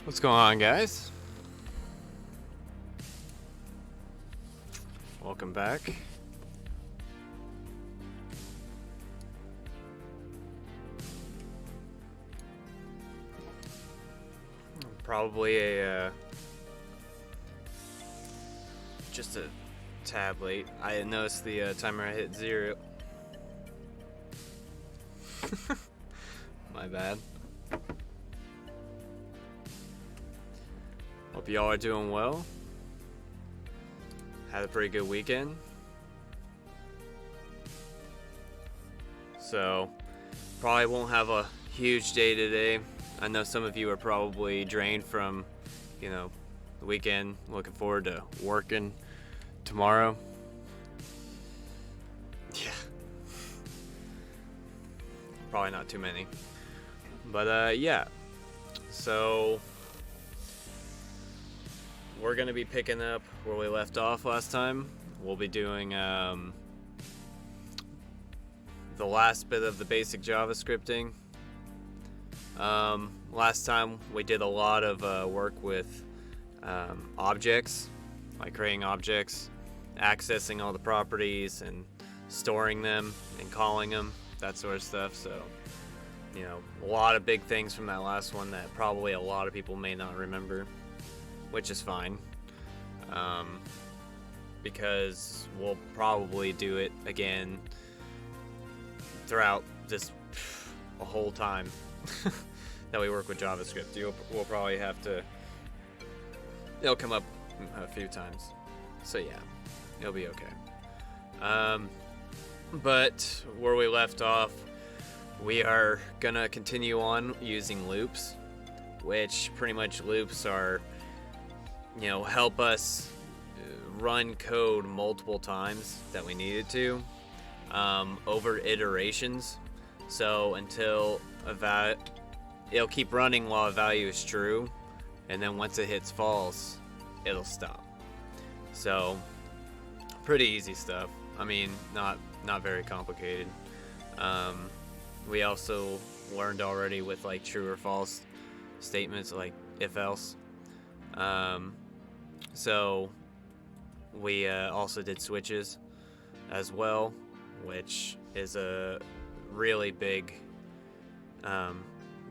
What's going on, guys? Welcome back. Probably just a tab late. I noticed the timer hit 0. My bad. Hope y'all are doing well. Had a pretty good weekend. So, probably won't have a huge day today. I know some of you are probably drained from, the weekend. Looking forward to working tomorrow. Yeah. Probably not too many. But, yeah. So, we're going to be picking up where we left off last time. We'll be doing the last bit of the basic JavaScripting. Last time we did a lot of work with objects, like creating objects, accessing all the properties and storing them and calling them, that sort of stuff. So, a lot of big things from that last one that probably a lot of people may not remember, which is fine, because we'll probably do it again throughout this a whole time that we work with JavaScript. We'll probably have to, it'll come up a few times, so yeah, it'll be okay. But where we left off, we are gonna continue on using loops, which pretty much loops are, help us run code multiple times that we needed to, over iterations. So until it'll keep running while a value is true, and then once it hits false, it'll stop. So pretty easy stuff. I mean, not very complicated. We also learned already with like true or false statements, like if else. So we also did switches as well, which is a really big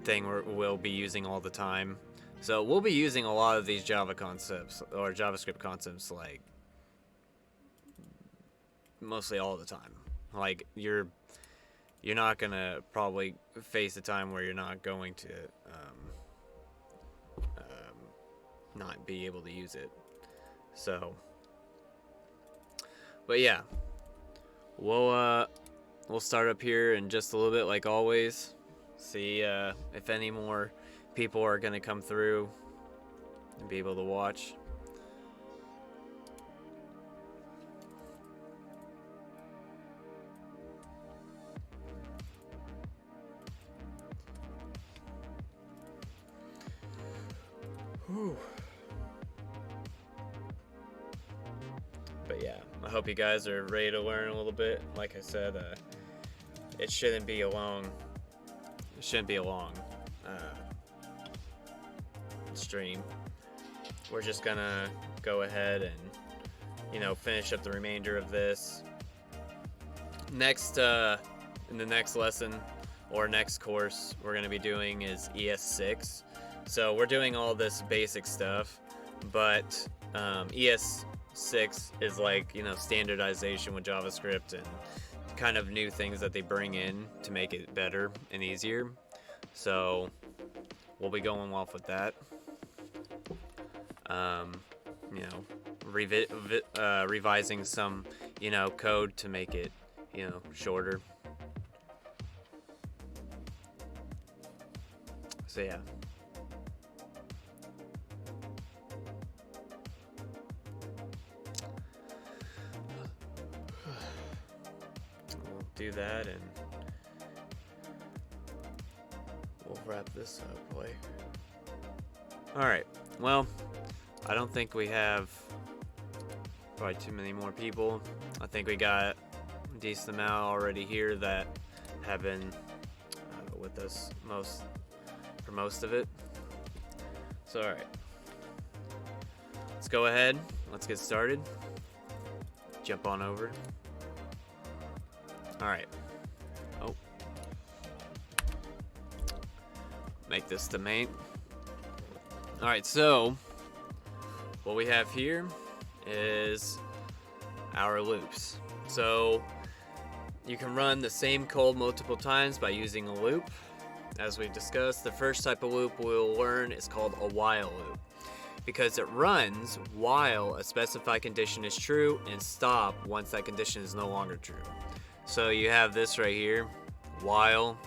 thing we'll be using all the time. So we'll be using a lot of these Java concepts or JavaScript concepts like mostly all the time. Like you're not gonna probably face a time where you're not going to not be able to use it. So, but yeah, we'll start up here in just a little bit, like always. See if any more people are gonna come through and be able to watch. Whew. But yeah, I hope you guys are ready to learn a little bit. Like I said, it shouldn't be a long stream. We're just gonna go ahead and finish up the remainder of this. Next, in the next lesson or next course we're gonna be doing is ES6. So we're doing all this basic stuff, but ES6 is like, standardization with JavaScript and kind of new things that they bring in to make it better and easier. So we'll be going off with that. Revising some, code to make it, shorter. So yeah. We'll do that and we'll wrap this up. Alright, well, I don't think we have probably too many more people. I think we got a decent amount already here that have been with us for most of it. So alright. Let's go ahead. Let's get started. Jump on over. Alright. Oh. Make this the main. Alright, so what we have here is our loops. So you can run the same code multiple times by using a loop. As we've discussed, the first type of loop we'll learn is called a while loop, because it runs while a specified condition is true and stop once that condition is no longer true. So you have this right here, while,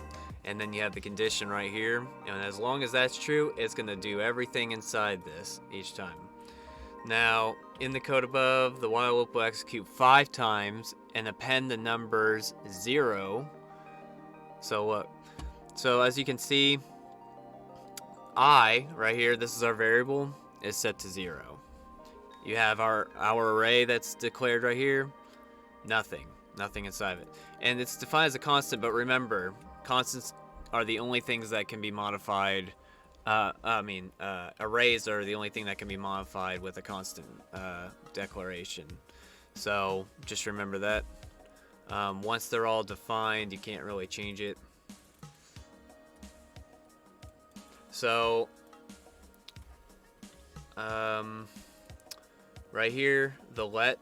and then you have the condition right here, and as long as that's true, it's going to do everything inside this each time. Now, in the code above, the while loop will execute 5 times and append the numbers 0. So look. So as you can see, I, right here, this is our variable, is set to 0. You have our array that's declared right here, nothing inside of it. And it's defined as a constant, but remember, constants are the only things that can be modified. Arrays are the only thing that can be modified with a constant declaration. So just remember that. Once they're all defined, you can't really change it. So, right here, the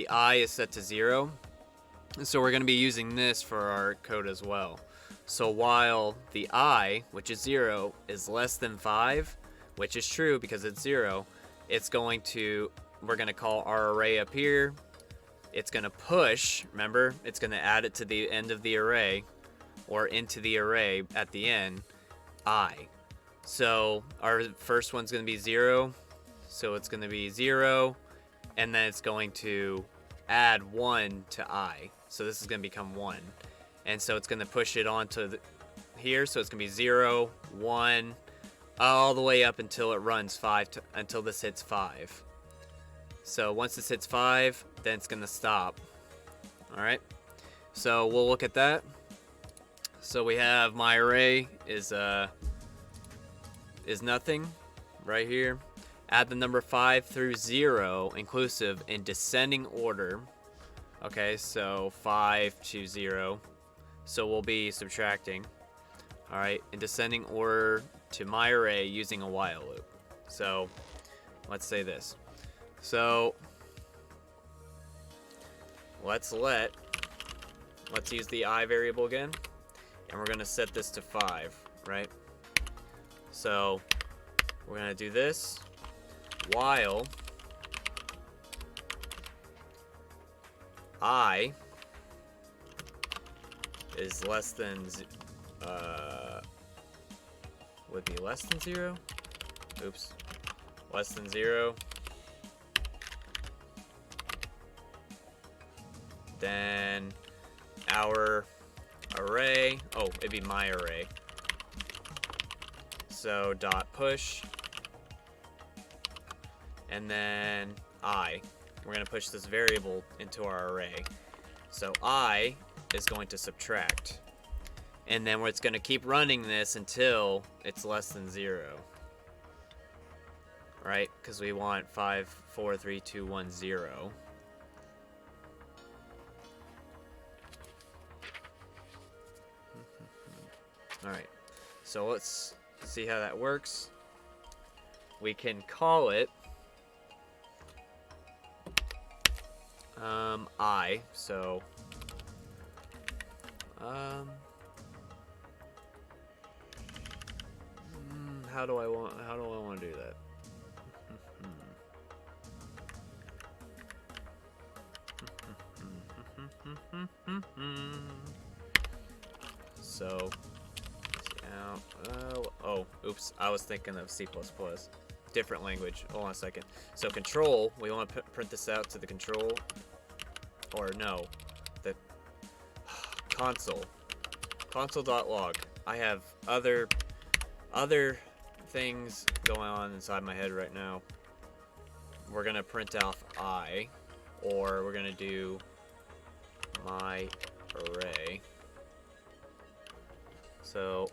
I is set to 0. So we're going to be using this for our code as well. So while the I, which is 0, is less than 5, which is true because it's 0, we're going to call our array up here. It's going to push, remember, it's going to add it to the end of the array, or into the array at the end, I. So our first one's going to be 0, so it's going to be 0, and then it's going to add 1 to I. So this is going to become 1. And so it's going to push it onto here, so it's going to be 0, 1, all the way up until it runs 5, until this hits 5. So once this hits 5, then it's going to stop. Alright, so we'll look at that. So we have my array is nothing right here. Add the number 5 through 0 inclusive in descending order. Okay, so 5 to 0. So we'll be subtracting. Alright, in descending order to my array using a while loop. So let's say this. So let's use the I variable again. And we're going to set this to 5, right? So we're going to do this while I is less than, would be less than 0? Oops. Less than 0. Then our array, it'd be my array. So dot push, and then we're going to push this variable into our array. So I is going to subtract, and then it's going to keep running this until it's less than 0. Right? Because we want 5, 4, 3, 2, 1, 0. Alright, so let's see how that works. We can call it I, so how do I want to do that? So oops, I was thinking of C++. Different language. Hold on a second. So control, we want to print this out to the control, or no, the console. Console.log. I have other things going on inside my head right now. We're gonna print off I, or we're gonna do my array. So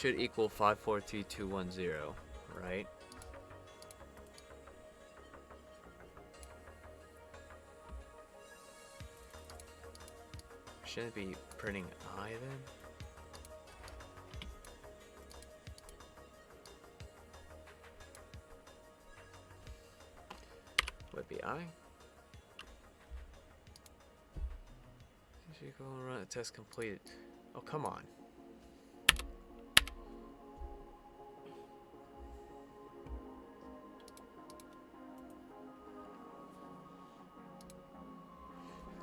should equal 543210, right? Shouldn't it be printing I then? Would it be I? Should go and run a test completed. Oh, come on.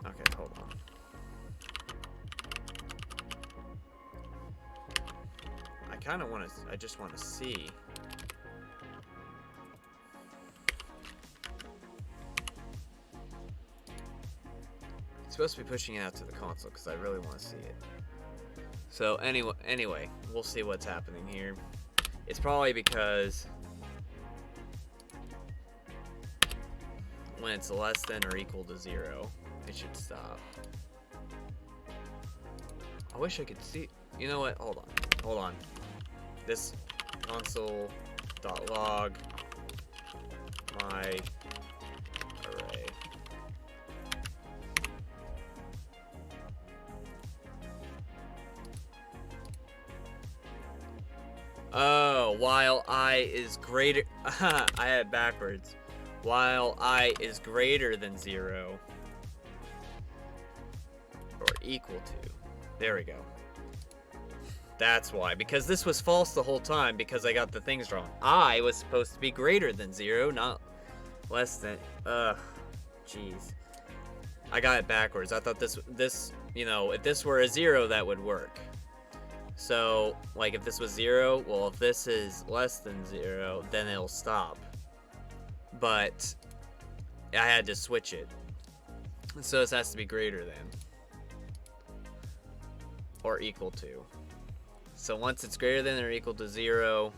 Okay, hold on. I just want to see. It's supposed to be pushing it out to the console because I really want to see it. So anyway, we'll see what's happening here. It's probably because when it's less than or equal to 0, it should stop. I wish I could see. You know what? Hold on. This console.log my array. Oh, while I is greater. I had it backwards. While I is greater than 0 or equal to. There we go. That's why, because this was false the whole time because I got the things wrong. I was supposed to be greater than 0, not less than. Jeez. I got it backwards. I thought this, you know, if this were a 0, that would work. So, like, if this was 0, well, if this is less than 0, then it'll stop. But I had to switch it. So this has to be greater than or equal to. So once it's greater than or equal to 0,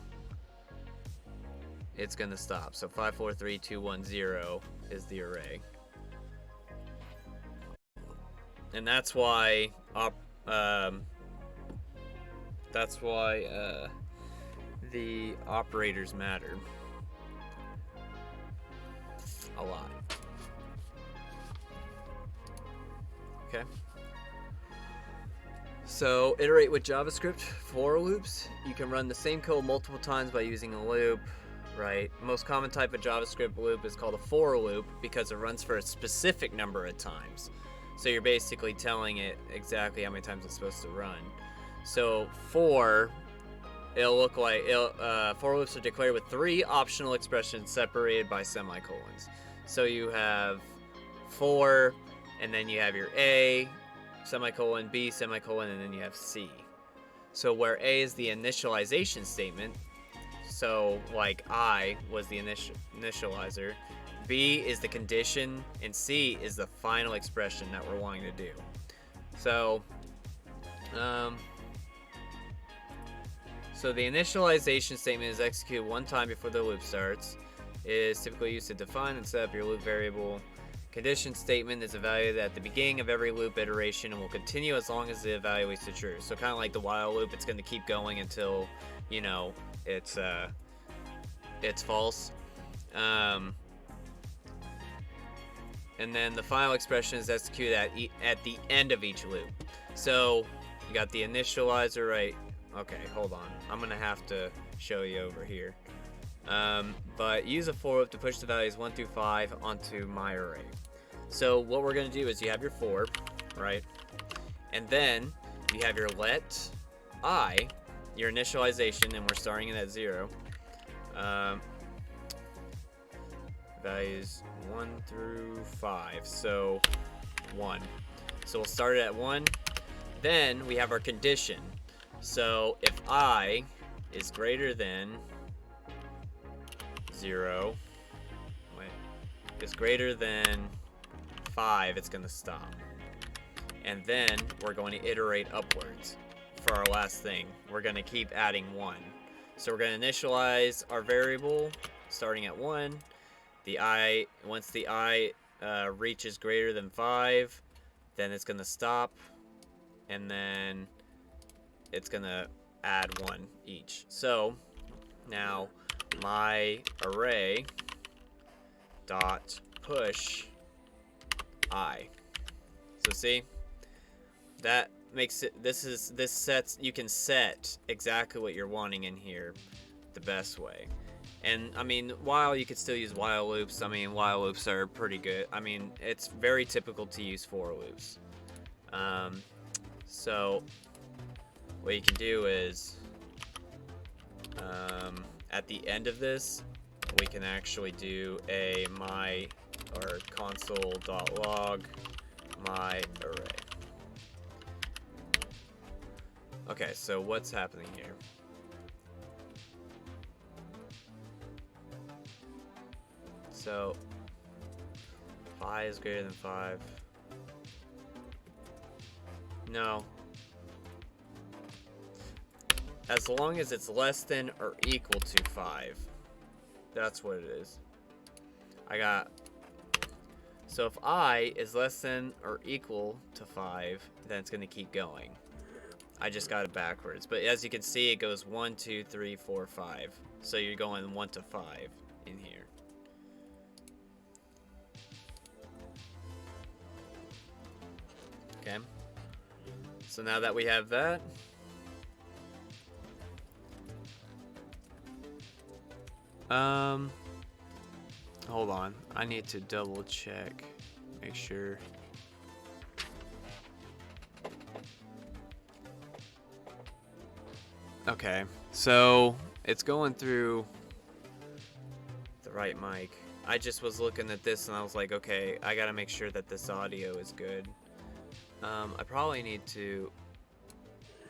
it's going to stop. So 543210 is the array. And that's why the operators matter a lot. Okay. So, iterate with JavaScript for loops. You can run the same code multiple times by using a loop, right? Most common type of JavaScript loop is called a for loop because it runs for a specific number of times. So you're basically telling it exactly how many times it's supposed to run. So for, it'll look like, for loops are declared with 3 optional expressions separated by semicolons. So you have for, and then you have your A, semicolon, B, semicolon, and then you have C. So where A is the initialization statement, so like I was the initializer, B is the condition, and C is the final expression that we're wanting to do. So, so the initialization statement is executed one time before the loop starts. It is typically used to define and set up your loop variable. Condition statement is evaluated at the beginning of every loop iteration and will continue as long as it evaluates to true. So kind of like the while loop, it's going to keep going until, you know, it's false. And then the final expression is executed at the end of each loop. So you got the initializer, right? Okay, hold on. I'm going to have to show you over here. But use a for loop to push the values 1 through 5 onto my array. So what we're going to do is you have your for, right? And then you have your let I, your initialization, and we're starting it at 0. Values 1 through 5. So 1. So we'll start it at 1. Then we have our condition. So if I is greater than 0, is greater than 5, it's going to stop. And then we're going to iterate upwards for our last thing. We're going to keep adding 1. So we're going to initialize our variable starting at 1. The I, once the I reaches greater than 5, then it's going to stop. And then it's going to add 1 each. So now my array dot push I. So see, that makes it, this sets, you can set exactly what you're wanting in here the best way. And I mean, while you could still use while loops, I mean, while loops are pretty good. I mean, it's very typical to use for loops. So what you can do is, at the end of this, we can actually do a my or console.log my array. Okay, so what's happening here? So if I is greater than 5. No. As long as it's less than or equal to 5. That's what it is. So if I is less than or equal to 5, then it's going to keep going. I just got it backwards. But as you can see, it goes 1, 2, 3, 4, 5. So you're going 1 to 5 in here. Okay. So now that we have that, hold on. I need to double check, make sure. Okay, so it's going through the right mic. I just was looking at this and I was like, okay, I gotta make sure that this audio is good. I probably need to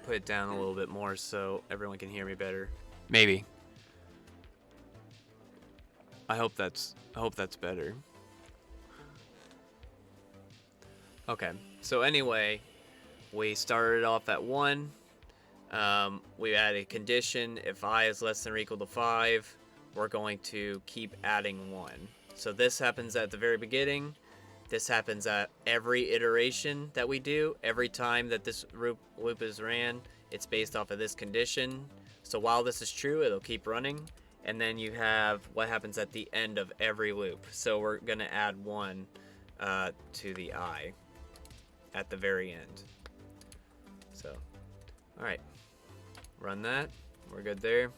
put it down a little bit more so everyone can hear me better. Maybe. I hope that's better. Okay, so anyway, we started off at 1. We added a condition. If I is less than or equal to 5, we're going to keep adding 1. So this happens at the very beginning. This happens at every iteration that we do. Every time that this loop is ran, it's based off of this condition. So while this is true, it'll keep running. And then you have what happens at the end of every loop. So we're going to add 1 to the I at the very end. So, all right, run that. We're good there.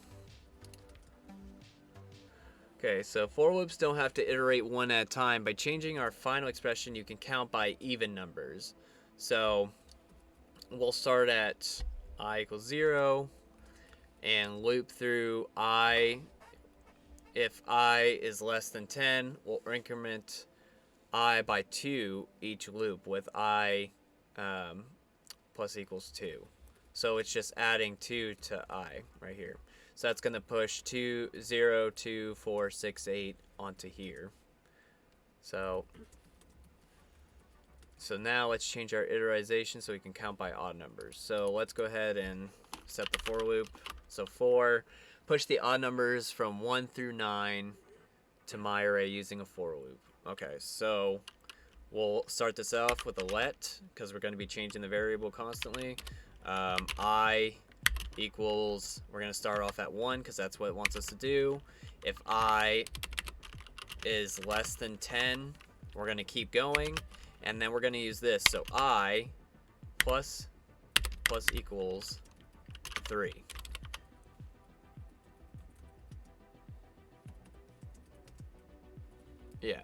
Okay, so for loops don't have to iterate 1 at a time. By changing our final expression, you can count by even numbers. So we'll start at I equals 0 and loop through I. If I is less than 10, we'll increment I by 2 each loop with I plus equals 2. So it's just adding 2 to I right here. So that's going to push 2, 0, 2, 4, 6, 8 onto here. So now let's change our iteration so we can count by odd numbers. So let's go ahead and set the for loop. So for, push the odd numbers from 1 through 9 to my array using a for loop. Okay, so we'll start this off with a let, because we're going to be changing the variable constantly. I equals, we're going to start off at 1 because that's what it wants us to do. If I is less than 10, we're going to keep going, and then we're going to use this. So I plus equals 3. Yeah.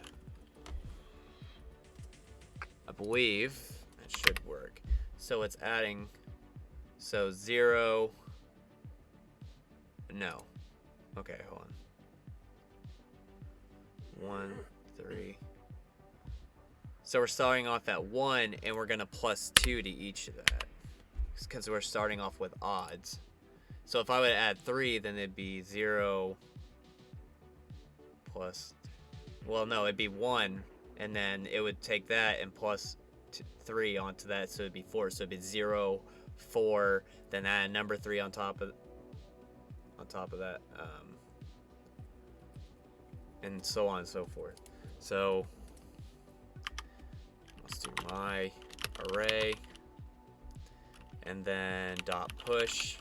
I believe that should work. So it's adding, so 0, no. Okay, hold on. 1, 3. So we're starting off at 1 and we're gonna plus 2 to each of that, because we're starting off with odds. So if I would add 3, then it'd be 0 plus, well, no, it'd be 1, and then it would take that and plus 3 onto that, so it'd be 4. So it'd be 0, 4, then add number 3 on top of that, and so on and so forth. So let's do my array, and then dot push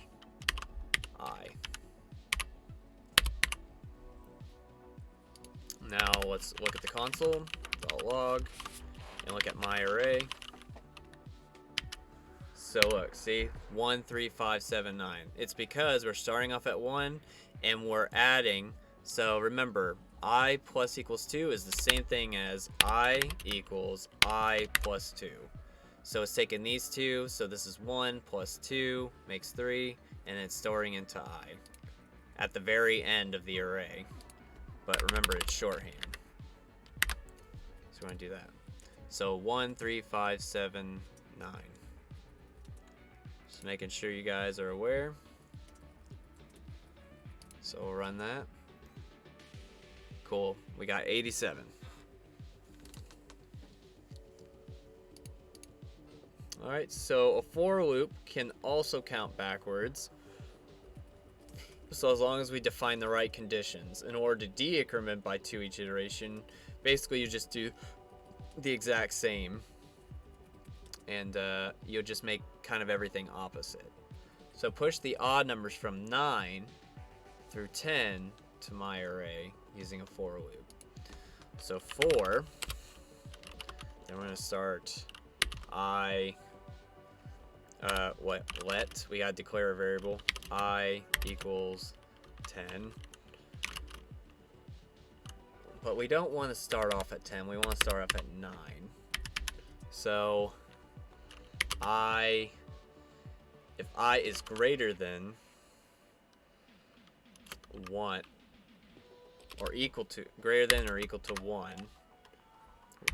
let's look at the console, .log, and look at my array. So look, see, 1, 3, 5, 7, 9. It's because we're starting off at 1 and we're adding. So remember, I plus equals 2 is the same thing as I equals I plus 2. So it's taking these two, so this is 1 plus 2 makes 3, and it's storing into I at the very end of the array. But remember, it's shorthand. So we're going to do that. So 1, 3, 5, 7, 9. Just making sure you guys are aware. So we'll run that. Cool. We got 87. Alright, so a for loop can also count backwards. So as long as we define the right conditions. In order to decrement by 2 each iteration, basically you just do the exact same. And you'll just make kind of everything opposite. So push the odd numbers from 9 through 10 to my array using a for loop. So for, then we're going to start let, we got to declare a variable, I equals 10. But we don't want to start off at 10, we want to start off at 9. So if I is greater than 1 or equal to, greater than or equal to 1,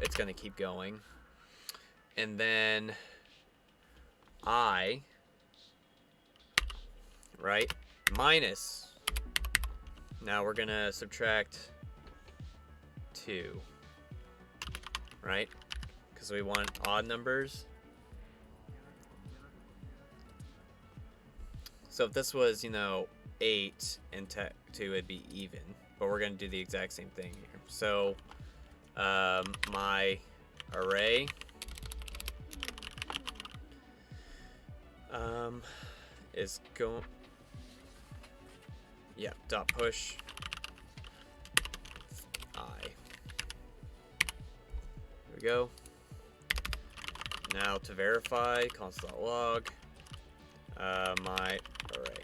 it's going to keep going. And then I, right, minus, now we're going to subtract 2, right, because we want odd numbers. So if this was, 8 and 2, it'd be even. But we're going to do the exact same thing here. So my array is going, dot push I. There we go. Now to verify, console.log my array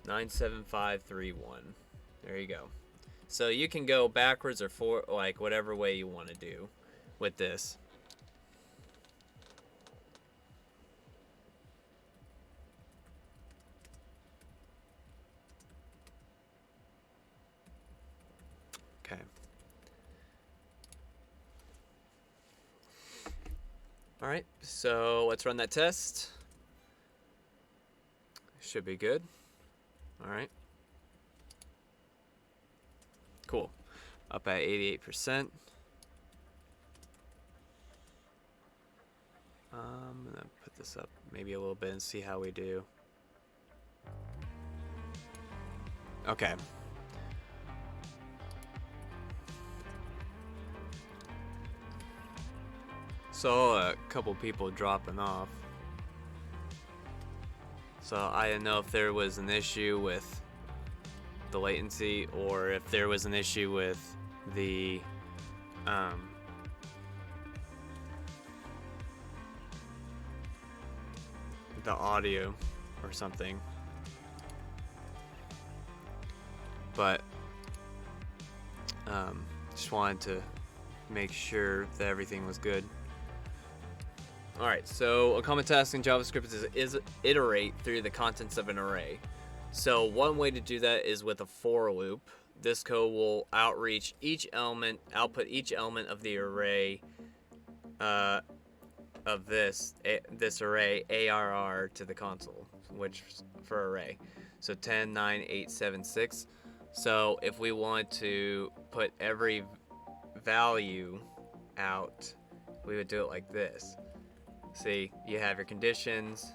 97531. There you go. So you can go backwards or for, like, whatever way you want to do with this. Okay. All right, so let's run that test. Should be good. All right. Cool. Up at 88%. I'm gonna put this up maybe a little bit and see how we do. Okay. Saw a couple people dropping off. So I didn't know if there was an issue with the latency or if there was an issue with the audio or something. But just wanted to make sure that everything was good. Alright, so a common task in JavaScript is iterate through the contents of an array. So one way to do that is with a for loop. This code will output each element of the array of this array ARR to the console, which for array. So 10, 9, 8, 7, 6. So if we want to put every value out, we would do it like this. See, you have your conditions,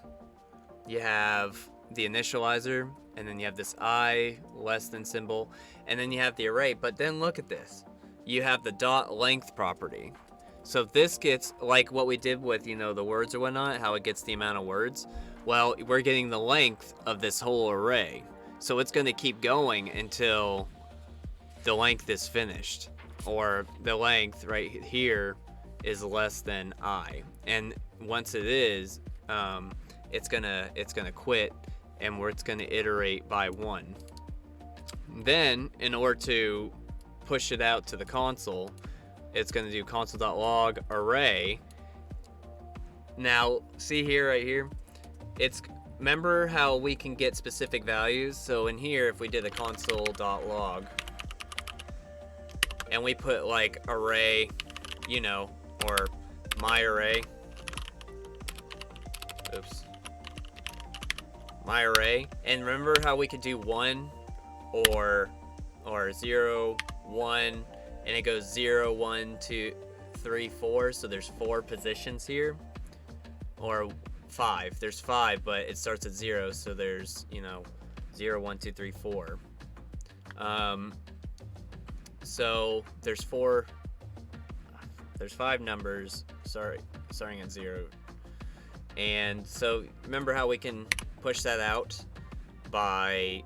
you have the initializer, and then you have this I less than symbol, and then you have the array. But then look at this. You have the dot length property. So if this gets, like what we did with, the words or whatnot, how it gets the amount of words, well, we're getting the length of this whole array. So it's going to keep going until the length is finished, or the length right here is less than I. And once it is, it's gonna quit, and it's gonna iterate by 1. Then, in order to push it out to the console, it's gonna do console.log array. Now, see here, right here, remember how we can get specific values? So in here, if we did a console.log, and we put like array, you know, or my array, my array, and remember how we could do 1 or 0, 1, and it goes 0, 1, 2, 3, 4, so there's 4 positions here, or 5, there's 5, but it starts at 0, so there's, you know, 0, 1, 2, 3, 4. So there's 5 numbers, starting at 0. And so remember how we can push that out by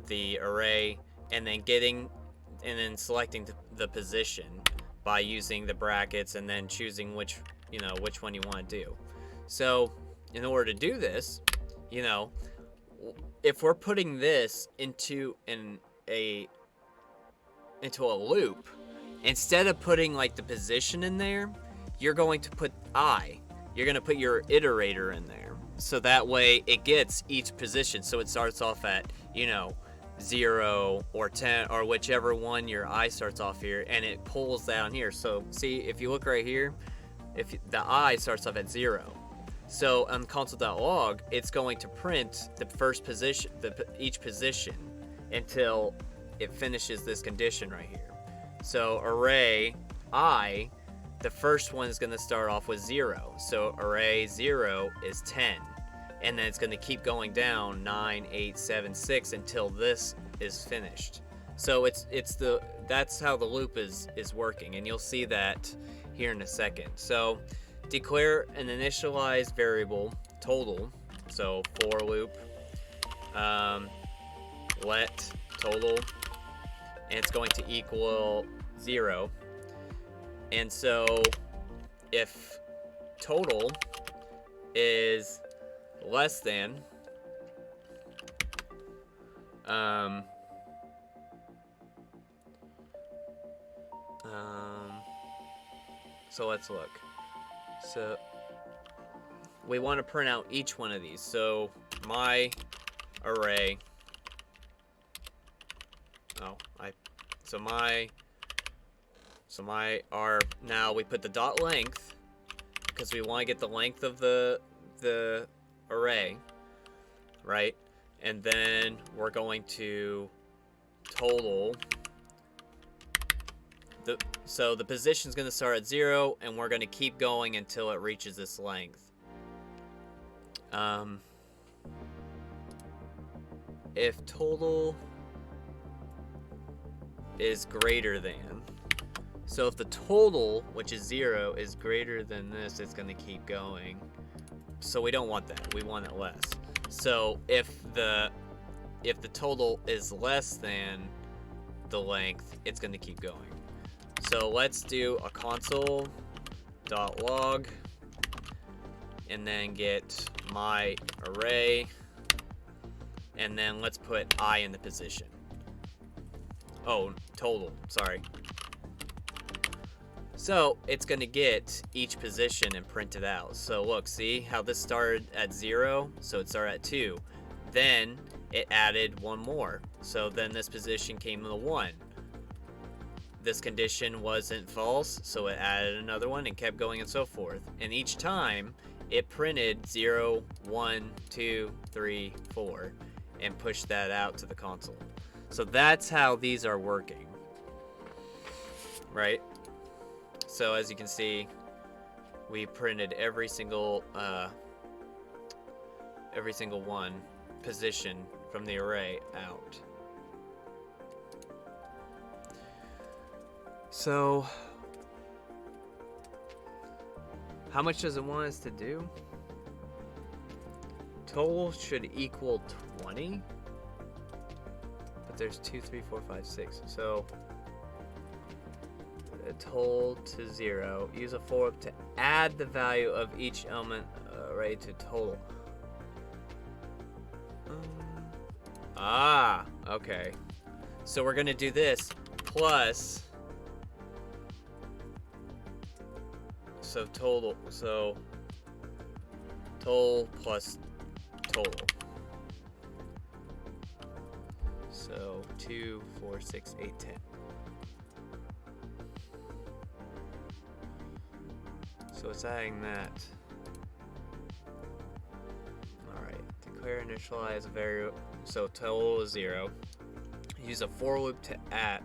the array, and then selecting the position by using the brackets, and then choosing which one you want to do. So in order to do this, you know, if we're putting this into a loop, instead of putting like the position in there, you're going to put you're going to put your iterator in there, so that way it gets each position. So it starts off at, you know, 0 or 10 or whichever one your I starts off here, and it pulls down here. So see, if you look right here, if the I starts off at 0, so on console.log, it's going to print the first position, each position, until it finishes this condition right here. So array I, the first one is going to start off with 0. So array 0 is 10. And then it's going to keep going down 9, 8, 7, 6 until this is finished. So that's how the loop is working, and you'll see that here in a second. So declare an initialized variable total. So for loop, let total, and it's going to equal 0. And so if total is less than so let's look. So we want to print out each one of these. So my array, now we put the dot length because we want to get the length of the array, right? And then we're going to total. So the position is going to start at 0, and we're going to keep going until it reaches this length. If total is greater than, so if the total, which is 0, is greater than this, it's going to keep going. So we don't want that. We want it less. So if the total is less than the length, it's going to keep going. So let's do a console.log, and then get my array, and then let's put I in the position. Oh, total, sorry. So it's going to get each position and print it out. So look, see how this started at 0? So it started at 2. Then it added one more. So then this position came to 1. This condition wasn't false, so it added another one and kept going and so forth. And each time it printed 0, 1, 2, 3, 4 and pushed that out to the console. So that's how these are working, right? So as you can see, we printed every single one position from the array out. So how much does it want us to do? Total should equal 20. there's 2, 3, 4, 5, 6. So total to 0. Use a for loop to add the value of each element array to total. Okay. So we're gonna do this plus. So total plus total. So 2, 4, 6, 8, 10. So it's adding that. Alright, declare initialize a variable. So total is 0. Use a for loop to add.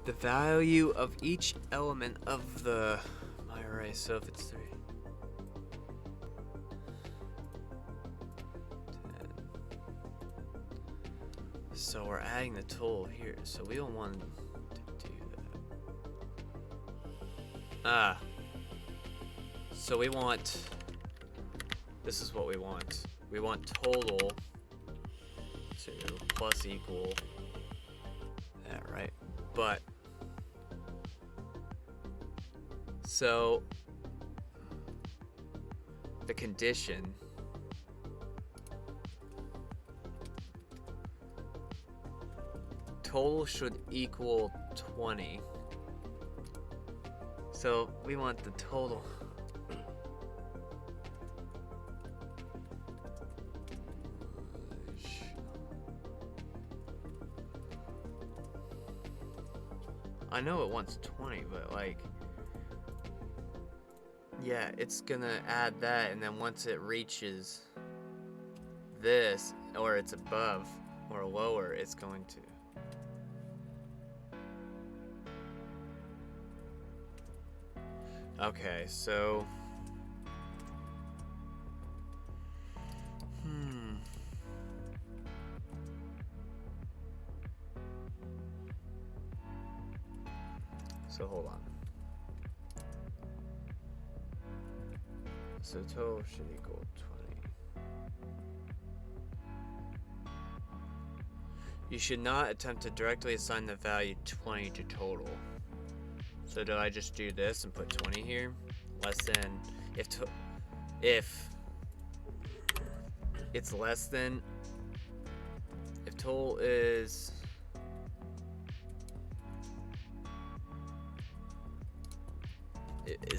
The value of each element of the my array. So if it's 3. 10. So we're adding the total here. So we don't want to do that. So we want, this is what we want. We want total to plus equal that, right? But, so the condition total should equal 20. So we want the total. I know it wants 20, but like, yeah, it's gonna add that, and then once it reaches this, or it's above or lower, it's going to. Okay, so so hold on. So total should equal 20. You should not attempt to directly assign the value 20 to total. So do I just do this and put 20 here? Less than, if it's less than, if total is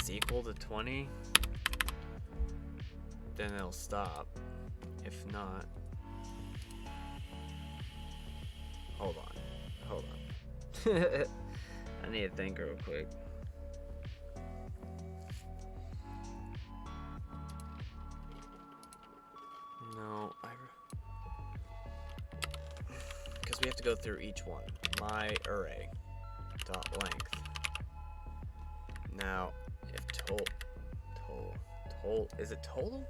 equal to 20, then it'll stop. If not, hold on. I need to think real quick. No, because we have to go through each one. My array dot length. Now, if total, is it total?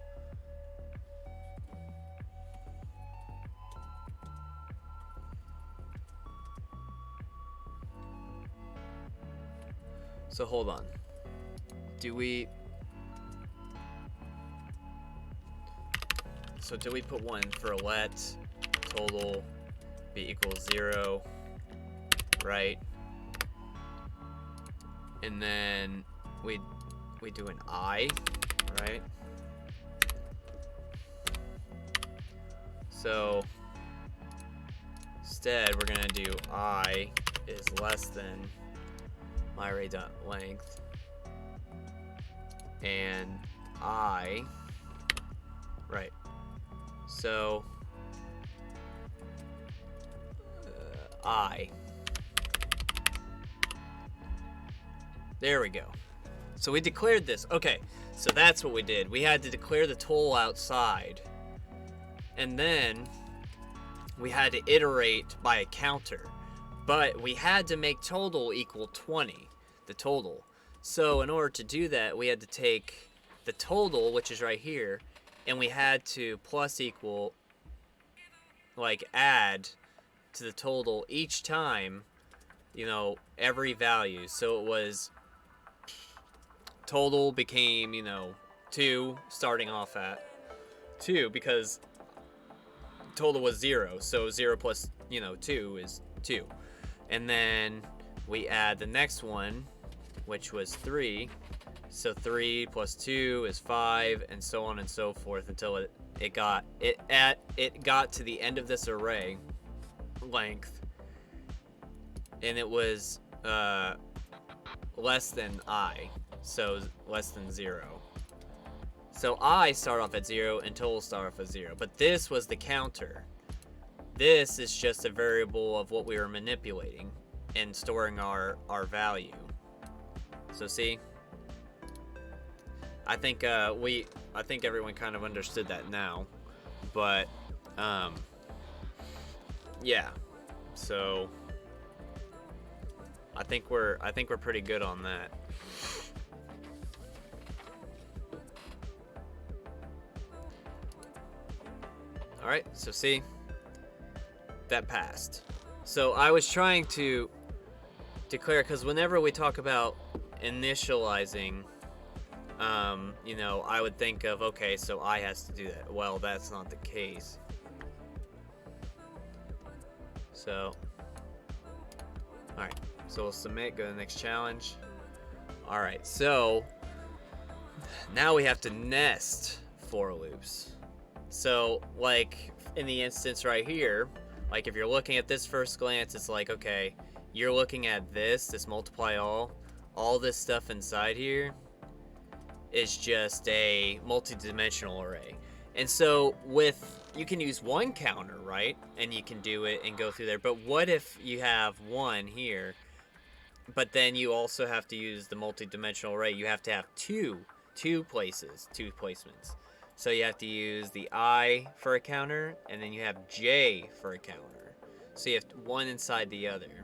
So hold on. Do we put 1 for let total be equals 0, right? And then we do an I, right? So instead we're gonna do I is less than my array dot length, and I, right? So I. There we go. So we declared this. Okay, so that's what we did. We had to declare the total outside, and then we had to iterate by a counter. But we had to make total equal 20, the total. So in order to do that, we had to take the total, which is right here, and we had to plus equal, like add to the total each time, you know, every value. So it was total became, 2, starting off at 2, because total was 0. So 0 plus, 2 is 2. And then we add the next one, which was 3. So 3 plus 2 is 5, and so on and so forth until it got to the end of this array length, and it was less than I, so less than 0. So I start off at 0 and total start off at 0. But this was the counter. This is just a variable of what we were manipulating and storing our value. So see, I think everyone kind of understood that now, but yeah. So I think we're pretty good on that. All right, so see, that passed. So I was trying to declare, because whenever we talk about initializing, I would think of, okay, so I has to do that. Well, that's not the case. So, all right, so we'll submit, go to the next challenge. All right, so now we have to nest for loops. So, like in the instance right here, like if you're looking at this first glance, it's like, okay, you're looking at this multiply all this stuff inside here is just a multi-dimensional array. And so you can use one counter, right? And you can do it and go through there. But what if you have one here, but then you also have to use the multi-dimensional array? You have to have two placements. So you have to use the I for a counter, and then you have J for a counter. So you have one inside the other.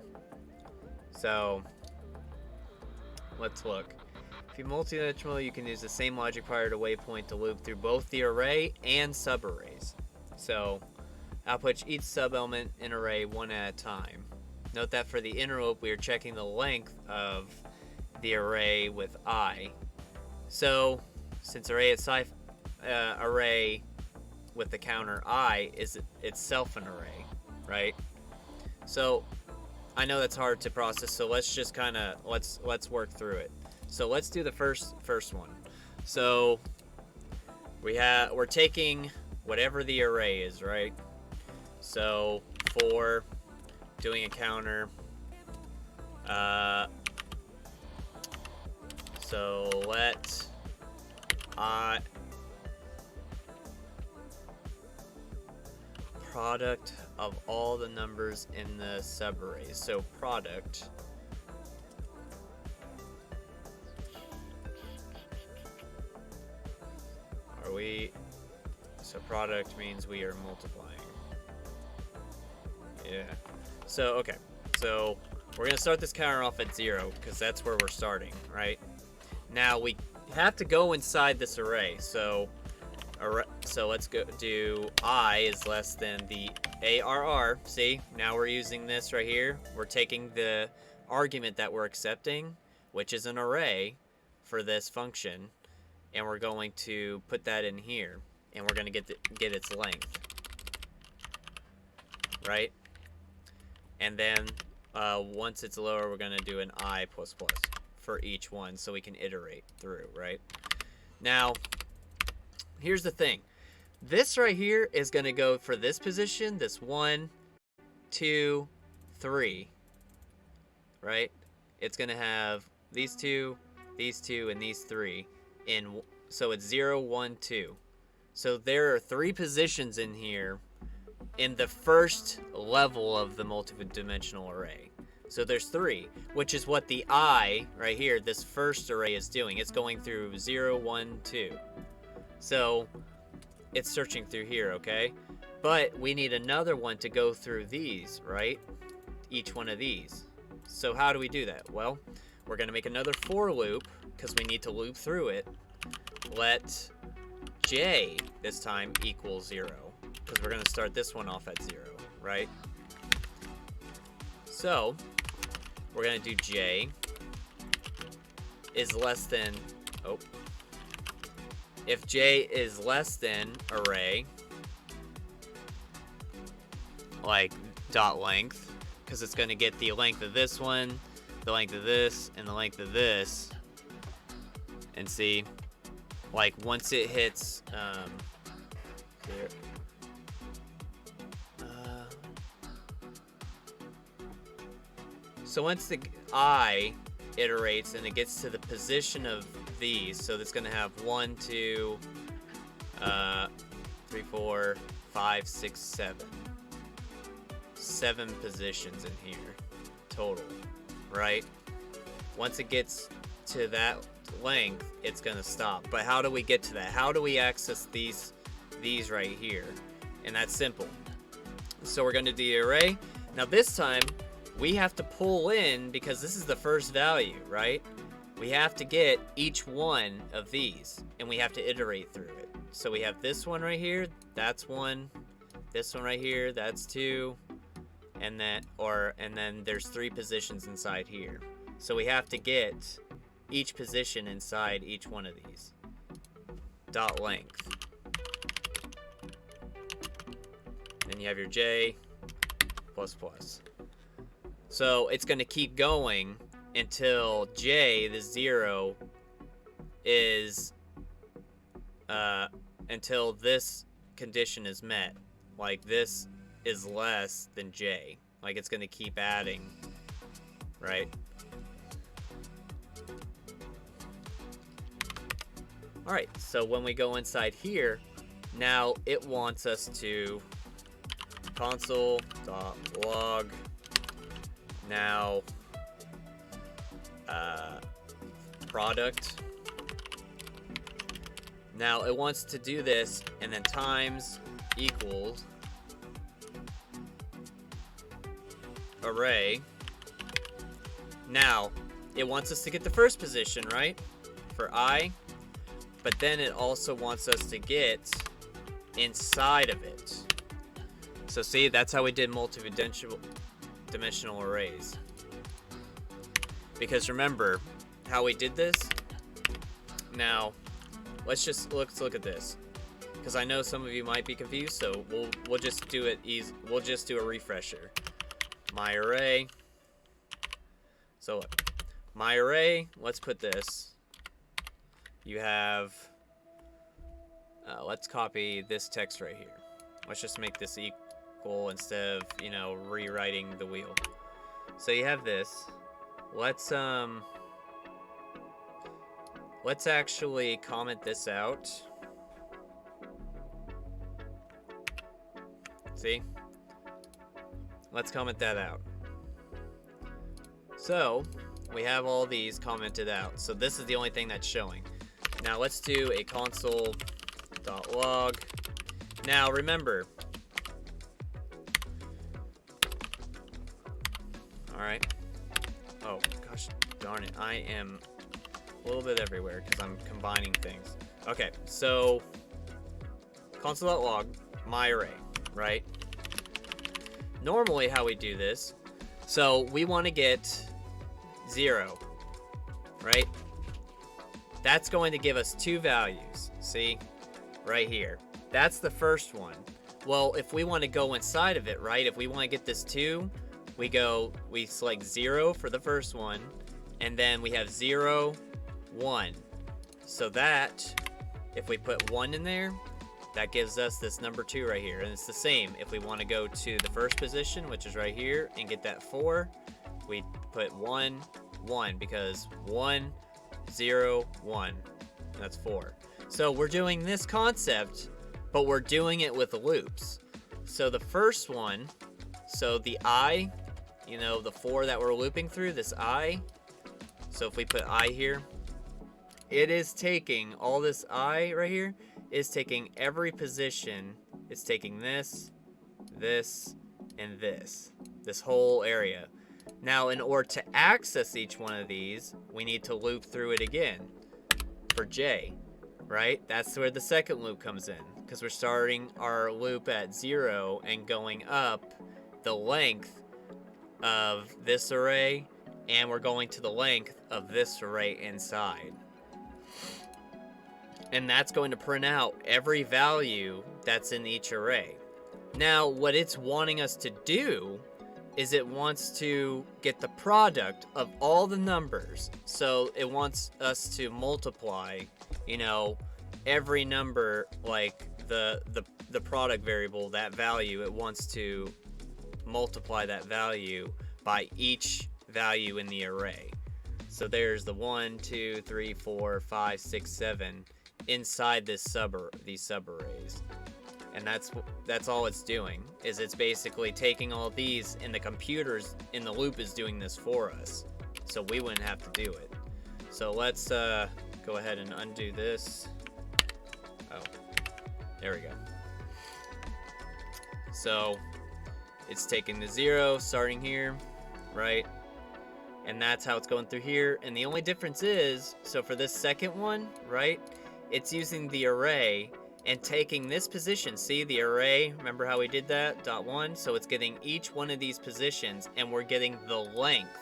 So let's look. If you multi-dimensional, you can use the same logic prior to waypoint to loop through both the array and subarrays. So output each sub-element in array one at a time. Note that for the inner loop, we are checking the length of the array with I. So since array with the counter I is itself an array, right? So I know that's hard to process, so let's just kind of let's work through it. So let's do the first one. So we're taking whatever the array is, right? So for doing a counter, so let I product of all the numbers in the subarrays. So product product means we are multiplying. Yeah. So okay. So we're gonna start this counter off at 0 because that's where we're starting, right? Now we have to go inside this array. So let's go do I is less than the ARR. See, now we're using this right here. We're taking the argument that we're accepting, which is an array for this function, and we're going to put that in here, and we're going to get its length, right? And then once it's lower, we're going to do an I++ for each one so we can iterate through, right? Now, here's the thing. This right here is going to go for this position, this 1, 2, 3, right? It's going to have these two, and these 3 so it's 0, 1, 2. So there are 3 positions in here in the first level of the multi-dimensional array. So there's 3, which is what the I right here, this first array, is doing. It's going through 0, 1, 2. So it's searching through here, okay? But we need another one to go through these, right? Each one of these. So how do we do that? Well, we're going to make another for loop because we need to loop through it. Let J this time equal 0 because we're going to start this one off at 0, right? So we're going to do J is less than oh, if j is less than array, like dot length, because it's going to get the length of this one, the length of this, and the length of this. And see, like once it hits here, so once the I iterates and it gets to the position of these, so that's going to have 1, 2, 3, 4, 5, 6, 7 positions in here total, right? Once it gets to that length, it's gonna stop. But how do we get to that? How do we access these right here? And that's simple. So we're gonna do the array. Now this time we have to pull in, because this is the first value, right? We have to get each one of these and we have to iterate through it. So we have this one right here, that's 1, this one right here, that's 2, and then there's 3 positions inside here. So we have to get each position inside each one of these. Dot length. Then you have your j plus plus. So it's going to keep going until j, the 0, is until this condition is met. Like this is less than j. Like it's going to keep adding, right? Alright, so when we go inside here, now it wants us to console.log now product. Now it wants to do this and then times equals array. Now it wants us to get the first position, right? For I. But then it also wants us to get inside of it. So see, that's how we did multi-dimensional arrays. Because remember how we did this? Now, let's look at this. Because I know some of you might be confused, so we'll just do it easy. We'll just do a refresher. My array. So look, my array, let's put this. You have, let's copy this text right here. Let's just make this equal instead of, rewriting the wheel. So you have this. Let's actually comment this out. See? Let's comment that out. So we have all these commented out. So this is the only thing that's showing. Now let's do a console.log. Now remember, alright. Oh gosh darn it, I am a little bit everywhere because I'm combining things. Okay, so console.log, my array, right? Normally how we do this, so we want to get 0, right? That's going to give us 2 values. See? Right here. That's the first one. Well, if we want to go inside of it, right? If we want to get this 2, we select 0 for the first one, and then we have 0, 1. So that, if we put 1 in there, that gives us this number 2 right here. And it's the same. If we want to go to the first position, which is right here, and get that 4, we put 1, 1, because 1, 0, 1. That's 4. So we're doing this concept, but we're doing it with loops. So the first one, so the I, the 4 that we're looping through, this I. So if we put I here, it is taking all this I right here, is taking every position. It's taking this, this, and this whole area. Now, in order to access each one of these, we need to loop through it again for J, right? That's where the second loop comes in, because we're starting our loop at 0 and going up the length of this array, and we're going to the length of this array inside. And that's going to print out every value that's in each array. Now, what it's wanting us to do is it wants to get the product of all the numbers. So it wants us to multiply, you know, every number, like the product variable, that value, it wants to multiply that value by each value in the array. So there's the 1, 2, 3, 4, 5, 6, 7 inside this these subarrays. And that's all it's doing, is it's basically taking all these, and the computers in the loop is doing this for us, so we wouldn't have to do it. So let's go ahead and undo this. Oh, there we go. So it's taking the 0, starting here, right? And that's how it's going through here. And the only difference is, so for this second one, right, it's using the array and taking this position. See the array, remember how we did that, .1? So it's getting each one of these positions, and we're getting the length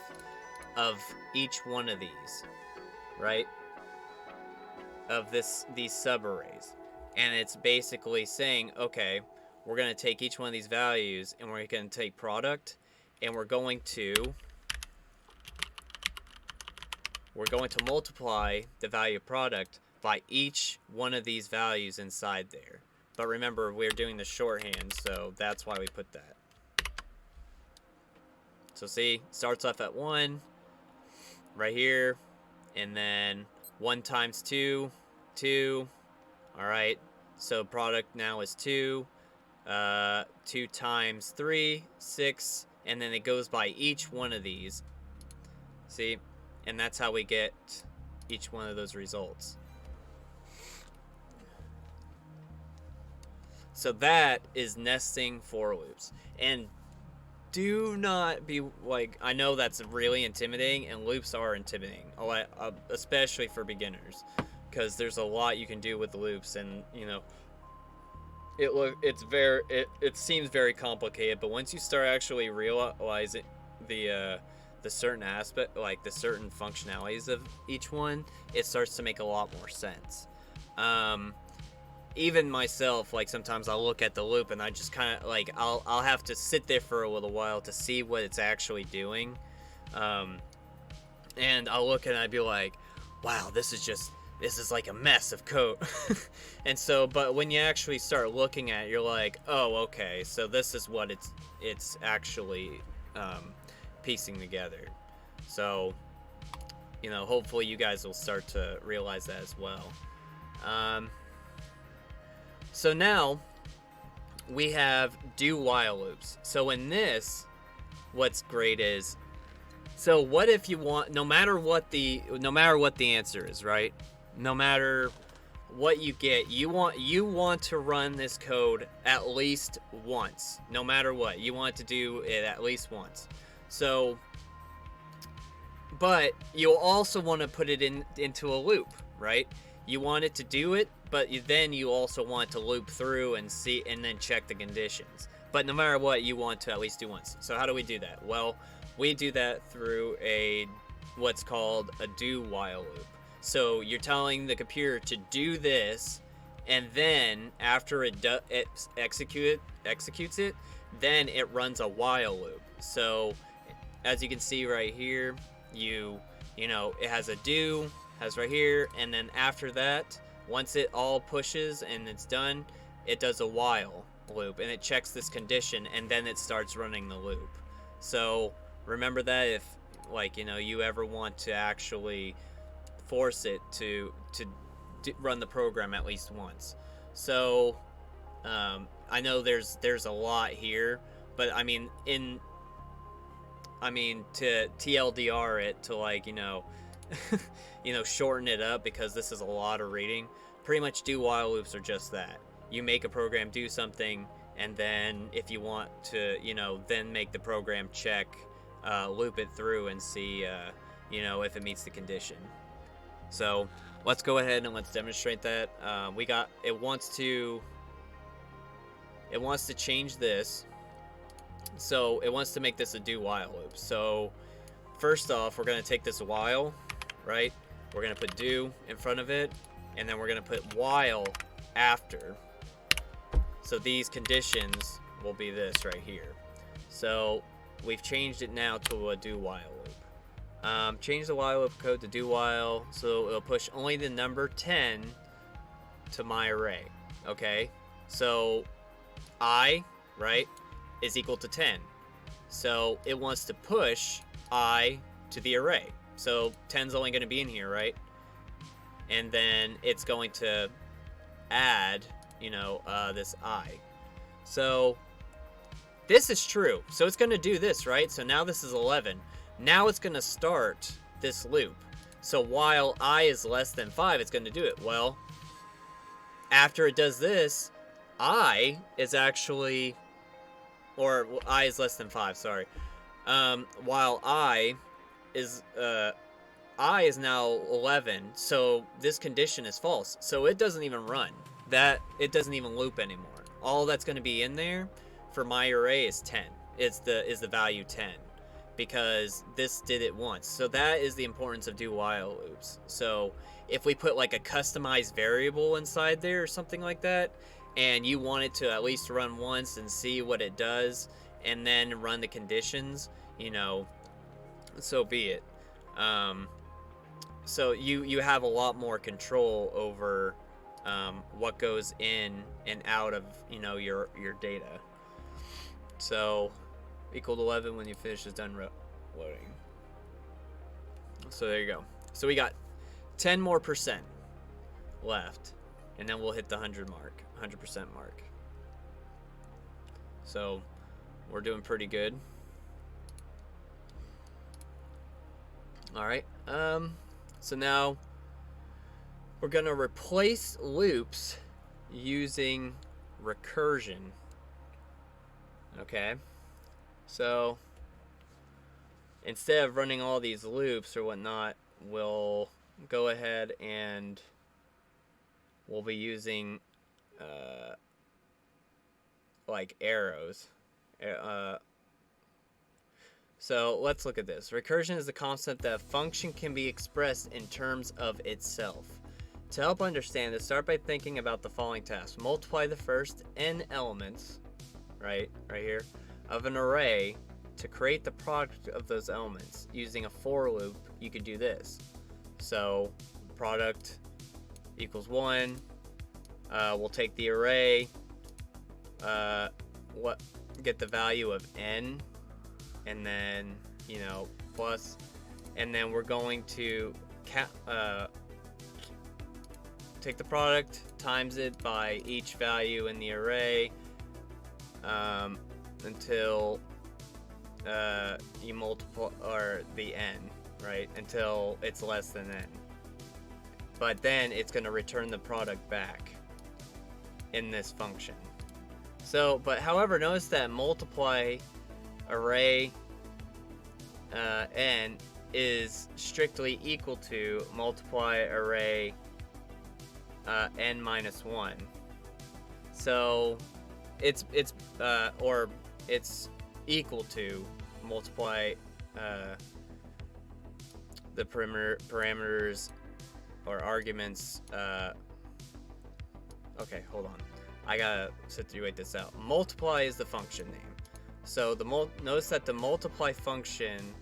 of each one of these, right? Of these subarrays. And it's basically saying, okay, we're going to take each one of these values, and we're going to take product, and we're going to multiply the value of product by each one of these values inside there. But remember, we're doing the shorthand, so that's why we put that. So see, starts off at 1 right here, and then 1 times 2, 2. All right, so product now is 2. 2 times 3, 6, and then it goes by each one of these. See, and that's how we get each one of those results. So that is nesting for loops. And do not be like, I know that's really intimidating, and loops are intimidating, especially for beginners, because there's a lot you can do with loops, and you know, it seems very complicated, but once you start actually realizing the certain aspect, like the certain functionalities of each one, it starts to make a lot more sense. Even myself, like sometimes I'll look at the loop and I just kind of like, I'll have to sit there for a little while to see what it's actually doing. And I'll look and I'd be like, wow, this is like a mess of code. And so, but when you actually start looking at it, you're like, oh, okay, so this is what it's actually piecing together. So, you know, hopefully you guys will start to realize that as well. So now we have do while loops. So in this, what's great is, so what if you want, no matter what the answer is, right? No matter what you get, you want to run this code at least once. No matter what, you want to do it at least once. So, but you'll also want to put it into a loop, right? You want it to do it, but then you also want to loop through and see, and then check the conditions. But no matter what, you want to at least do once. So how do we do that? Well, we do that through what's called a do while loop. So you're telling the computer to do this, and then after it executes it, then it runs a while loop. So as you can see right here, you know, it has a do, has right here, and then after that, once it all pushes and it's done, it does a while loop, and it checks this condition, and then it starts running the loop. So remember that if, like, you know, you ever want to actually force it to run the program at least once. So I know there's a lot here, but I mean to TLDR it, to, like, you know, you know, shorten it up, because this is a lot of reading. Pretty much do while loops are just that. You make a program do something, and then if you want to, you know, then make the program check, loop it through and see, you know, if it meets the condition. So let's go ahead and let's demonstrate that. It wants to change this. So it wants to make this a do while loop. So first off, we're going to take this while, right? we're going to put do in front of it, and then we're going to put while after. So these conditions will be this right here. So we've changed it now to a do while loop. Change the while loop code to do while, so it'll push only the number 10 to my array. Okay, so I, right, is equal to 10. So it wants to push I to the array. So 10's only going to be in here, right? And then it's going to add, this I. So this is true. So it's going to do this, right? So now this is 11. Now it's going to start this loop. So while I is less than 5, it's going to do it. Well, after it does this, I is actually, or I is less than 5, sorry. While I is now 11, so this condition is false. So it doesn't even run. It doesn't even loop anymore. All that's going to be in there for my array is 10. Is the value 10, because this did it once. So that is the importance of do while loops. So if we put like a customized variable inside there or something like that, and you want it to at least run once and see what it does, and then run the conditions, so be it. So you have a lot more control over what goes in and out of your data. So equal to 11 when you finish is done loading. So there you go. So we got 10 more percent left, and then we'll hit the 100% mark. So we're doing pretty good. All right. So now we're gonna replace loops using recursion. Okay. So instead of running all these loops or whatnot, we'll go ahead and we'll be using like arrows. So let's look at this. Recursion is the concept that a function can be expressed in terms of itself. To help understand this, start by thinking about the following task. Multiply the first n elements, right here, of an array to create the product of those elements. Using a for loop, you could do this. So product equals 1. We'll take the array, get the value of n, and then plus, and then we're going to take the product, times it by each value in the array, until you multiply, or the n, right, until it's less than n. But then it's going to return the product back in this function. So, but however, notice that multiply array n is strictly equal to multiply array n minus 1. So it's equal to multiply the parameters or arguments. Okay, hold on. I gotta situate this out. Multiply is the function name. So notice that the multiply function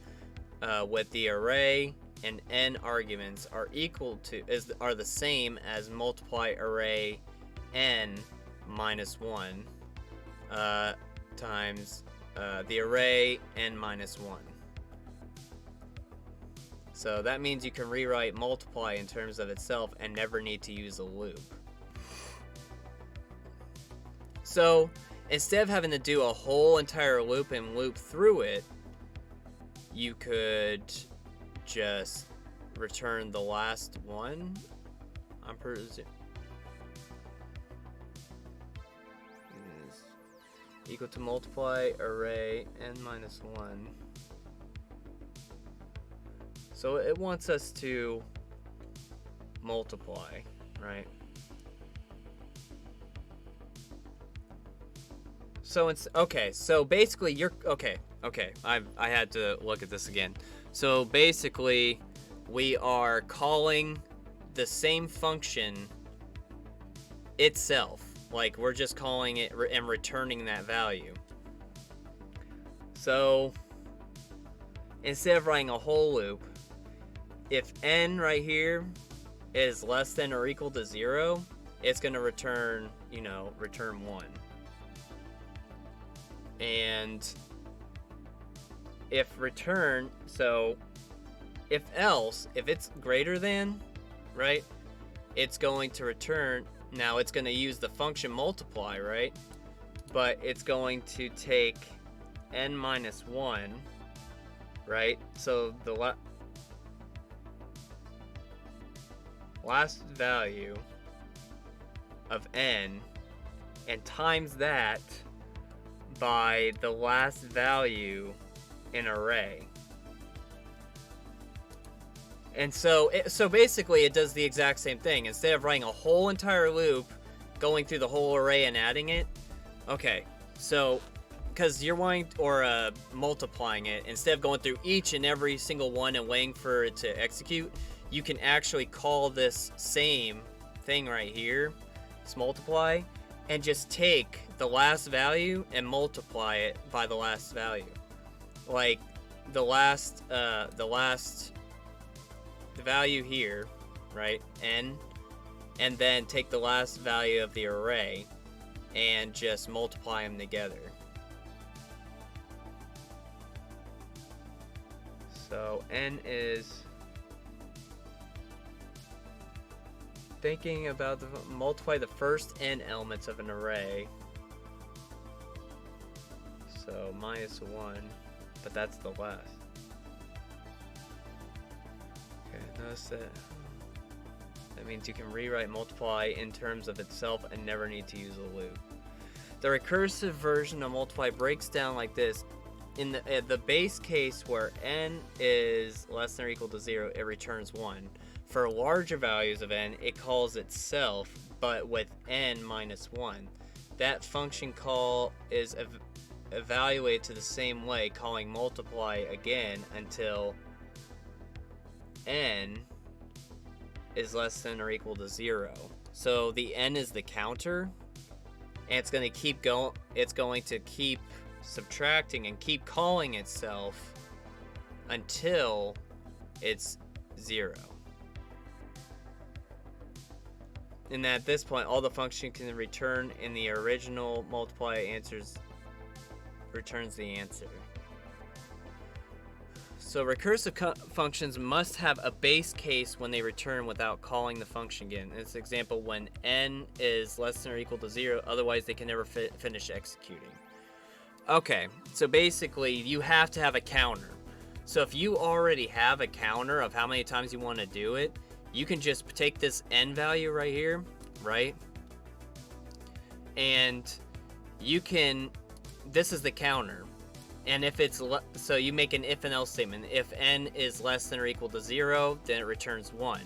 with the array and n arguments are the same as multiply array n minus 1 times the array n minus 1. So that means you can rewrite multiply in terms of itself and never need to use a loop. So instead of having to do a whole entire loop and loop through it, you could just return the last one. I'm presuming equal to multiply array n minus 1. So it wants us to multiply, right? So it's okay. So basically, I had to look at this again. So basically, we are calling the same function itself. Like, we're just calling it and returning that value. So instead of writing a whole loop, if n right here is less than or equal to 0, it's going to return, return 1. And if return, so if else, if it's greater than, right, it's going to return, now it's going to use the function multiply, right, but it's going to take n minus 1, right, so the last value of n and times that by the last value in array. And so basically it does the exact same thing. Instead of writing a whole entire loop, going through the whole array and adding it. Okay, so because you're wanting, or multiplying it, instead of going through each and every single one and waiting for it to execute, you can actually call this same thing right here, this multiply, and just take the last value and multiply it by the last value. Like the value here, right, n, and then take the last value of the array and just multiply them together. So n is thinking about multiply the first n elements of an array. So minus 1, but that's the last. Okay, notice that means you can rewrite multiply in terms of itself and never need to use a loop. The recursive version of multiply breaks down like this. In the base case where n is less than or equal to 0, it returns 1. For larger values of n, it calls itself, but with n minus 1. That function call is evaluated to the same way, calling multiply again until n is less than or equal to 0. So the n is the counter, and it's going to keep going. It's going to keep subtracting and keep calling itself until it's 0. And at this point, all the function can return in the original multiply returns the answer. So recursive functions must have a base case when they return without calling the function again. In this example, when n is less than or equal to 0, otherwise they can never finish executing. Okay, so basically you have to have a counter. So if you already have a counter of how many times you want to do it, you can just take this n value right here, right? And you can, this is the counter. And if it's, so you make an if and else statement. If n is less than or equal to 0, then it returns 1.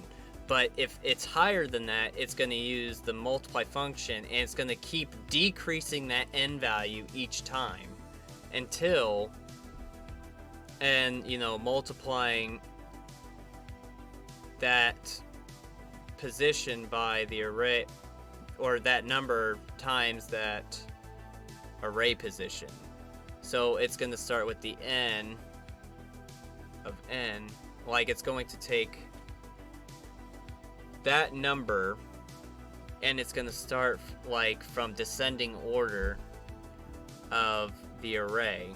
But if it's higher than that, it's going to use the multiply function, and it's going to keep decreasing that n value each time until, and multiplying that position by the array, or that number times that array position. So it's going to start with the n of n, like it's going to take that number, and it's going to start like from descending order of the array.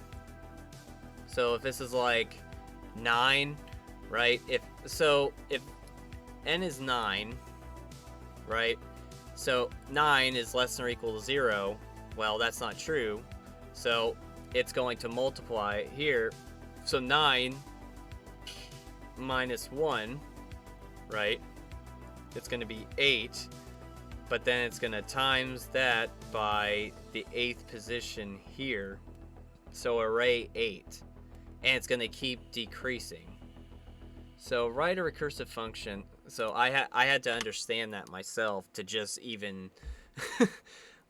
So if this is like 9, right? If n is 9, right? So 9 is less than or equal to 0. Well, that's not true. So it's going to multiply here. So 9 minus 1, right? It's going to be 8, but then it's going to times that by the 8th position here. So array 8, and it's going to keep decreasing. So write a recursive function. So I had to understand that myself to just even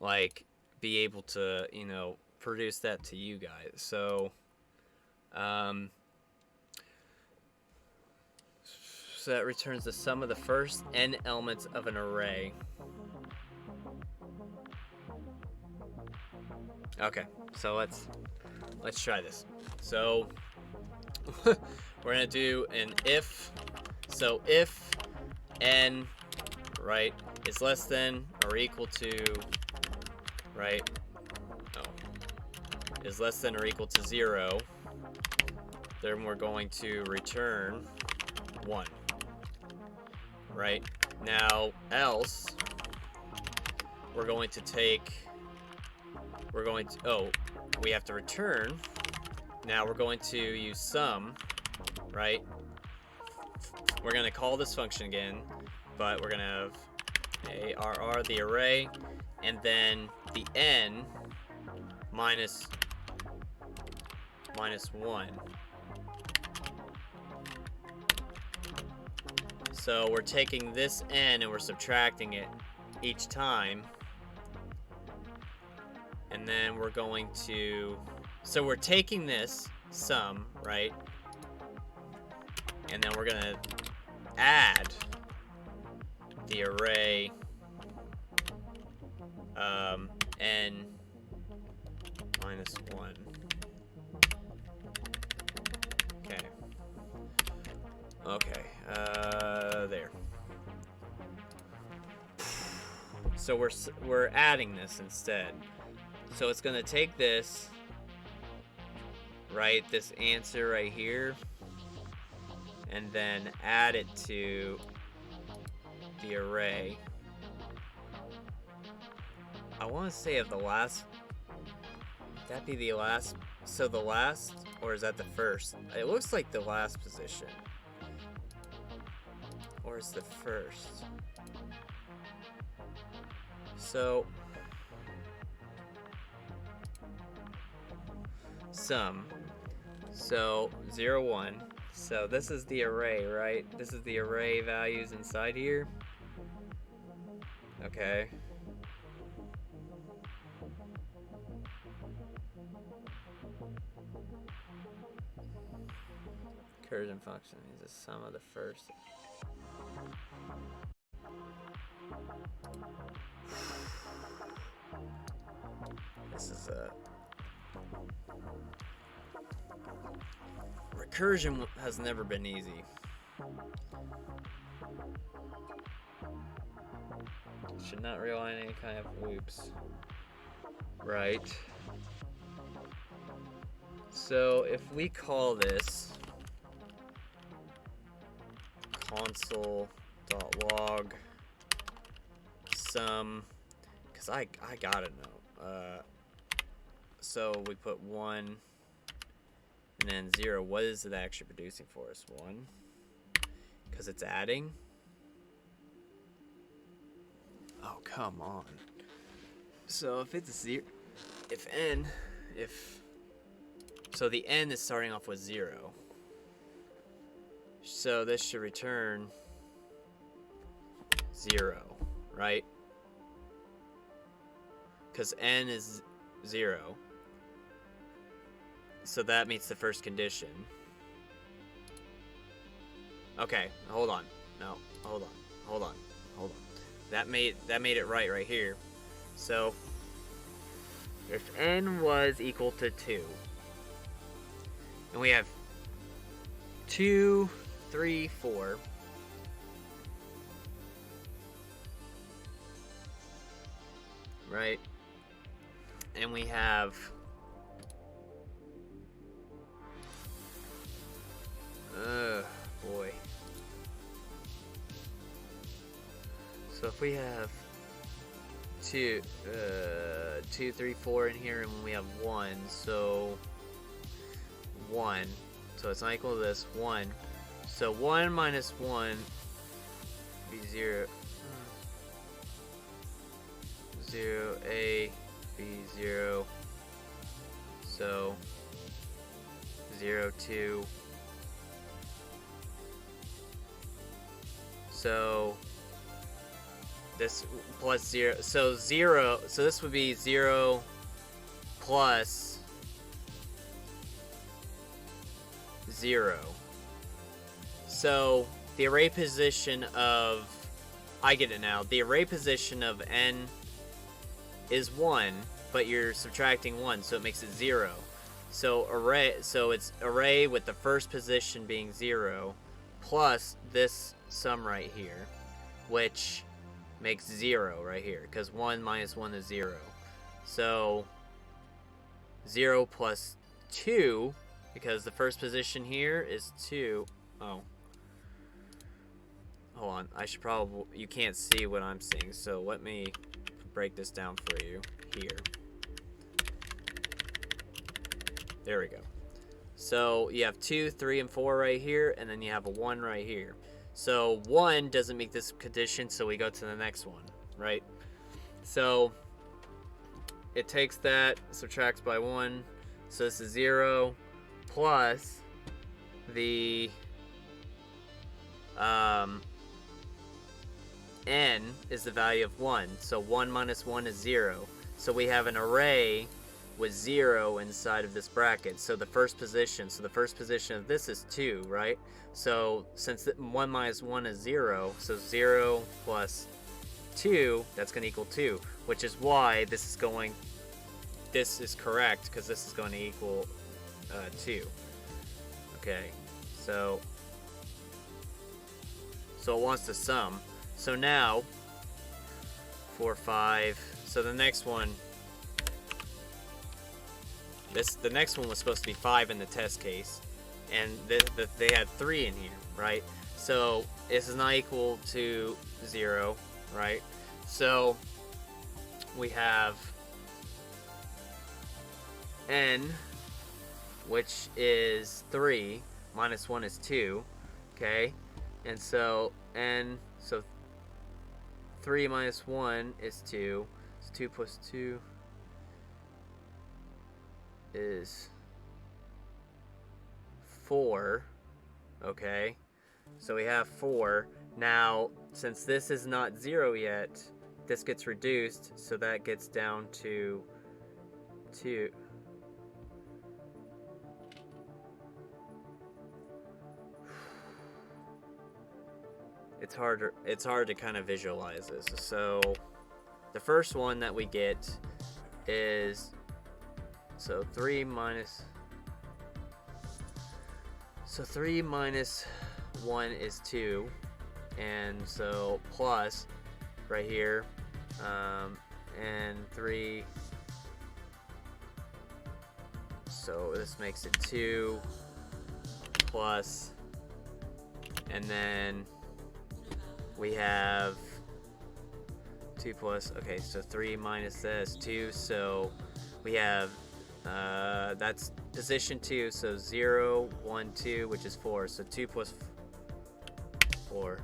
like be able to produce that to you guys. So So that returns the sum of the first n elements of an array. Okay, so let's try this. So we're gonna do an if. So if n, right, is less than or equal to, right, is less than or equal to 0, then we're going to return 1. Right? Now, else, we're going to we have to return. Now we're going to use sum, right? We're going to call this function again, but we're going to have arr, the array, and then the n minus 1. So we're taking this n and we're subtracting it each time. And then we're going to, so we're taking this sum, right? And then we're going to add the array n minus 1. Okay, there. So we're adding this instead. So it's gonna take this, right, this answer right here, and then add it to the array. I want to say of the last, would that be the last? So the last, or is that the first? It looks like the last position. Or is the first? So sum. So 0, 1. So this is the array, right? This is the array values inside here. Okay. Recursion function is the sum of the first. This is a recursion has never been easy. Should not rely on any kind of loops. Right. So if we call this console.log sum, because I gotta know. So we put 1 and then 0. What is it actually producing for us? 1, because it's adding. Oh, come on. So if it's 0, so the n is starting off with 0. So this should return 0, right? Because n is 0. So that meets the first condition. Okay, hold on. No, hold on. That made it right here. So if n was equal to 2, and we have 2, 3, 4. Right? And we have boy. So if we have 2, 3, 4 in here, and we have 1, so 1. So it's not equal to this, 1. So 1 minus 1 be 0. 0, A, B, 0. So 0, 2. So this plus 0. So 0. So this would be 0 plus 0. So the array position of, I get it now, the array position of n is 1, but you're subtracting 1, so it makes it 0. So it's array with the first position being 0 plus this sum right here, which makes 0 right here, because 1 minus 1 is 0. So 0 plus 2, because the first position here is 2. Oh. Hold on, I should probably, you can't see what I'm seeing, so let me break this down for you here. There we go. So you have 2, 3, and 4 right here, and then you have a 1 right here. So 1 doesn't meet this condition, so we go to the next one, right? So it takes that, subtracts by 1, so this is 0, plus the n is the value of 1. So 1 minus 1 is 0. So we have an array with 0 inside of this bracket. So the first position of this is 2, right? So since 1 minus 1 is 0, so 0 plus 2, that's going to equal 2, which is why this is correct, because this is going to equal 2. Okay, so it wants to sum. So now, 4, 5, so the next one, the next one was supposed to be 5 in the test case, and they had 3 in here, right? So this is not equal to 0, right? So we have n, which is 3, minus 1 is 2, okay? And so n, so 3 minus 1 is 2, so 2 plus 2 is 4, okay? So we have 4. Now, since this is not 0 yet, this gets reduced, so that gets down to 2. It's hard to kind of visualize this. So the first one that we get is, so 3 minus 1 is 2, and so plus right here, and 3, so this makes it 2 plus, and then we have 2 plus, okay, so 3 minus that is 2, so we have, that's position 2, so 0, 1, 2, which is 4, so 2 plus 4,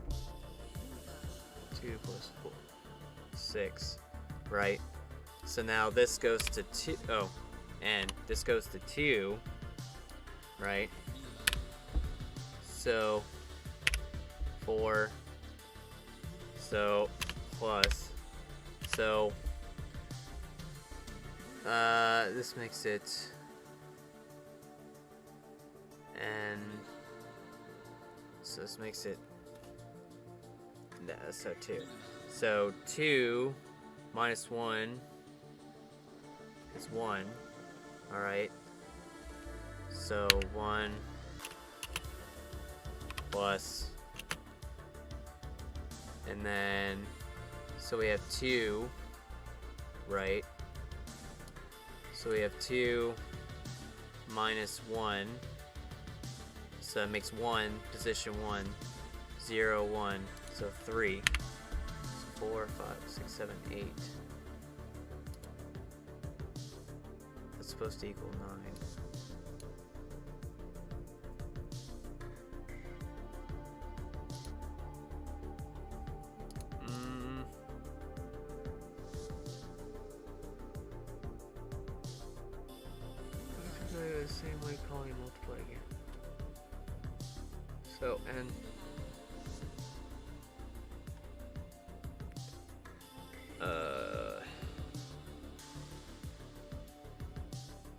2 plus 4, 6, right? So now this goes to 2, and this goes to 2, right? So 4, so plus, so this makes it, and so this makes it, so 2. So 2 minus 1 is 1, alright? So 1 plus, and then, so we have 2, right? So we have 2 minus 1, so it makes 1, position 1, 0, 1, so 3, so 4, 5, 6, 7, 8. That's supposed to equal 9. The same way calling multiply again. So n,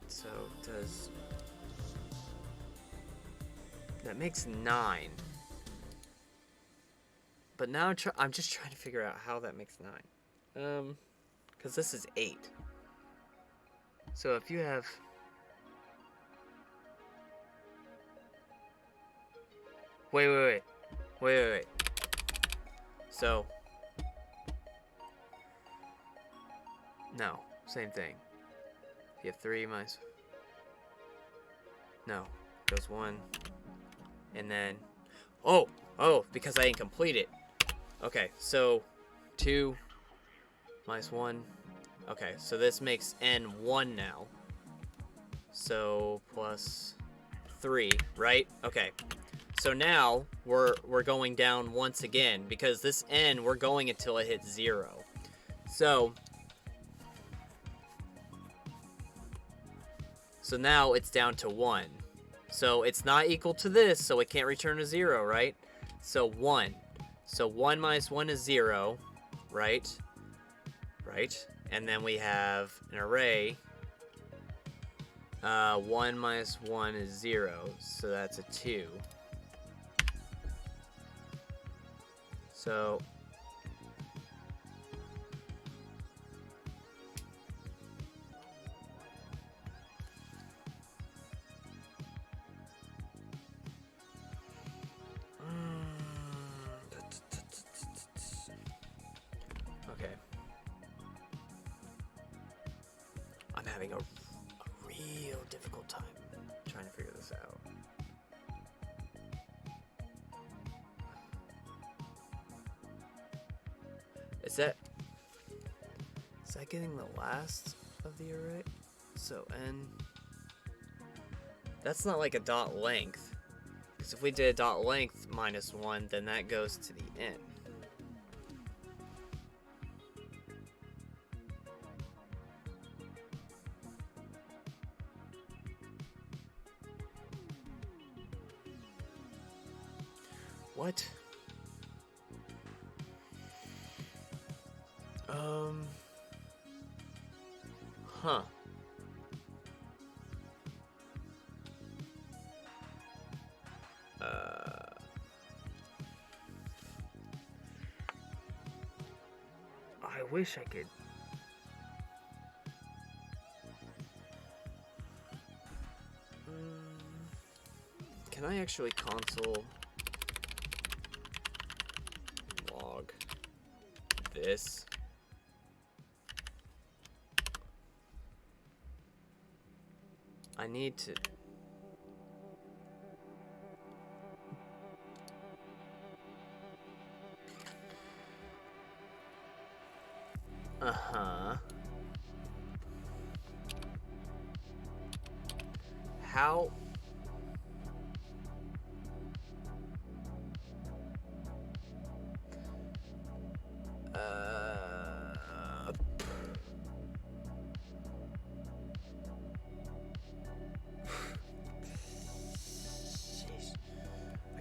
so does that makes 9. But now I'm just trying to figure out how that makes 9. Because this is 8. So if you have... Wait. So... No, same thing. You have 3 minus... No, goes 1. And then... Oh, because I didn't complete it. Okay, so 2 minus 1. Okay, so this makes n 1 now. So plus 3, right? Okay. So now we're going down once again because this n we're going until it hits 0. So now it's down to 1. So it's not equal to this, so it can't return a 0, right? So 1. So 1 minus 1 is 0, right? Right. And then we have an array. 1 minus 1 is 0, so that's a 2. So okay. I'm having a real difficult time trying to figure this out. Is that getting the last of the array? So n, that's not like a dot length, because if we did a dot length minus 1, then that goes to the n. What? Huh. I wish I could. Can I actually console log this? I need to... Uh-huh. How...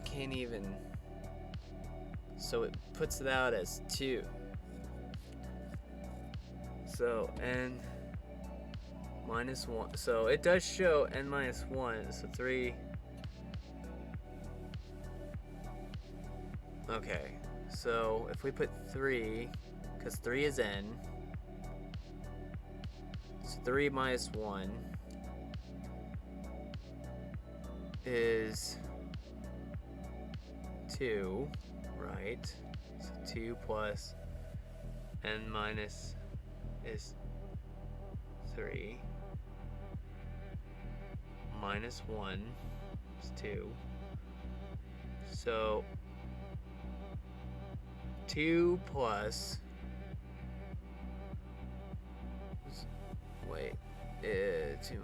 Can't even. So it puts it out as 2. So n minus 1. So it does show n minus 1. So 3. Okay. So if we put 3, because 3 is n. So 3 minus 1 is 2, right? So 2 plus n minus is 3 minus 1 is 2. So 2 plus wait 2.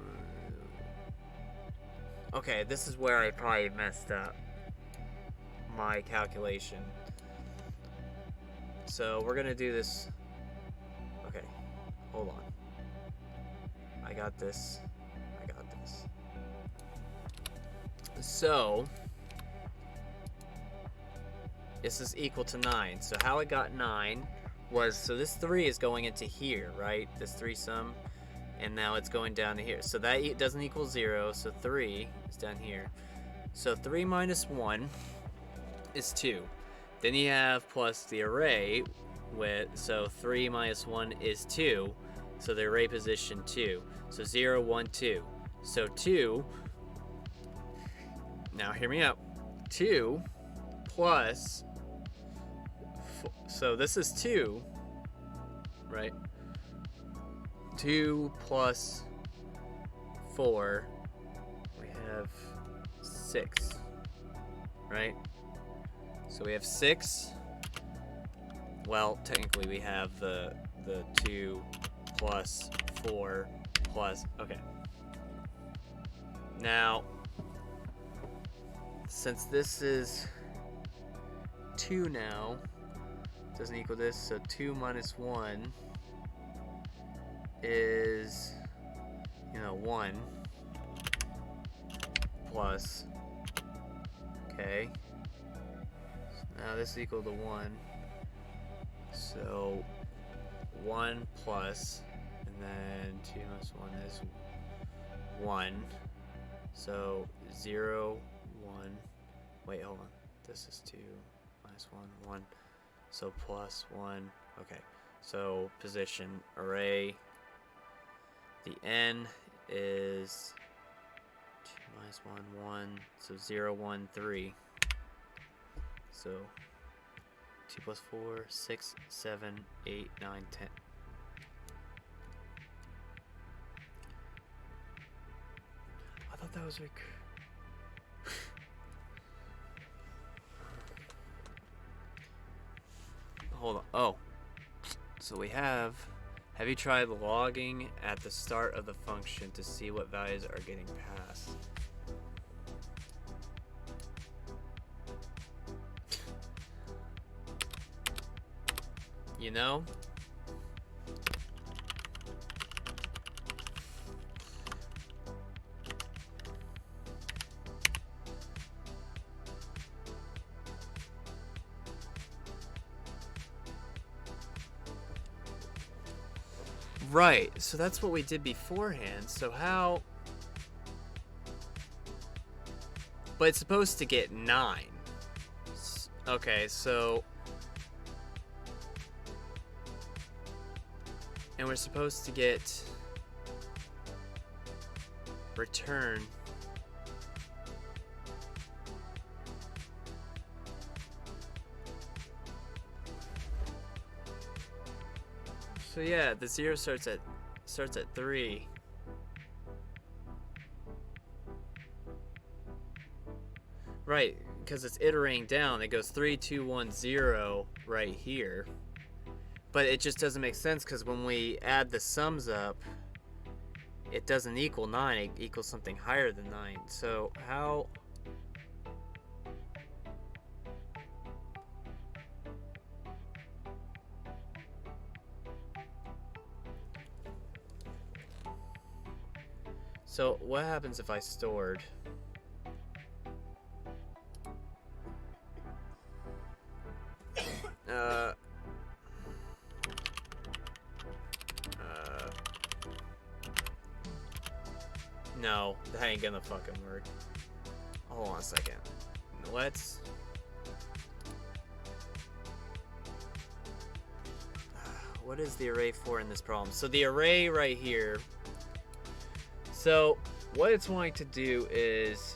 Okay, this is where I probably messed up my calculation. So we're gonna do this. Okay, hold on. I got this. So this is equal to 9. So how it got 9 was, so this 3 is going into here, right? This 3 sum, and now it's going down to here. So that doesn't equal 0. So 3 is down here. So 3 minus 1 is 2. Then you have plus the array with, so 3 minus 1 is 2. So the array position 2. So 0, 1, 2. So 2, now hear me out. 2 plus, so this is 2, right? 2 plus 4, we have 6, right? So we have 6. Well, technically we have the 2 plus 4 plus, okay. Now, since this is 2 now, doesn't equal this, so 2 minus 1 is, 1 plus, okay. So now this is equal to 1. So 1 plus, and then 2 minus 1 is 1. So 0, 1. Wait, hold on. This is 2 minus 1, 1. So plus 1. Okay. So position array. The n is 2 minus 1, 1. So 0, 1, 3. So 2 plus 4, 6, 7, 8, 9, 10. I thought that was like... Hold on. Oh. So we have you tried logging at the start of the function to see what values are getting passed? You know? Right, so that's what we did beforehand. So how... But it's supposed to get 9. Okay, so... And we're supposed to get... return... So yeah, the 0 starts at 3. Right, because it's iterating down. It goes 3, 2, 1, 0 right here. But it just doesn't make sense because when we add the sums up, it doesn't equal 9. It equals something higher than 9. So how... So what happens if I stored? No, that ain't gonna fucking work. Hold on a second. Let's... What is the array for in this problem? So the array right here... So what it's wanting to do is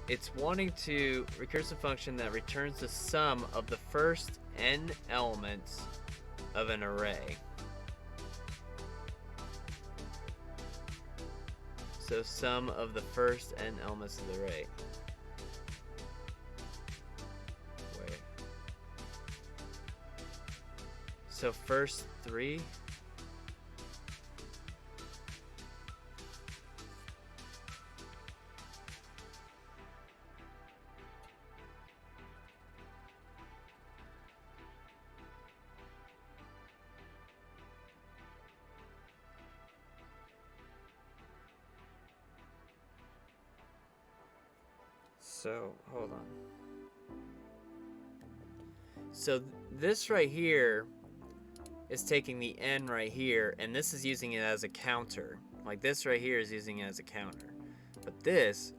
it's wanting to recursive function that returns the sum of the first n elements of an array. So sum of the first n elements of the array. Wait. So first 3. So, hold on. So this right here is taking the n right here, and this is using it as a counter. Like this right here is using it as a counter. But this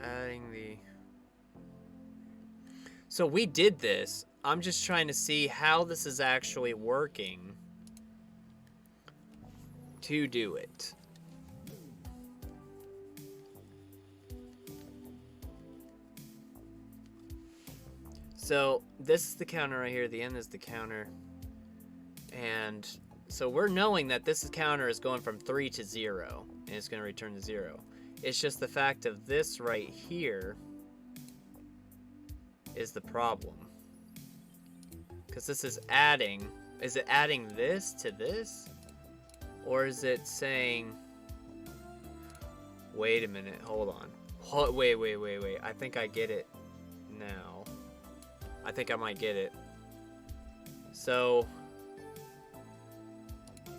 adding the... So we did this. I'm just trying to see how this is actually working to do it. So this is the counter right here. The end is the counter. And so we're knowing that this counter is going from 3 to 0. And it's going to return to 0. It's just the fact of this right here is the problem. Because this is adding. Is it adding this to this? Or is it saying... Wait a minute. Hold on. Wait. I think I get it now. I think I might get it. So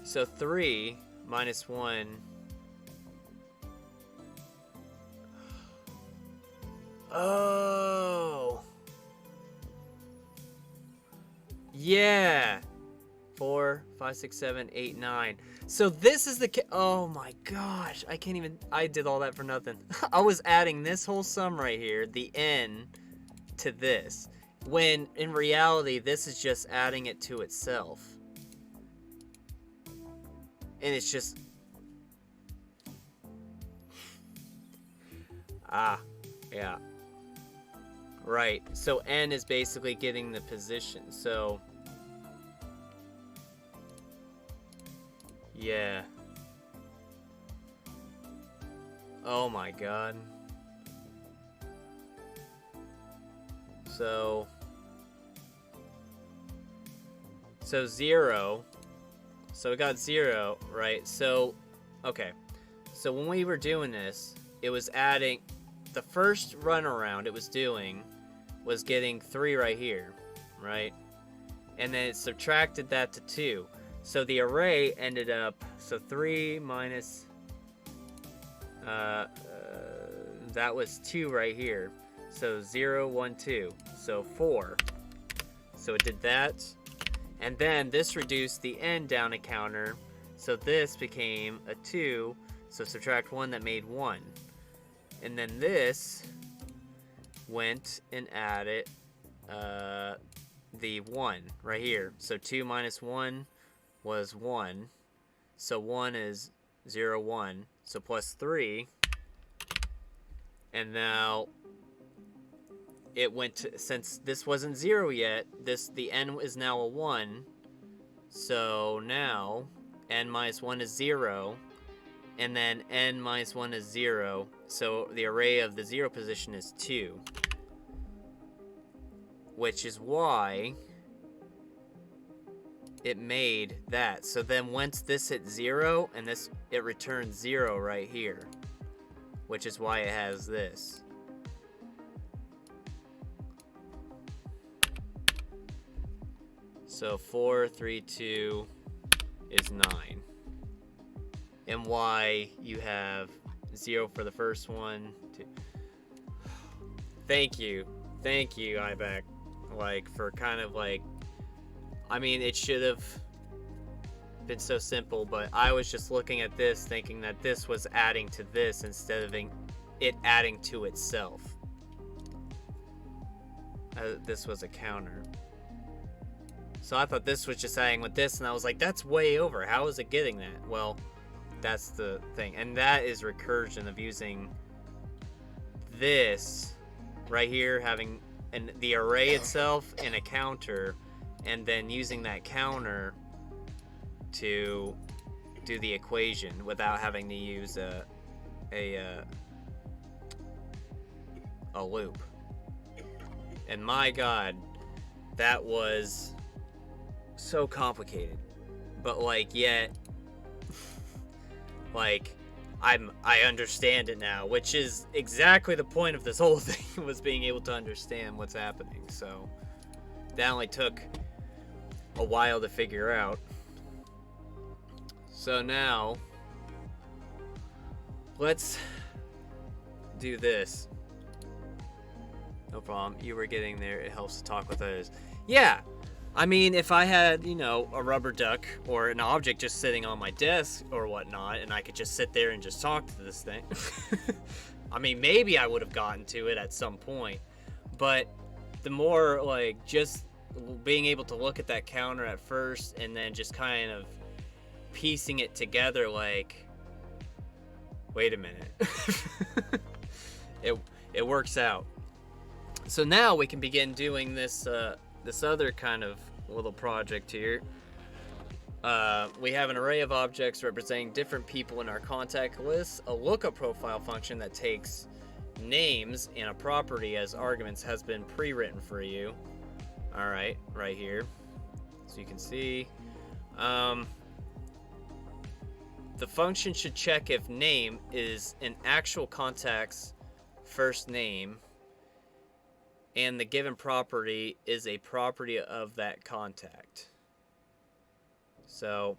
3 minus 1. Oh. Yeah. 4, 5, 6, 7, 8, 9. So this is the... Oh my gosh. I can't even... I did all that for nothing. I was adding this whole sum right here, the n, to this. When, in reality, this is just adding it to itself. And it's just... Yeah. Right. So n is basically getting the position. So... Yeah. Oh my god. So 0. So we got 0, right? So, okay. So when we were doing this, it was adding... The first run around it was doing was getting 3 right here, right? And then it subtracted that to 2. So the array ended up... So 3 minus... that was 2 right here. So 0, 1, 2. So 4. So it did that. And then this reduced the n down a counter. So this became a 2. So subtract 1, that made 1. And then this went and added the 1 right here. So 2 minus 1 was 1. So 1 is 0, 1. So plus 3. And now it went to, since this wasn't 0 yet, the n is now a 1. So now n minus 1 is 0. And then n minus 1 is 0. So the array of the 0 position is 2. Which is why it made that. So then once this hit 0, and this, it returns 0 right here. Which is why it has this. So 4, 3, 2 is 9. And why you have 0 for the first one. 2. Thank you, IBAC. Like, for kind of like... I mean, it should have been so simple, but I was just looking at this thinking that this was adding to this instead of it adding to itself. This was a counter. So I thought this was just adding with this, and I was like, that's way over. How is it getting that? Well, that's the thing. And that is recursion of using this right here, having the array itself and a counter, and then using that counter to do the equation without having to use a loop. And my god, that was so complicated. But like, yet like I understand it now, which is exactly the point of this whole thing, was being able to understand what's happening. So that only took a while to figure out. So now let's do this. No problem. You were getting there. It helps to talk with others. Yeah. I mean, if I had, you know, a rubber duck or an object just sitting on my desk or whatnot, and I could just sit there and just talk to this thing, I mean, maybe I would have gotten to it at some point, but the more like just being able to look at that counter at first and then just kind of piecing it together, like, wait a minute. it works out. So now we can begin doing this this other kind of little project here. We have an array of objects representing different people in our contact list. A lookup profile function that takes names and a property as arguments has been pre-written for you. All right, right here. So you can see. The function should check if name is an actual contact's first name and the given property is a property of that contact. So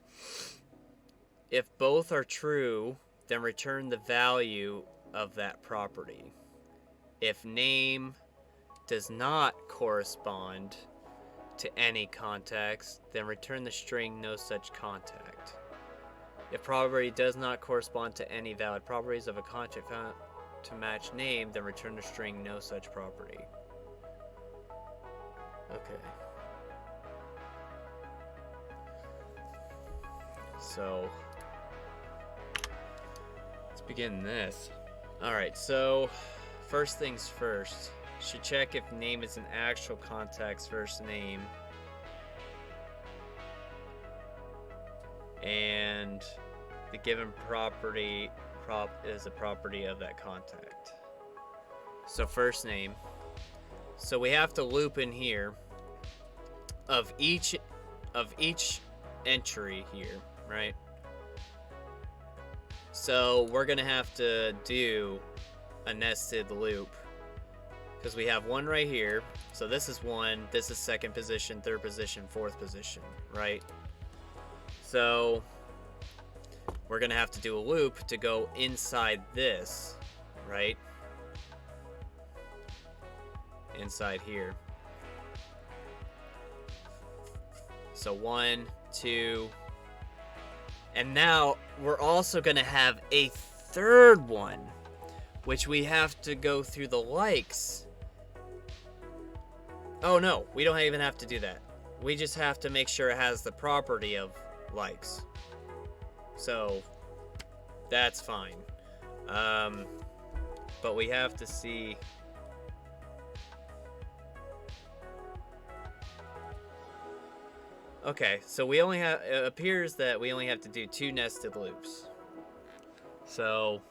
if both are true, then return the value of that property. If name does not correspond to any context, then return the string no such contact. If property does not correspond to any valid properties of a contact found to match name, then return the string no such property. Okay. So let's begin this. Alright, so first things first. Should check if name is an actual contact's first name. And the given property is a property of that contact. So first name. So we have to loop in here of each entry here, right? So we're gonna have to do a nested loop because we have one right here. So this is one, this is second position, third position, fourth position, right? So we're gonna have to do a loop to go inside this, right? Inside here. So 1, 2, and now we're also gonna have a third one, which we have to go through the likes. Oh no, we don't even have to do that. We just have to make sure it has the property of likes. So that's fine. But we have to see. Okay, so we only have, it appears that we only have to do 2 nested loops. So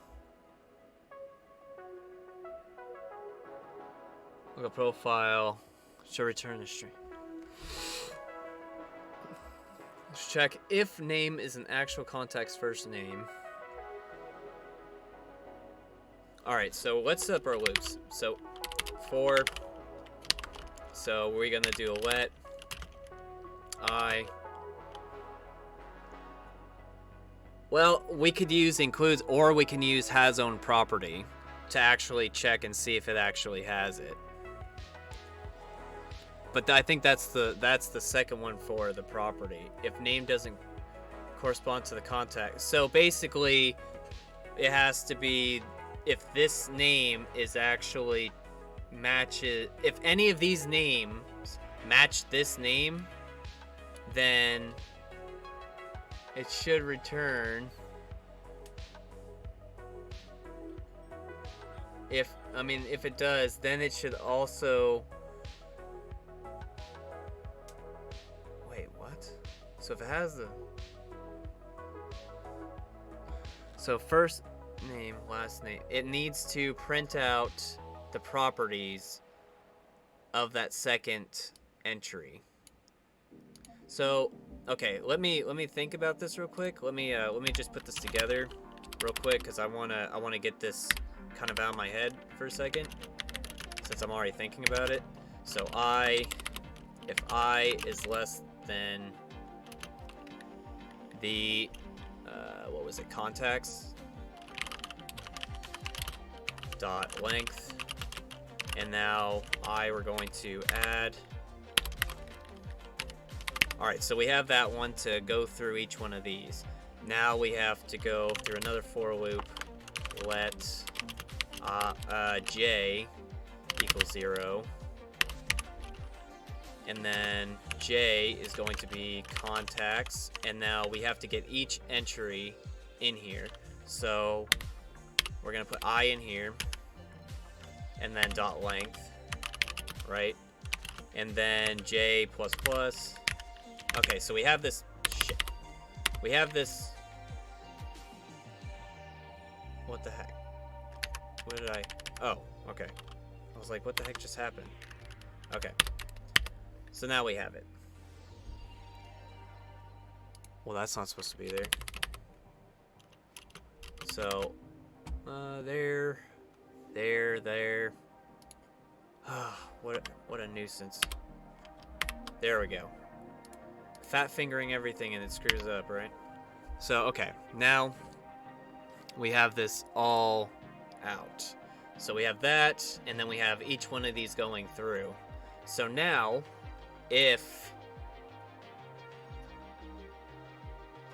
look at profile, should return a string. Let's check if name is an actual contact's first name. Alright, so let's set up our loops. So for, so we're gonna do a let I. Well, we could use includes, or we can use has own property to actually check and see if it actually has it. But I think that's the second one for the property. If name doesn't correspond to the contact. So basically, it has to be if this name is actually matches. If any of these names match this name, then it should return. If it does, then it should also. Wait, what? So if it has the. So first name, last name. It needs to print out the properties of that second entry. So, okay, let me think about this real quick. Let me just put this together real quick because I wanna get this kind of out of my head for a second since I'm already thinking about it. So if I is less than the what was it, contacts dot length, and now we're going to add. Alright, so we have that one to go through each one of these. Now we have to go through another for loop. Let j equals 0. And then j is going to be contacts. And now we have to get each entry in here. So we're going to put I in here. And then dot length, right? And then j plus plus. Okay, so we have this shit. We have this. What the heck? What did I? Oh, okay. I was like, what the heck just happened? Okay. So now we have it. Well, that's not supposed to be there. So, there. What a nuisance. There we go. Fat fingering everything and it screws up, right? So, okay. Now, we have this all out. So we have that, and then we have each one of these going through. So now, if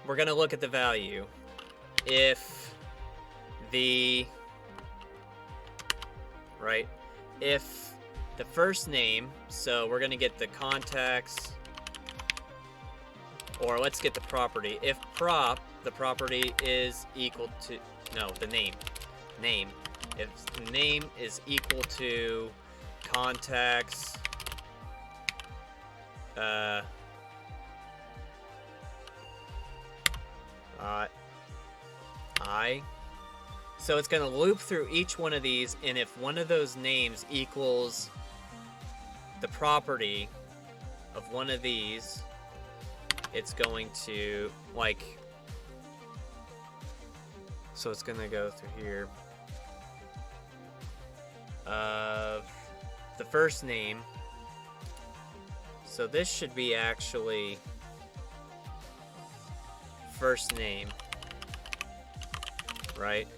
we're going to look at the value, if the, right, if the first name, so we're going to get the contacts, or let's get the property. If prop, the property is equal to, no, the name. If the name is equal to contacts, I. So it's going to loop through each one of these, and if one of those names equals the property of one of these, it's going to, like, so it's going to go through here. The first name. So this should be actually first name, right?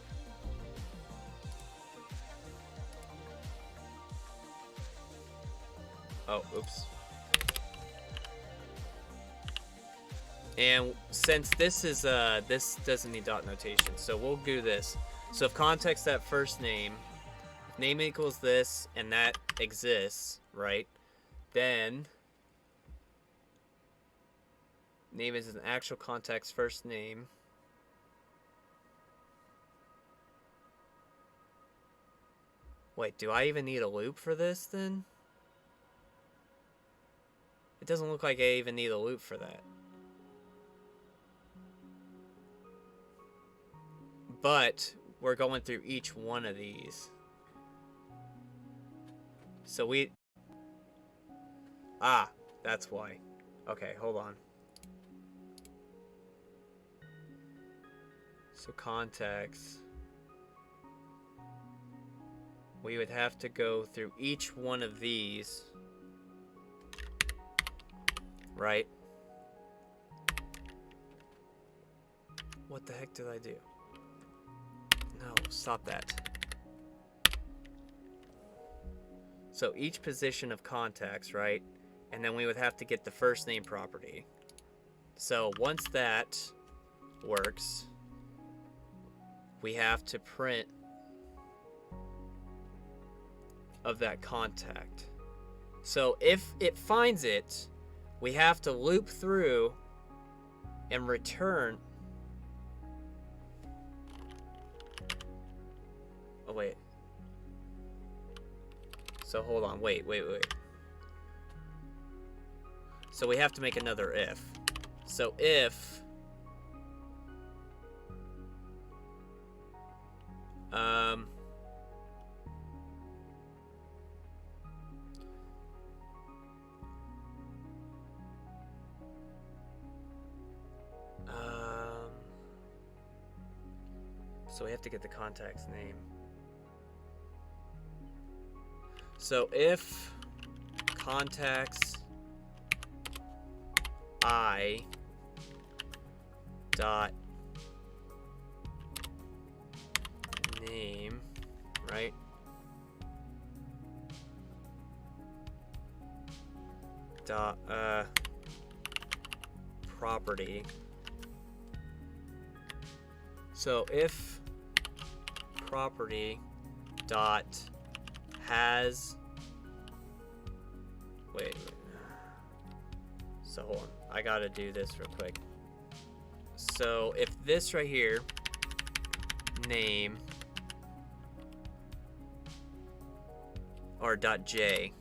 Oh, oops. And since this is this doesn't need dot notation, so we'll do this. So if context that first name, if name equals this and that exists, right? Then name is an actual context first name. Wait, do I even need a loop for this then? It doesn't look like I even need a loop for that. But we're going through each one of these. So we... Ah, that's why. Okay, hold on. So contacts. We would have to go through each one of these. Right? What the heck did I do? No, stop that. So each position of contacts, right? And then we would have to get the first name property. So once that works, we have to print of that contact. So if it finds it, we have to loop through and return. Oh, wait. So hold on, wait. So we have to make another if. So if so we have to get the contact's name. So if contacts I dot name, right? Dot property. So if property dot has. Wait. So hold on. I gotta do this real quick. So if this right here, name, or dot j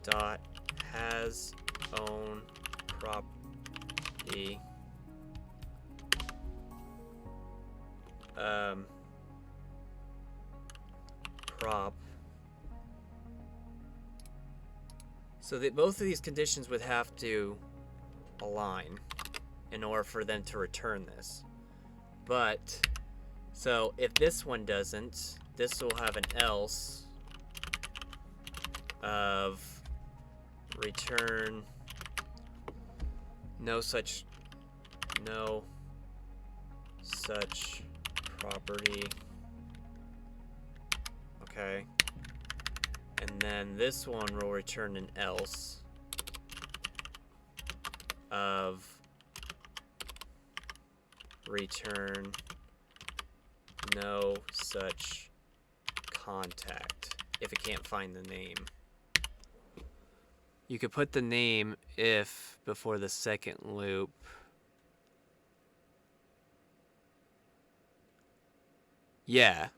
dot has own property prop. So that both of these conditions would have to align in order for them to return this. But so if this one doesn't, this will have an else of return no such property. Okay. And then this one will return an else of return no such contact if it can't find the name. You could put the name if before the second loop. Yeah.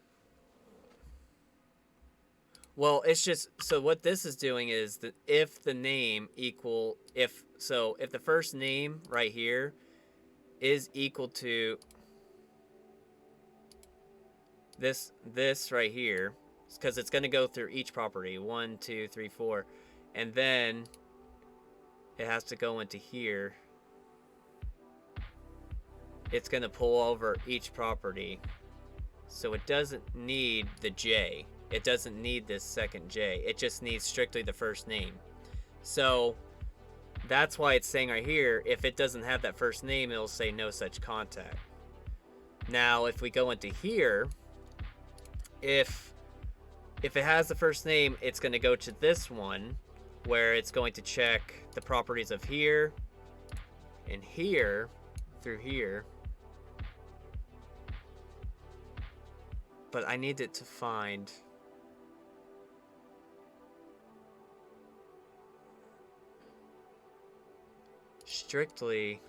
Well, it's just, so what this is doing is that if the name equal, if the first name right here is equal to this right here, because it's going to go through each property, 1, 2, 3, 4, and then it has to go into here. It's going to pull over each property. So it doesn't need the J. It doesn't need this second J. It just needs strictly the first name. So that's why it's saying right here, if it doesn't have that first name, it'll say no such contact. Now, if we go into here, if it has the first name, it's going to go to this one where it's going to check the properties of here and here through here. But I need it to find strictly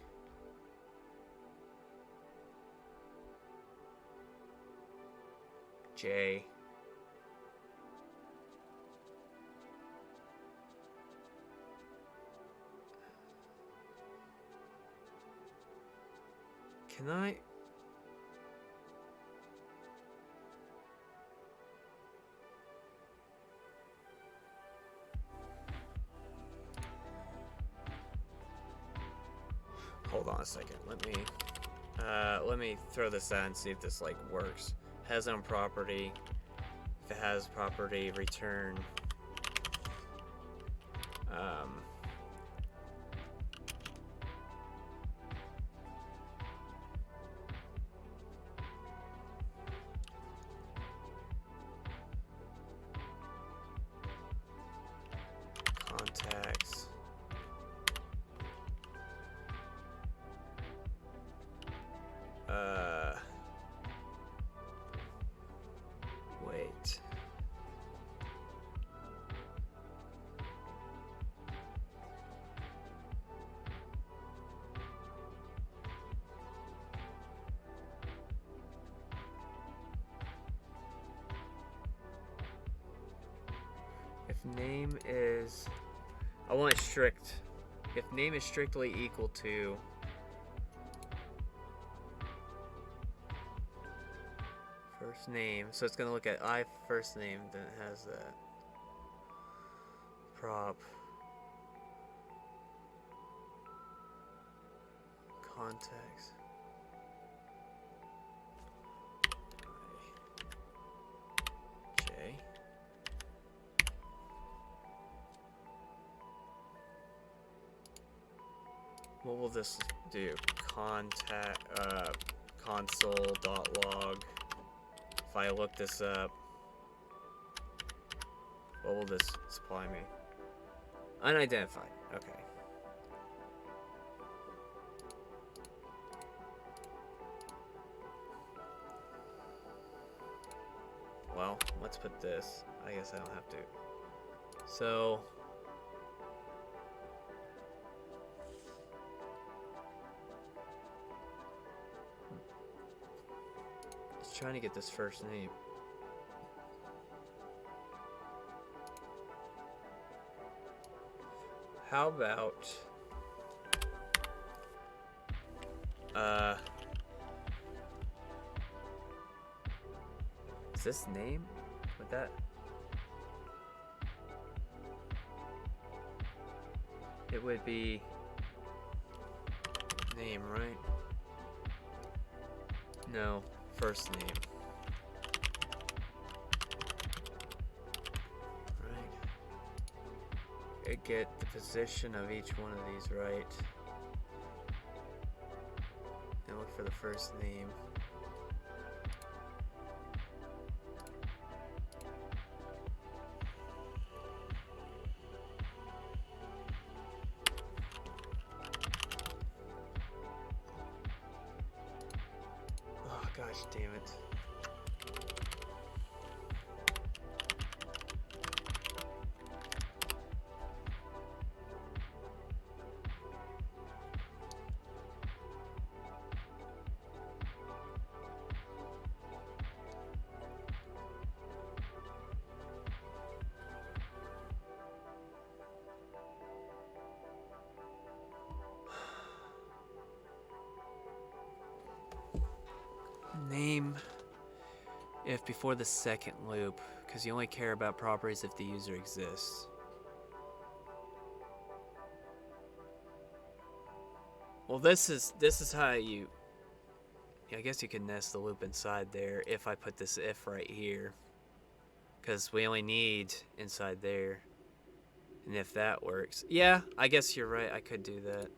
J. Can I? Hold on a second. Let me throw this out and see if this like works. Has own property. If it has property, return. Contacts. Wait. If name is, I want it strict. If name is strictly equal to first name, so it's gonna look at I first name, then it has that prop contacts. J. What will this do? Contact console.log. If I look this up, what will this supply me? Unidentified. Okay. well, let's put this. I guess I don't have to. So just trying to get this first name. How about is this name? Would that? It would be name, right? No, first name. Right. Get the position of each one of these right. And look for the first name. Oh gosh, damn it. Name if before the second loop, because you only care about properties if the user exists. Well, this is how you. Yeah, I guess you could nest the loop inside there if I put this if right here, because we only need inside there, and if that works, yeah, I guess you're right. I could do that.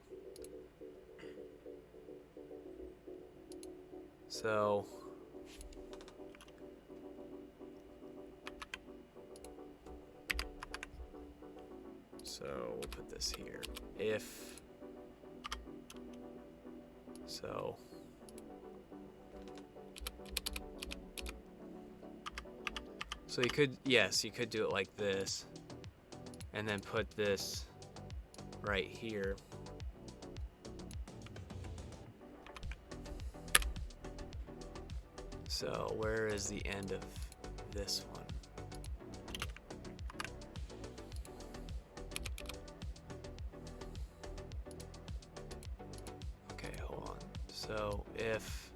So we'll put this here. If so. So you could, yes, you could do it like this, and then put this right here. So where is the end of this one? Okay, hold on. So if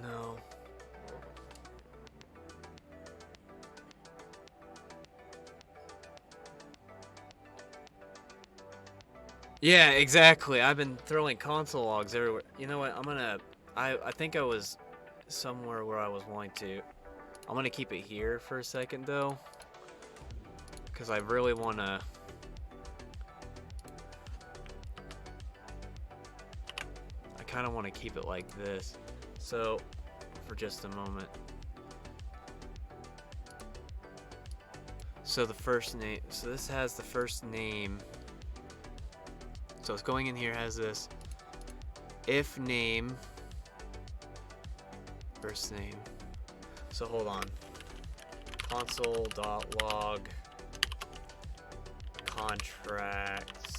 no. Yeah, exactly. I've been throwing console logs everywhere. You know what? I think I was somewhere where I was wanting to. I'm gonna keep it here for a second though, because I really wanna. I kind of want to keep it like this. So, for just a moment. So the first name. So this has the first name. So it's going in here, has this if name, first name. So hold on. Console.log contracts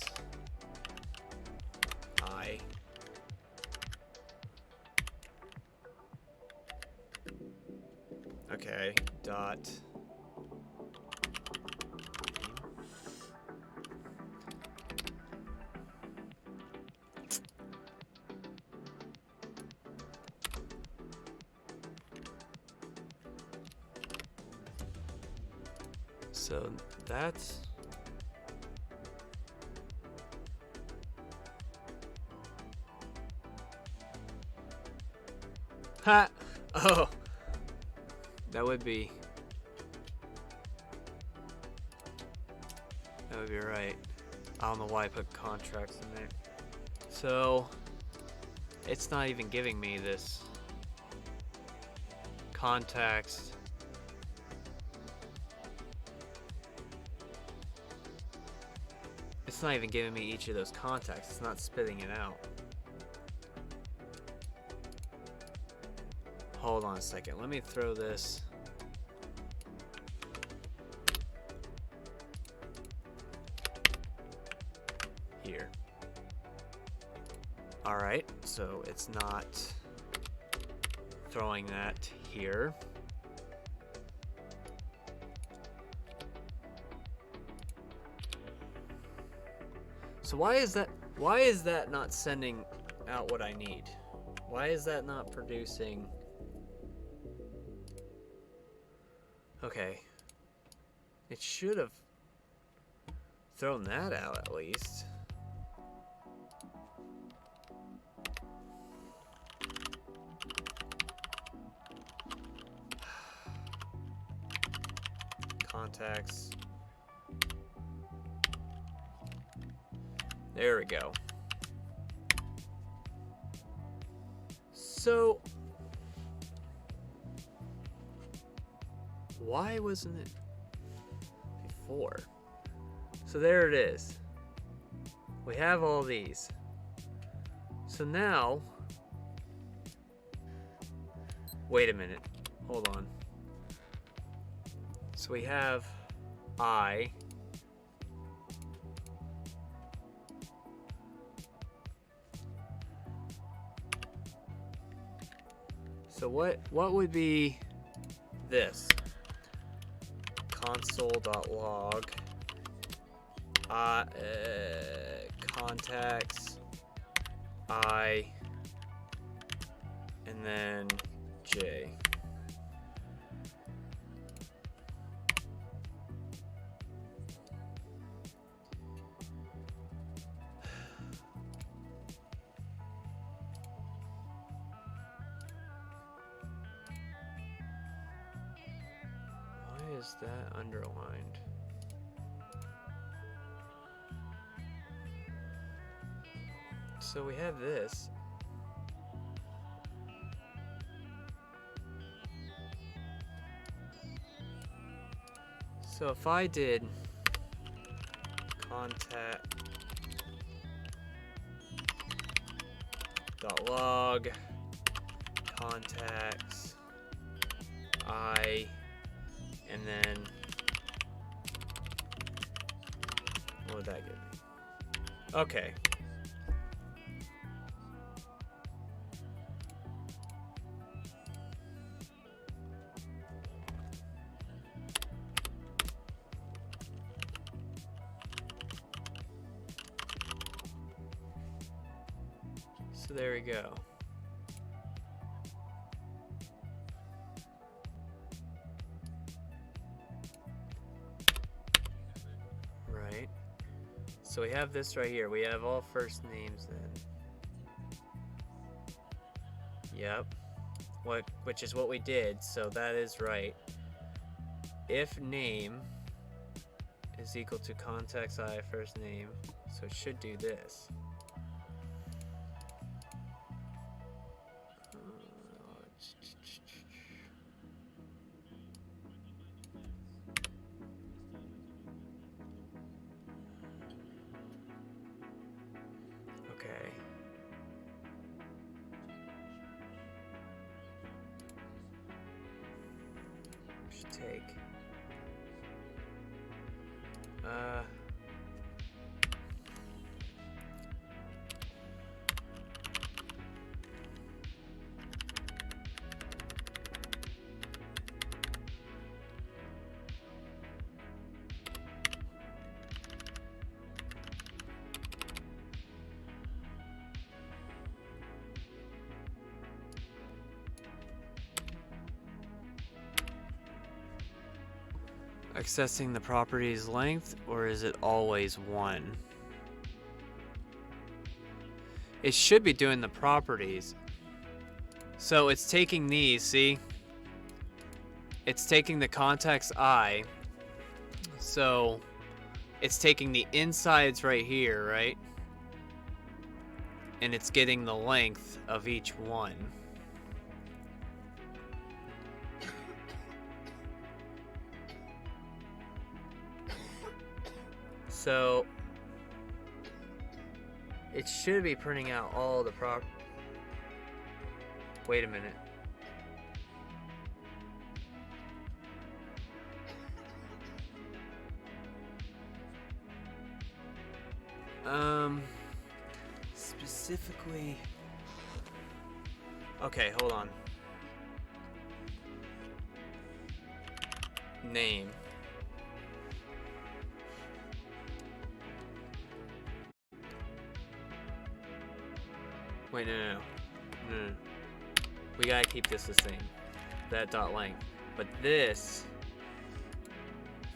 I. Okay, dot. So that's Ha! Oh! That would be right. I don't know why I put contracts in there. So, it's not even giving me this contacts. It's not even giving me each of those contacts. It's not spitting it out. Hold on a second. Let me throw this. Here. Alright, so it's not throwing that here. So why is that not sending out what I need? Why is that not producing? Okay. It should have thrown that out at least. Contacts. There we go. So, why wasn't it before? So there it is. We have all these. So now, wait a minute. Hold on. So we have I. So what would be this? Console.log contacts I and then J. Why is that underlined? So we have this. So if I did contact.log contacts I and then what would that give me? Okay. So there we go. Right. So we have this right here. We have all first names then. Yep. Which is what we did, so that is right. If name is equal to contacts I first name, so it should do this. Okay. Should take accessing the property's length, or is it always 1? It should be doing the properties. So it's taking these, see? It's taking the context I. So it's taking the insides right here, right? And it's getting the length of each one. So it should be printing out all the Wait a minute. Specifically. Okay, hold on. Name. Wait, no. We gotta keep this the same. That dot length. But this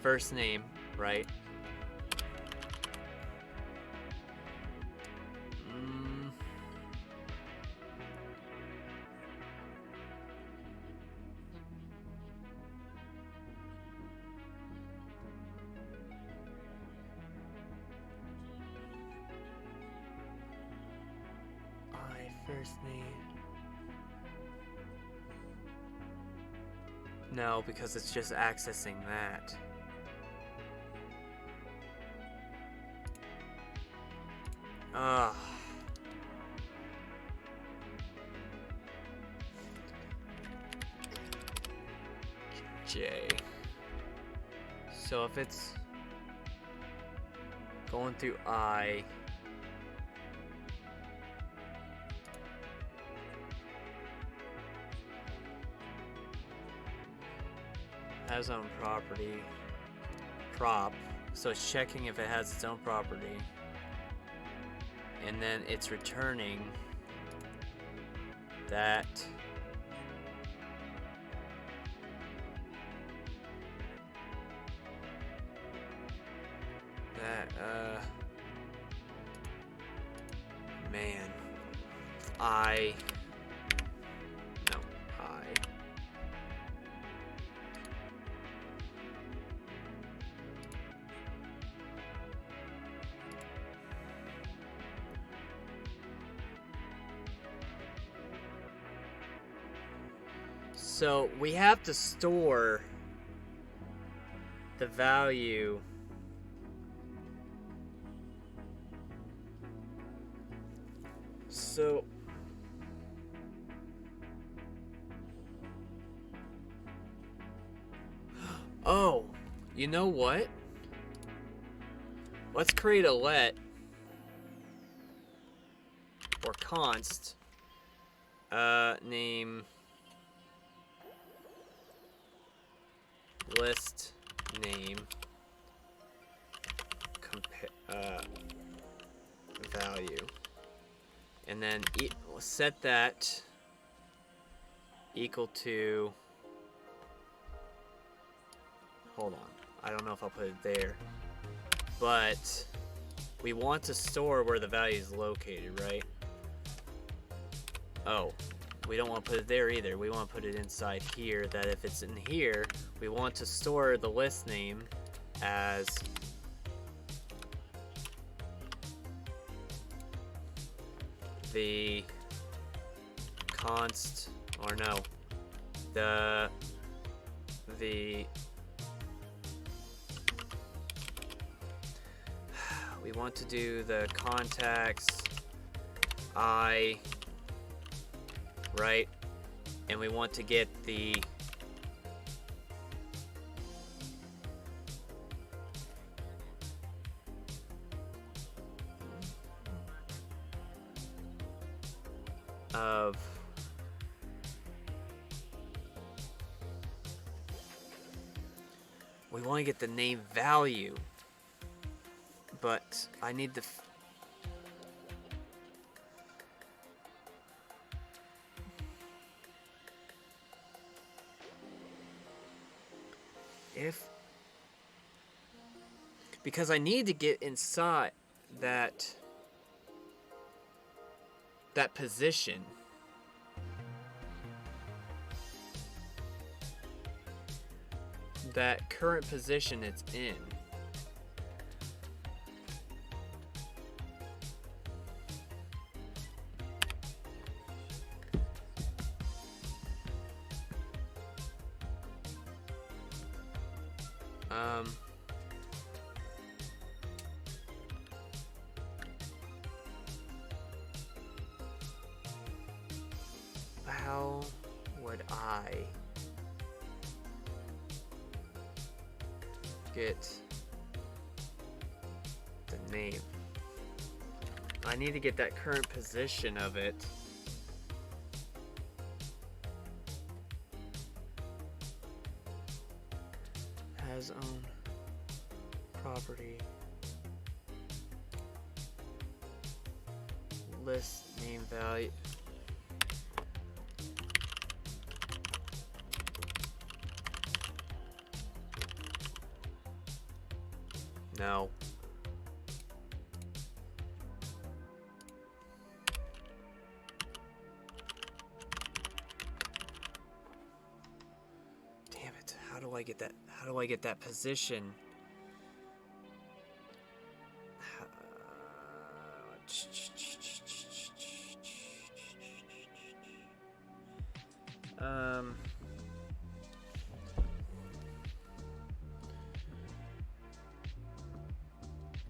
first name, right? First name. No, because it's just accessing that. Ugh. J. So if it's going through I, has own property, prop, so it's checking if it has its own property, and then it's returning that man, I. So we have to store the value so oh, you know what? Let's create a let or const name list name value, and then set that equal to, hold on, I don't know if I'll put it there, but we want to store where the value is located, right? Oh, we don't want to put it there either. We want to put it inside here, that if it's in here, we want to store the list name as the const, or no, we want to do the contacts I, right? And we want to get the of we want to get the name value, but I need the because I need to get inside that position. that current position it's in. How would I get the name? I need to get that current position of it. Has own property. List name value. No. Damn it. How do I get that? How do I get that position?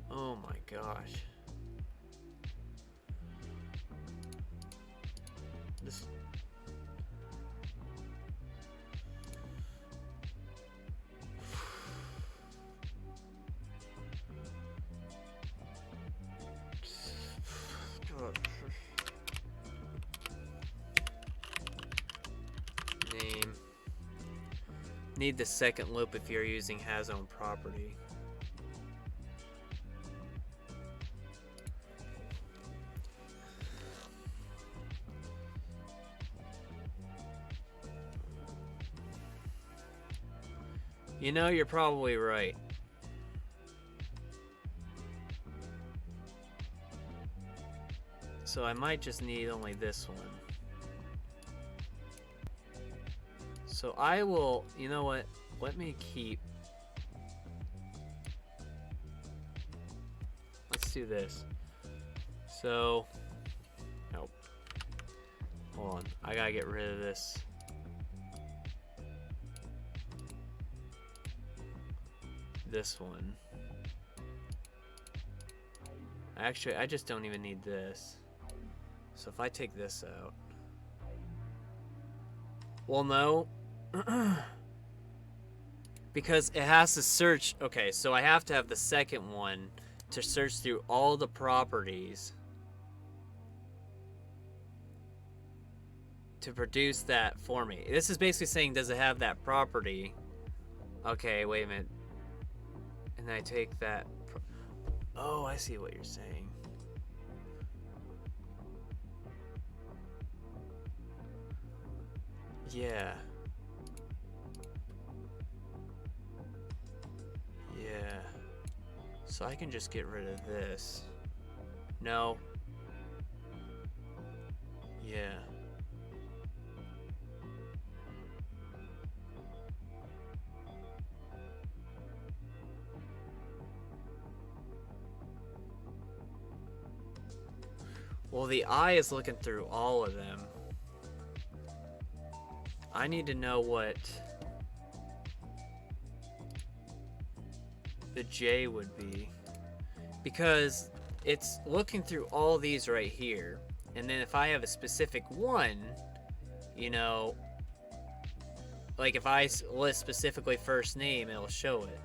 Oh my gosh. This. Name. Need the second loop if you're using has own property. You know, you're probably right. So I might just need only this one. So I will, you know what? Let me keep. Let's do this. So, nope. Hold on. I gotta get rid of this. This one. Actually, I just don't even need this. So if I take this out. Well, no. Because it has to search. Okay, so I have to have the second one to search through all the properties to produce that for me. This is basically saying, does it have that property? Okay, wait a minute. And I take that. Oh, I see what you're saying. Yeah. Yeah. So I can just get rid of this. No. Yeah. Well, the eye is looking through all of them. I need to know what the J would be. Because it's looking through all these right here. And then if I have a specific one, you know, like if I list specifically first name, it'll show it.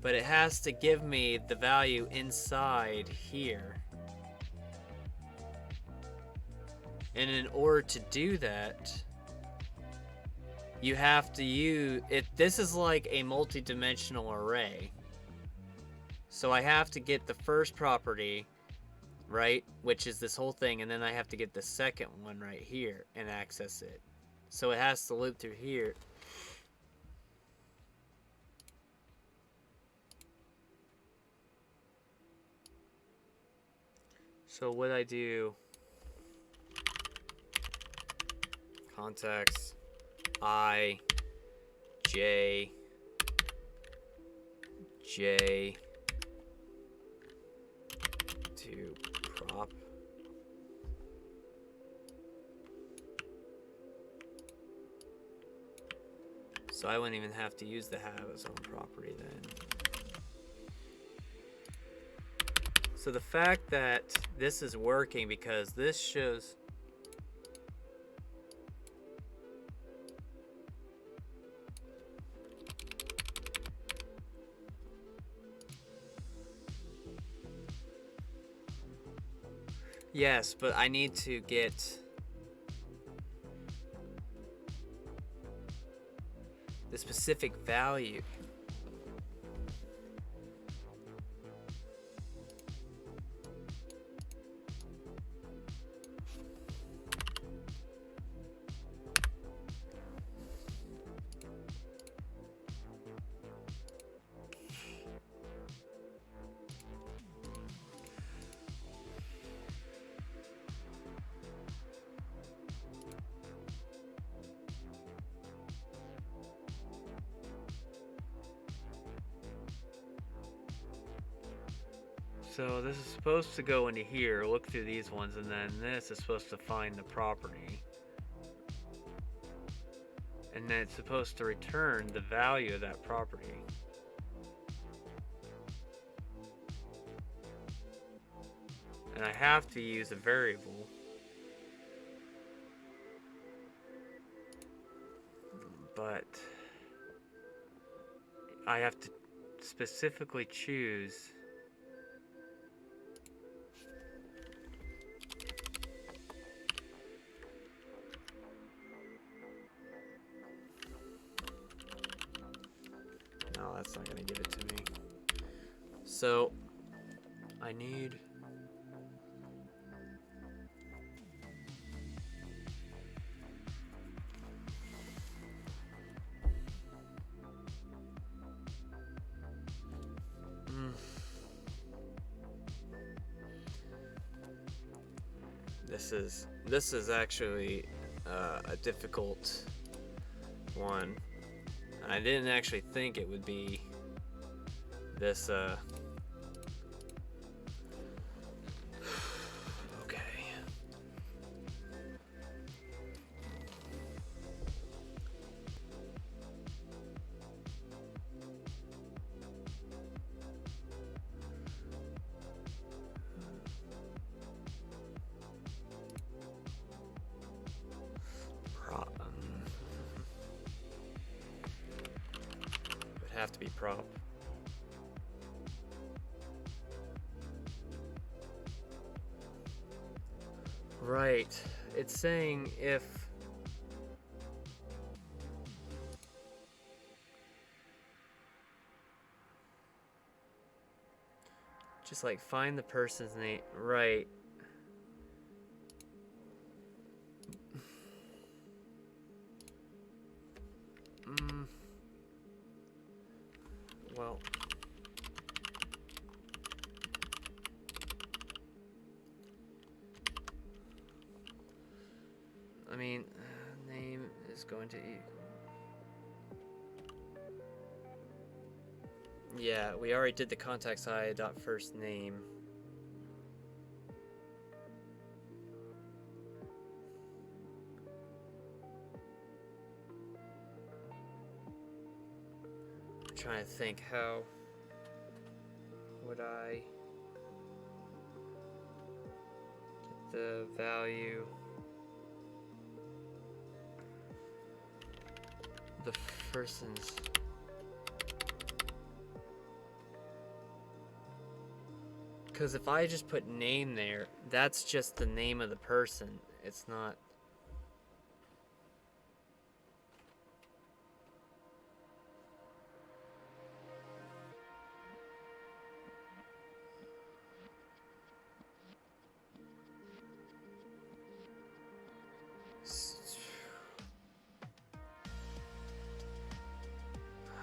But it has to give me the value inside here. And in order to do that, you have to use it. This is like a multi-dimensional array. So I have to get the first property, right, which is this whole thing, and then I have to get the second one right here and access it. So it has to loop through here. So what I do, Context I J J to prop. So I wouldn't even have to use the have as own property then. So the fact that this is working because this shows yes, but I need to get the specific value. So this is supposed to go into here, look through these ones, and then this is supposed to find the property. And then it's supposed to return the value of that property. And I have to use a variable. But I have to specifically choose no, that's not going to give it to me. So I need this is actually a difficult one. I didn't actually think it would be this okay. Would have to be prop. Right. It's saying if just like find the person's name. Right. Well, I mean, name is going to yeah, we already did the context I dot first name. I'm trying to think, how would I get the value, the person's because if I just put name there, that's just the name of the person. It's not.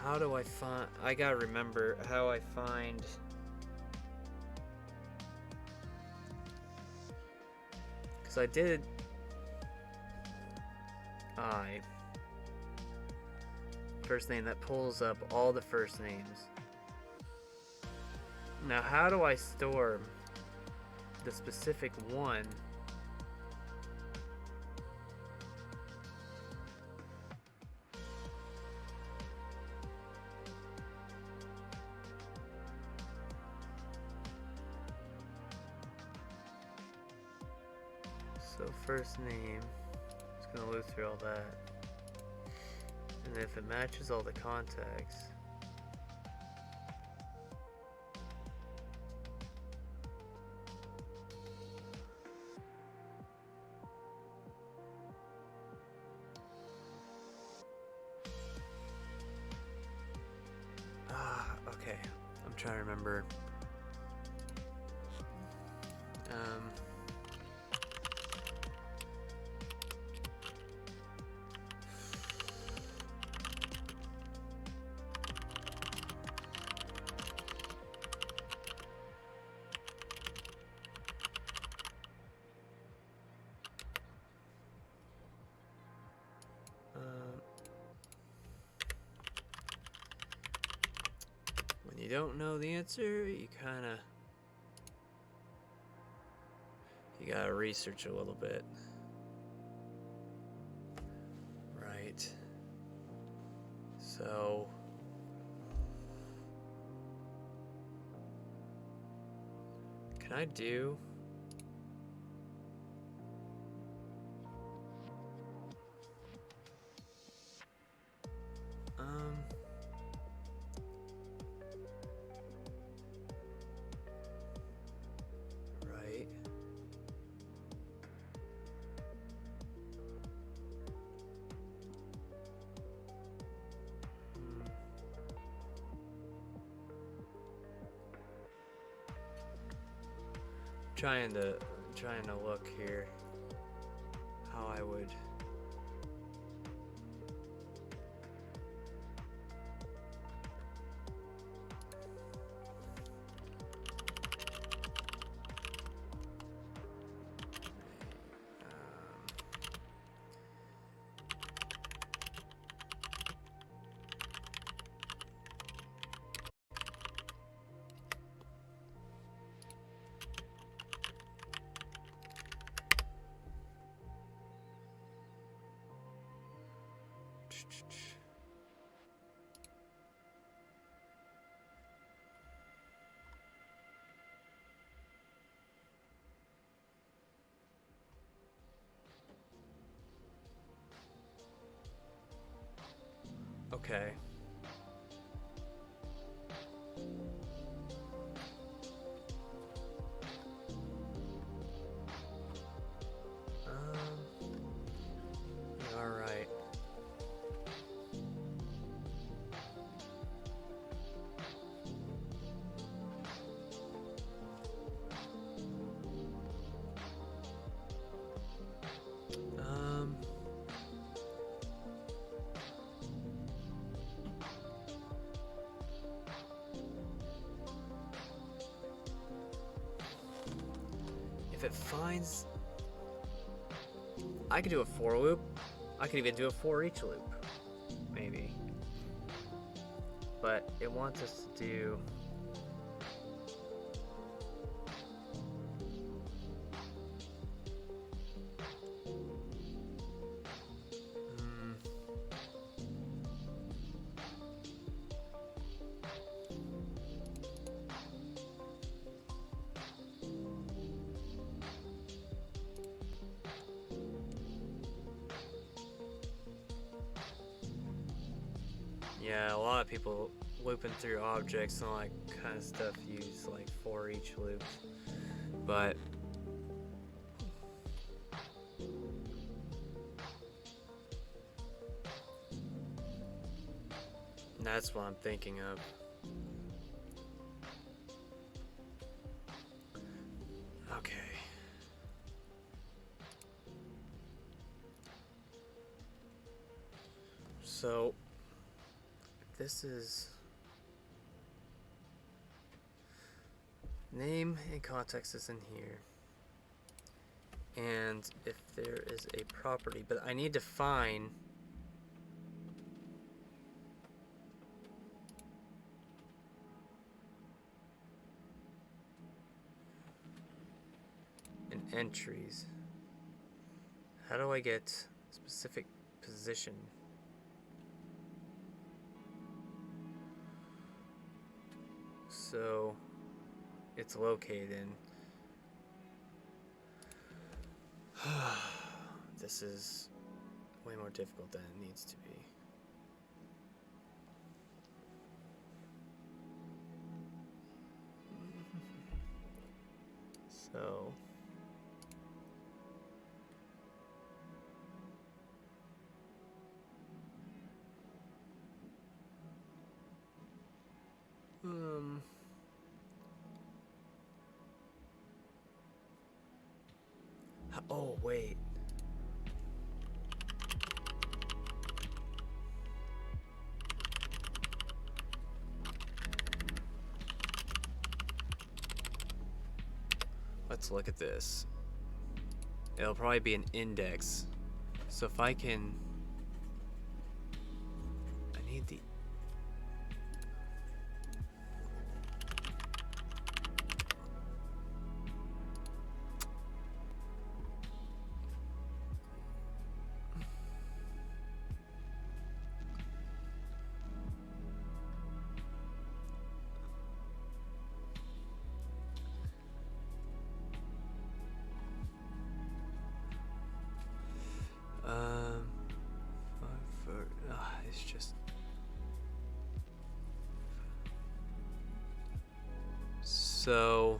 How do I find? I gotta remember how I find. Because I did. hi. First name, that pulls up all the first names. Now, how do I store the specific one? So first name, just gonna loop through all that. And if it matches all the contacts, okay, I'm trying to remember. When you don't know the answer, you gotta research a little bit. Right. So can I do right. Trying to look here how I would okay. All right. If it finds, I could do a for loop. I could even do a for each loop, maybe. But it wants us to do yeah, a lot of people looping through objects and all that kind of stuff use like for each loop, but that's what I'm thinking of. Okay. So this is name and context is in here. And if there is a property, but I need to find an entries. How do I get specific position? So it's located in. This is way more difficult than it needs to be. So oh wait. Let's look at this. It'll probably be an index. So if I can, I need the it's just so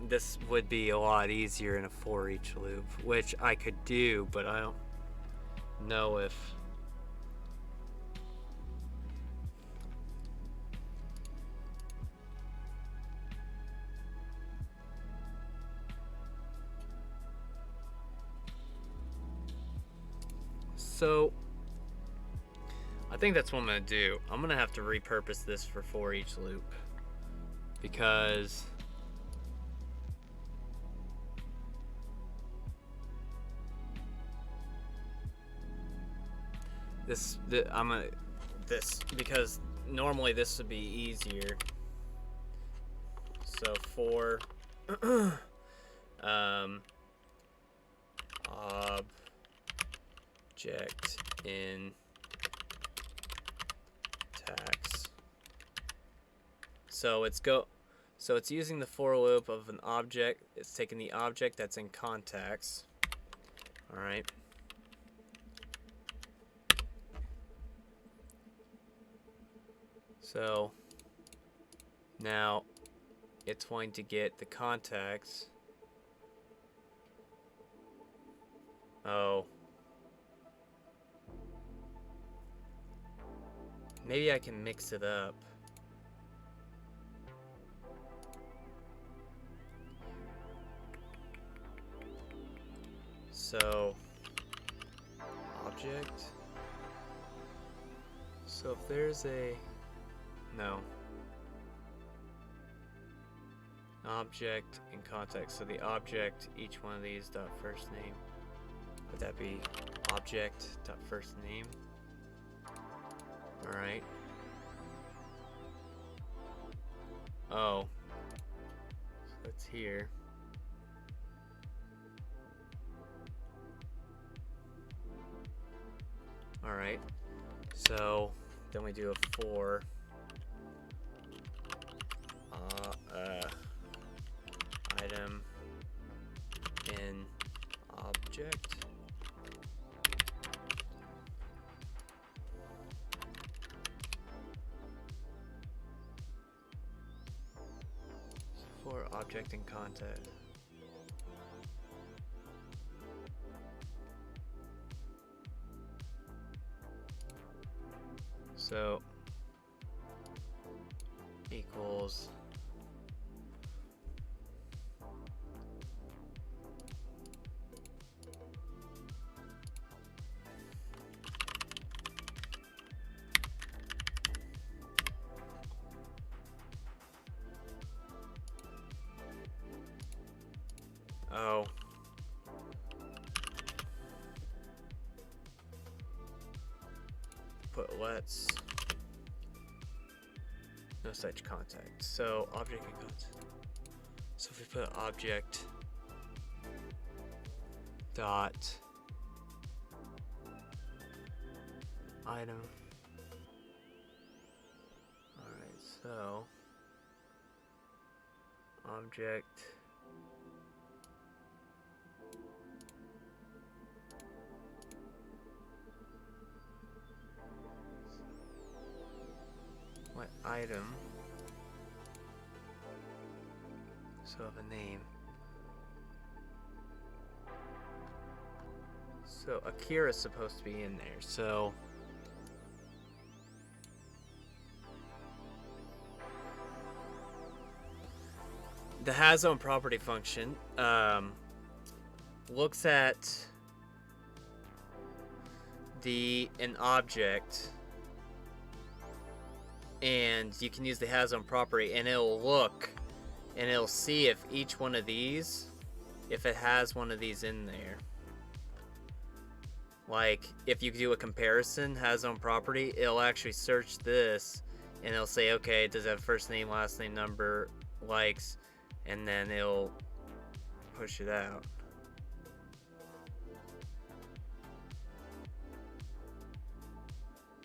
this would be a lot easier in a for each loop, which I could do, but I don't know if so. I think that's what I'm gonna do. I'm gonna have to repurpose this for each loop because because normally this would be easier. So for object in tax. So it's using the for loop of an object. It's taking the object that's in contacts. All right. So now it's going to get the contacts. Oh. Maybe I can mix it up. So, object. So if there's no. Object in context. So the object, each one of these dot first name. Would that be object dot first name? All right. Oh. So that's here. All right. So then we do a for item in object. For object in content. So equals let's no such contact. So object and contact. So if we put object dot item. Alright, so object what item, so of a name. So Akira is supposed to be in there, so the has own property function looks at an object, and you can use the has own property, and it'll look and it'll see if each one of these, if it has one of these in there. Like if you do a comparison, has own property, it'll actually search this and it'll say, okay, does it have first name, last name, number, likes, and then it'll push it out.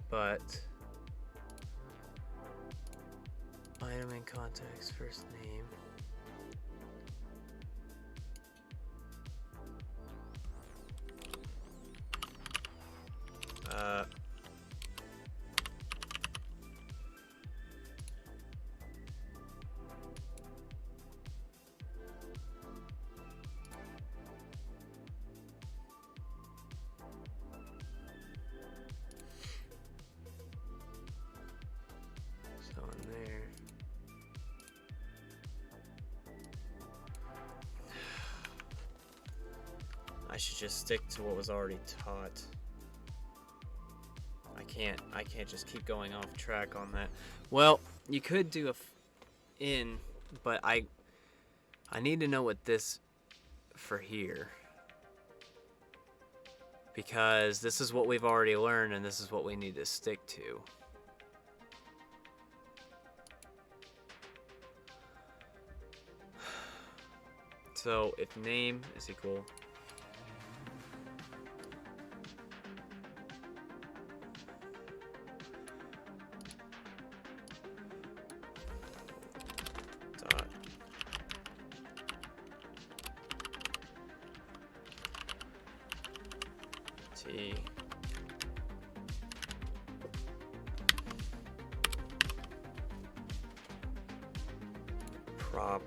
But item in context, first name. So in there. I should just stick to what was already taught. I can't just keep going off track on that. Well, you could do a in, but I need to know what this for here, because this is what we've already learned and this is what we need to stick to. So if name is equal dot t prop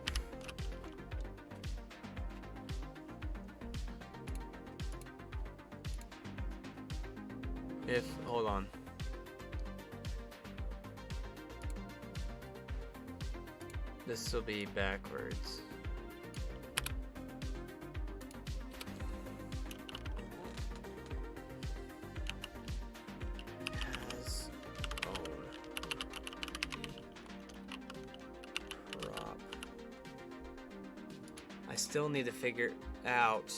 if, hold on. This will be backwards. Has own prop. I still need to figure out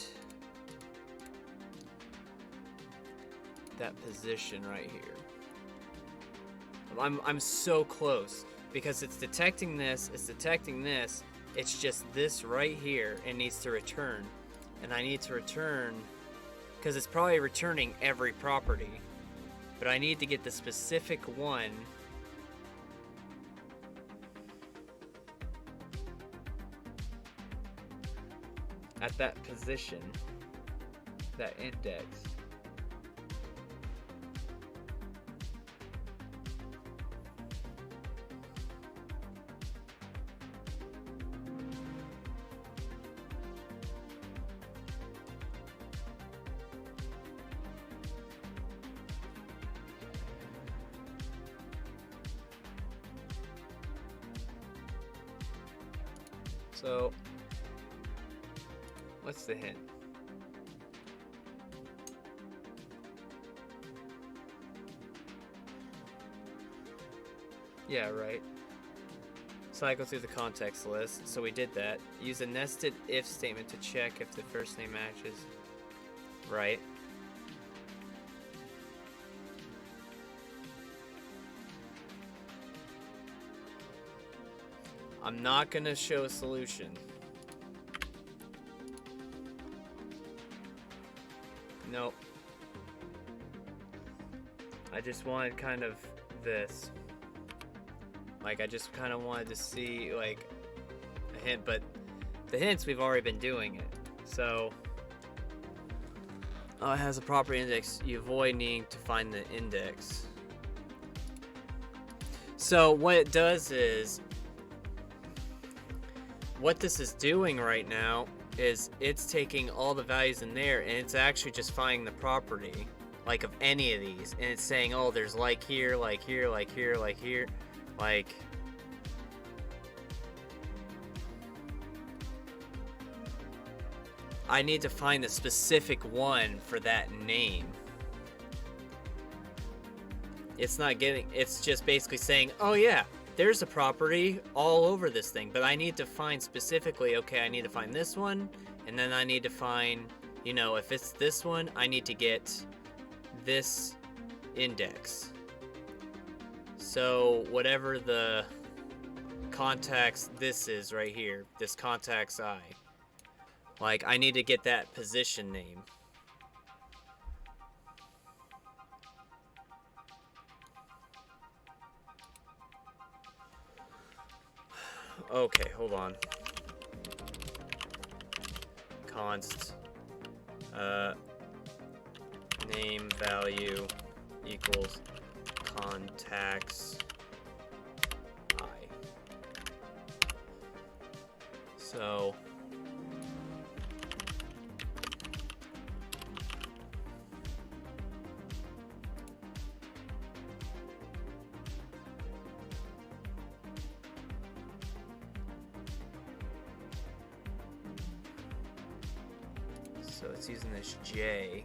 that position right here. I'm so close because it's detecting this, it's just this right here and needs to return. And I need to return because it's probably returning every property, but I need to get the specific one at that position, that index. So, what's the hint? Yeah, right. Cycle through the context list. So we did that. Use a nested if statement to check if the first name matches. Right. I'm not gonna show a solution. Nope. I just wanted kind of this. Like, I just kind of wanted to see, like, a hint, but the hints, we've already been doing it. So, oh, it has a proper index. You avoid needing to find the index. So, what it does is, what this is doing right now is it's taking all the values in there and it's actually just finding the property, like, of any of these, and it's saying, oh, there's like here, like here, like here, like here, like, I need to find the specific one for that name. It's not getting, it's just basically saying, oh yeah, there's a property all over this thing, but I need to find specifically, okay, I need to find this one, and then I need to find, you know, if it's this one, I need to get this index. So whatever the context this is right here, this context I, like, I need to get that position name. Okay, hold on. Const name value equals contacts I. So it's using this J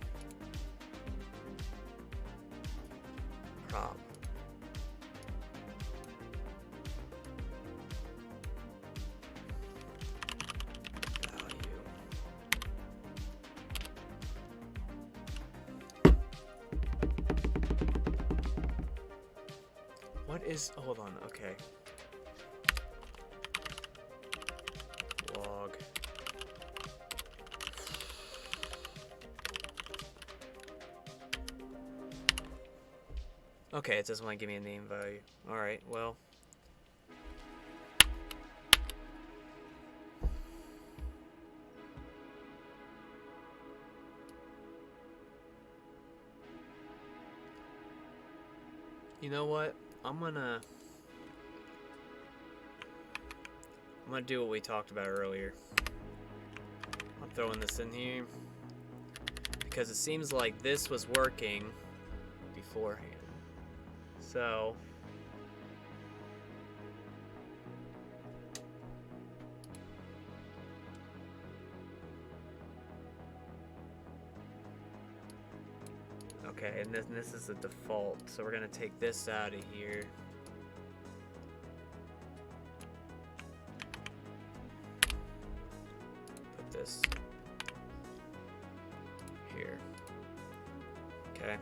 prop. Value. What is, hold on, okay. Log. Okay, it doesn't want to give me a name value. Alright, well. You know what? I'm gonna do what we talked about earlier. I'm throwing this in here because it seems like this was working beforehand. So okay, and this is the default, so we're gonna take this out of here. Put this here. Okay.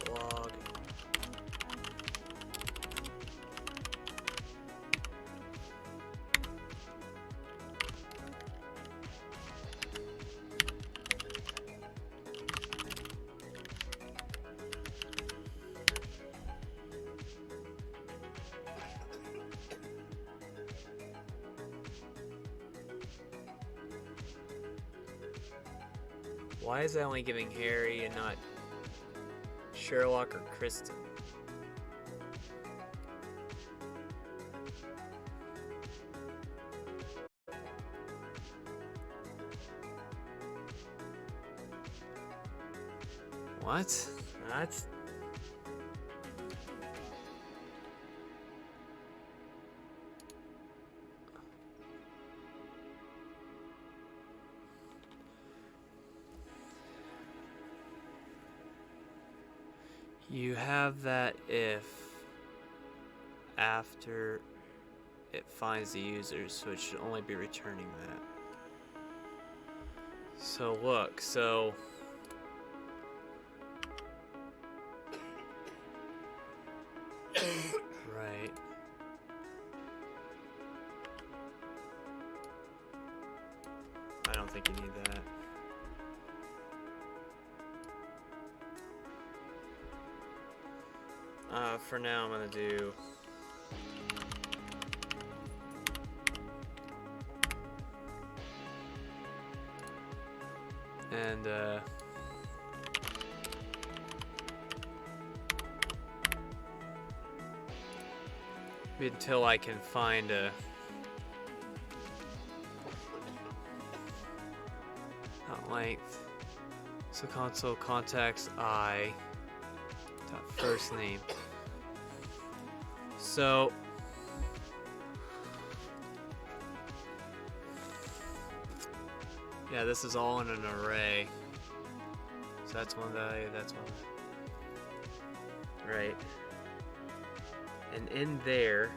Log. Why is that only giving Harry and not Sherlock or Kristen? What? That's... you have that if after it finds the users, so it should only be returning that. So look, so right. I don't think you need that. For now, I'm gonna do and until I can find a length. So console context I dot first name. So yeah, this is all in an array. So that's one value, that's one. Right. And in there,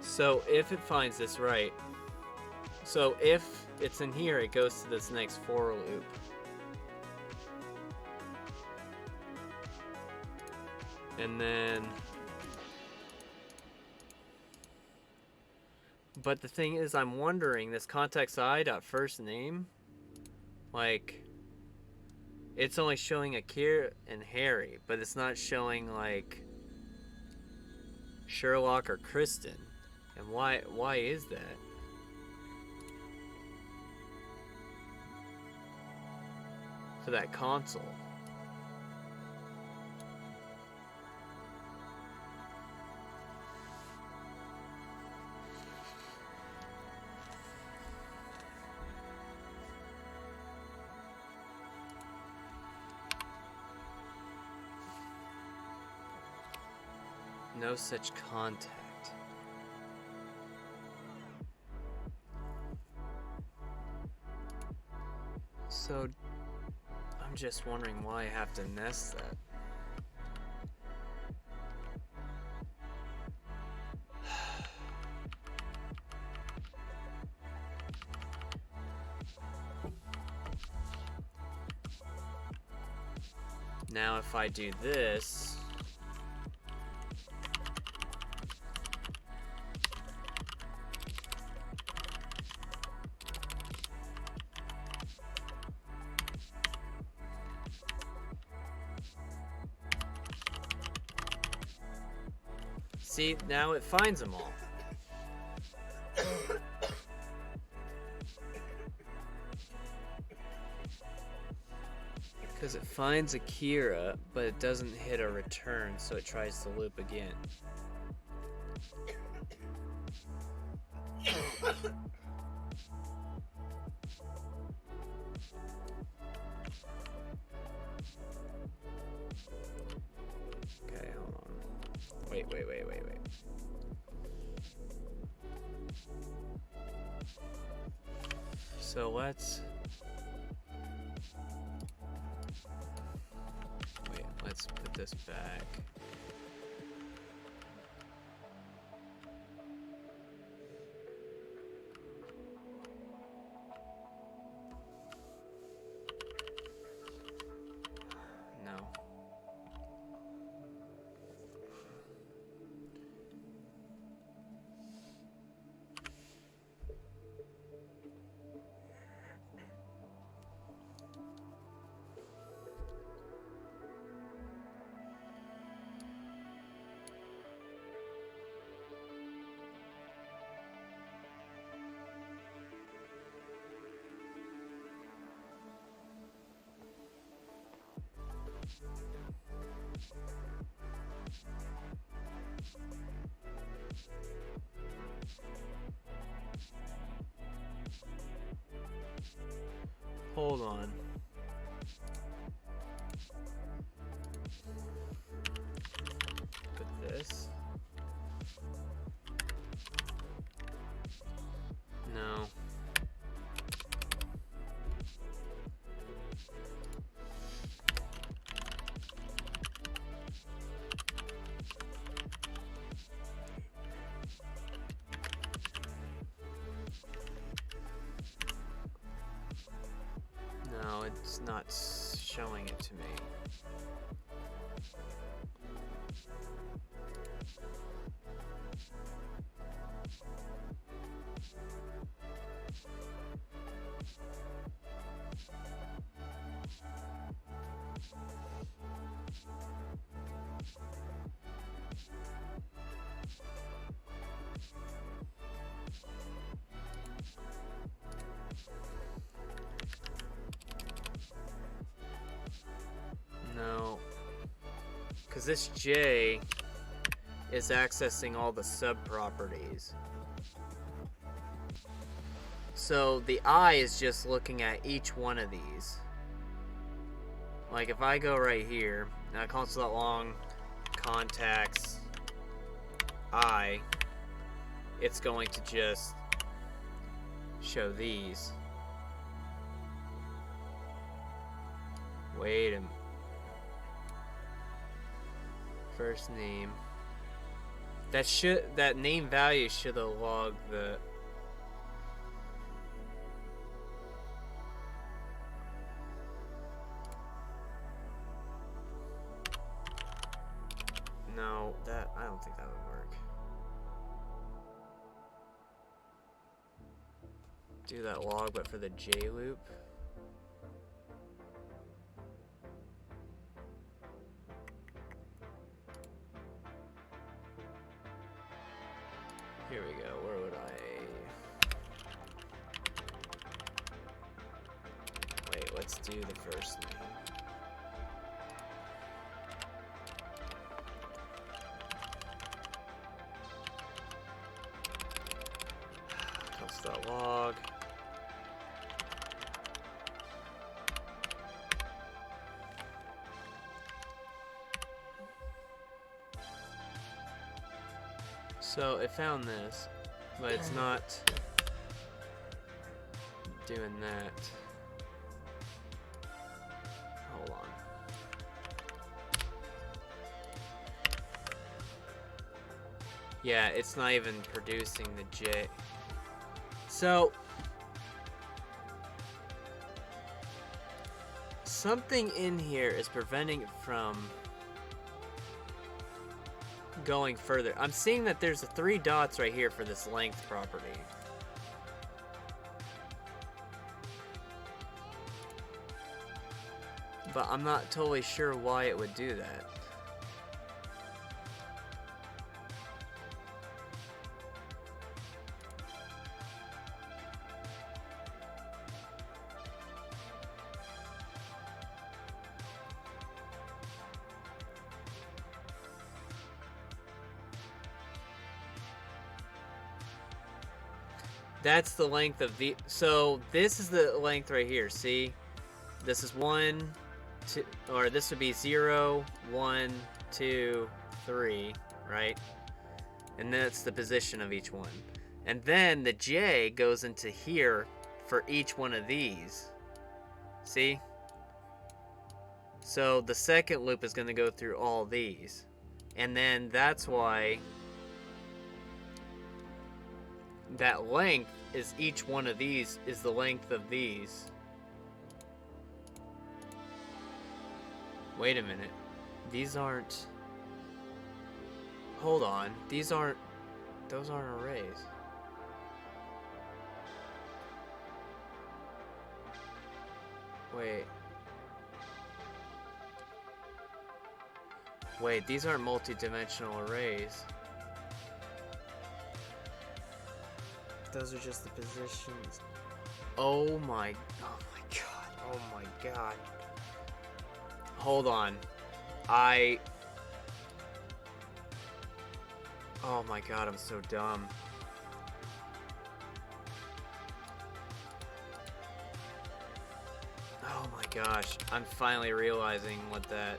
so if it finds this right, so if it's in here, it goes to this next for loop. And then, but the thing is, I'm wondering, this context I dot first name, like, it's only showing Akira and Harry, but it's not showing like Sherlock or Kristen. And why is that? For that console. No such contact. So I'm just wondering why I have to nest that. Now if I do this, see, now it finds them all. Because it finds Akira, but it doesn't hit a return, so it tries to loop again. Okay, hold on. Wait. So let's put this back. No. Hold on. It's not showing it to me. No, because this J is accessing all the sub-properties. So the I is just looking at each one of these. Like if I go right here, and console.long contacts I, it's going to just show these. Wait a minute. First name. That name value should have logged the. No, I don't think that would work. Do that log, but for the J loop. Here we go. Where would I? Wait, let's do the first name. Console.log. So it found this, but it's not doing that. Hold on. Yeah, it's not even producing the J. So something in here is preventing it from going further. I'm seeing that there's 3 dots right here for this length property. But I'm not totally sure why it would do that. That's the length of the, so this is the length right here, see? This is 1, 2, or this would be 0, 1, 2, 3, right? And that's the position of each one. And then the J goes into here for each one of these. See? So the second loop is going to go through all these. And then that's why that length is each one of these is the length of these. Wait a minute. These aren't... Hold on. These aren't... Those aren't arrays. Wait. Wait, these aren't multi-dimensional arrays. Those are just the positions. Oh my god. Oh my god. Hold on. Oh my god, I'm so dumb. Oh my gosh, I'm finally realizing what that...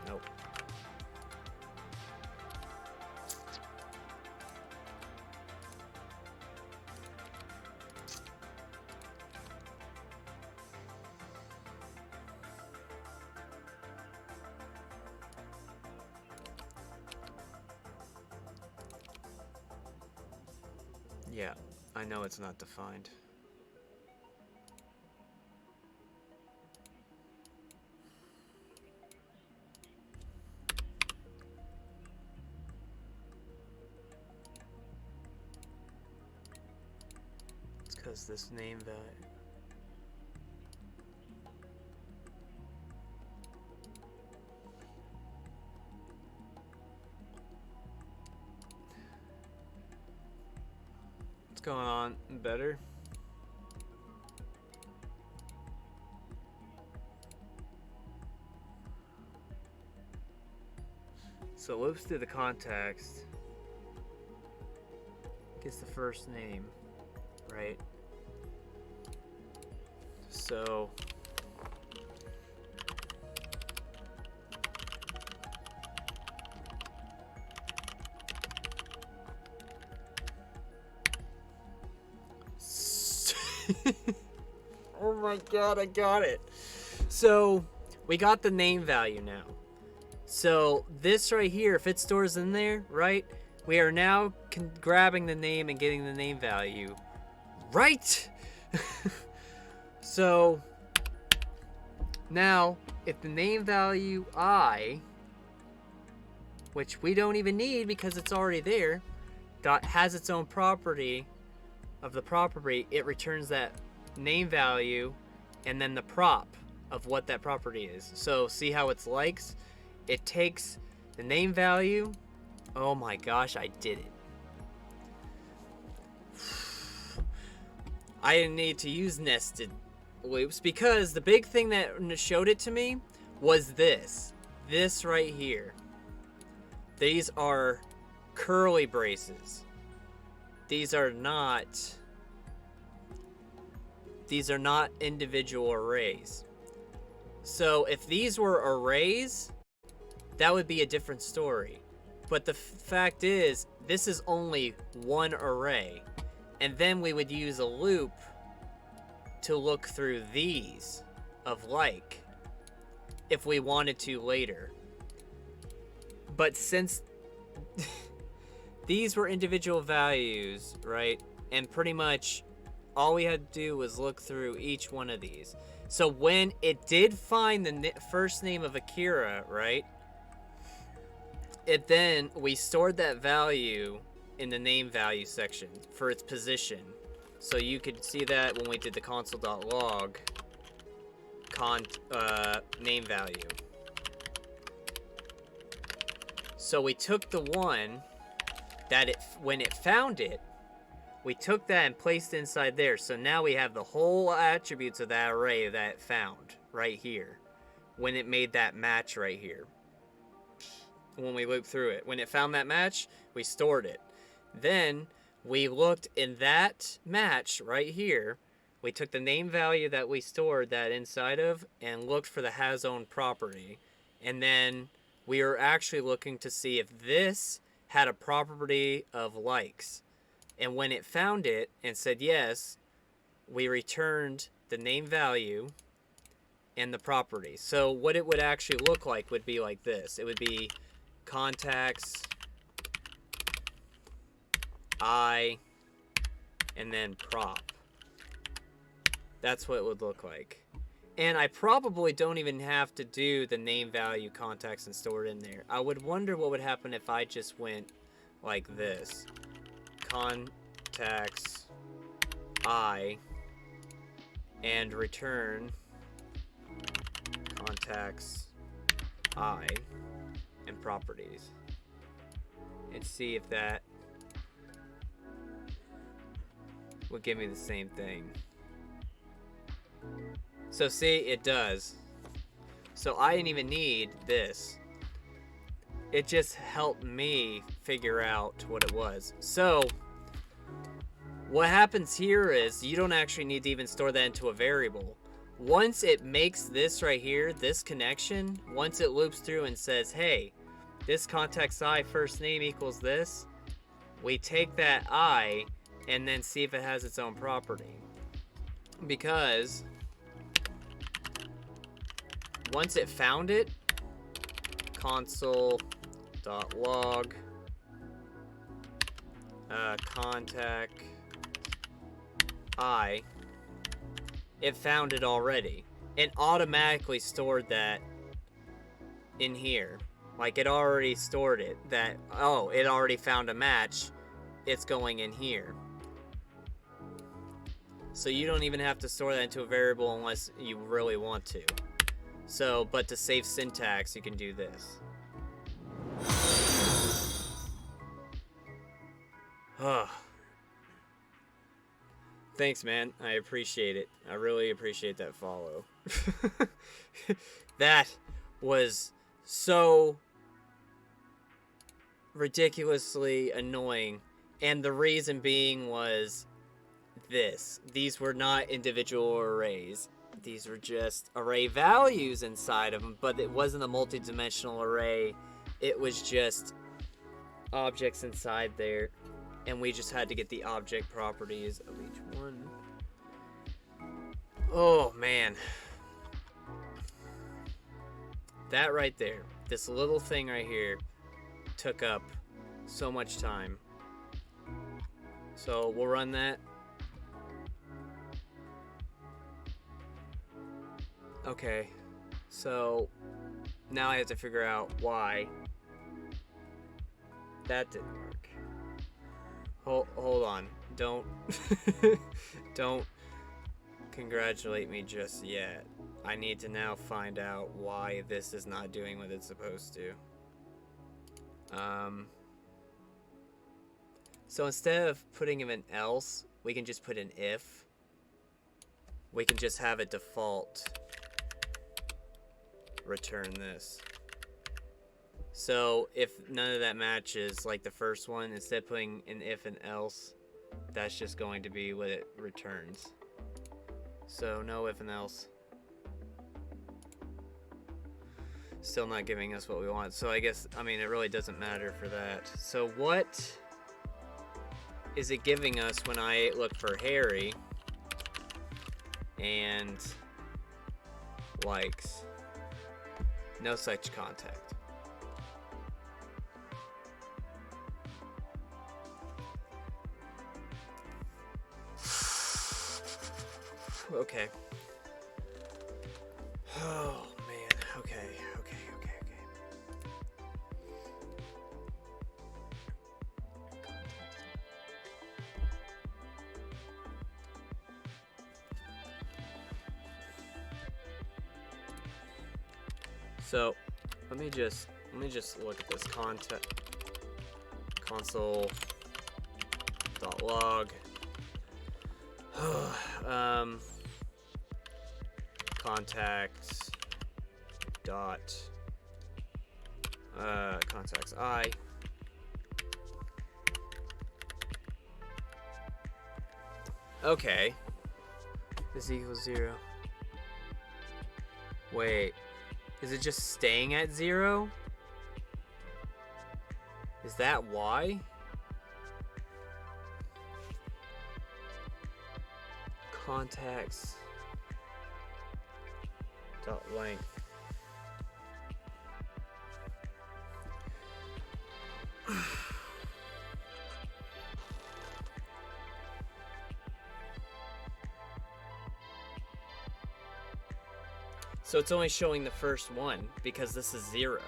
Nope. Yeah, I know it's not defined. It's because this name value. What's going on? Better? So it loops through the context, gets the first name, right? So oh my god, I got it. So we got the name value now. So this right here, if it stores in there, right, we are now grabbing the name and getting the name value, right? So now if the name value I, which we don't even need because it's already there, has its own property of the property, it returns that name value and then the prop of what that property is. So see how it's likes? It takes the name value. Oh my gosh, I did it. I didn't need to use nested loops because the big thing that showed it to me was this right here. These are curly braces. These are not individual arrays. So if these were arrays, that would be a different story. But the fact is, this is only one array. And then we would use a loop to look through these of like if we wanted to later. But since these were individual values, right? And pretty much all we had to do was look through each one of these. So when it did find the first name of Akira, right? We stored that value in the name value section for its position. So you could see that when we did the console.log name value. So we took the one that when it found it, we took that and placed it inside there. So now we have the whole attributes of that array that it found right here when it made that match right here. When we looped through it, when it found that match, we stored it. Then we looked in that match right here. We took the name value that we stored that inside of and looked for the has own property. And then we were actually looking to see if this had a property of likes. And when it found it and said yes, we returned the name value and the property. So what it would actually look like would be like this. It would be contacts I and then prop. That's what it would look like. And I probably don't even have to do the name value contacts and store it in there. I would wonder what would happen if I just went like this. Contacts I and return contacts I and properties. And see if that would give me the same thing. So see, it does. So I didn't even need this. It just helped me figure out what it was. So what happens here is you don't actually need to even store that into a variable. Once it makes this right here, this connection, once it loops through and says, hey, this contacts I first name equals this, we take that I and then see if it has its own property. Because once it found it, console.log contact I, it found it already. It automatically stored that in here. Like, it already stored it. That, oh, it already found a match. It's going in here. So you don't even have to store that into a variable unless you really want to. So, but to save syntax, you can do this. Thanks, man. I appreciate it. I really appreciate that follow. That was so ridiculously annoying. And the reason being was this. These were not individual arrays. These were just array values inside of them, but it wasn't a multi-dimensional array. It was just objects inside there, and we just had to get the object properties of each one. Oh, man. That right there, this little thing right here, took up so much time. So we'll run that. Okay, so now I have to figure out why that didn't work. Hold on. Don't don't congratulate me just yet. I need to now find out why this is not doing what it's supposed to. So instead of putting in an else, we can just put an if. We can just have a default return this. So if none of that matches, like the first one, instead of putting an if and else, that's just going to be what it returns. So no if and else. Still not giving us what we want. So I guess, I mean, it really doesn't matter for that. So what is it giving us when I look for Harry and likes? No such contact. Okay. Oh man. Okay. So let me just look at this console.log. Contacts dot contacts I. Okay. This equals 0. Wait. Is it just staying at 0? Is that why? Contacts dot length. So it's only showing the first one because this is 0.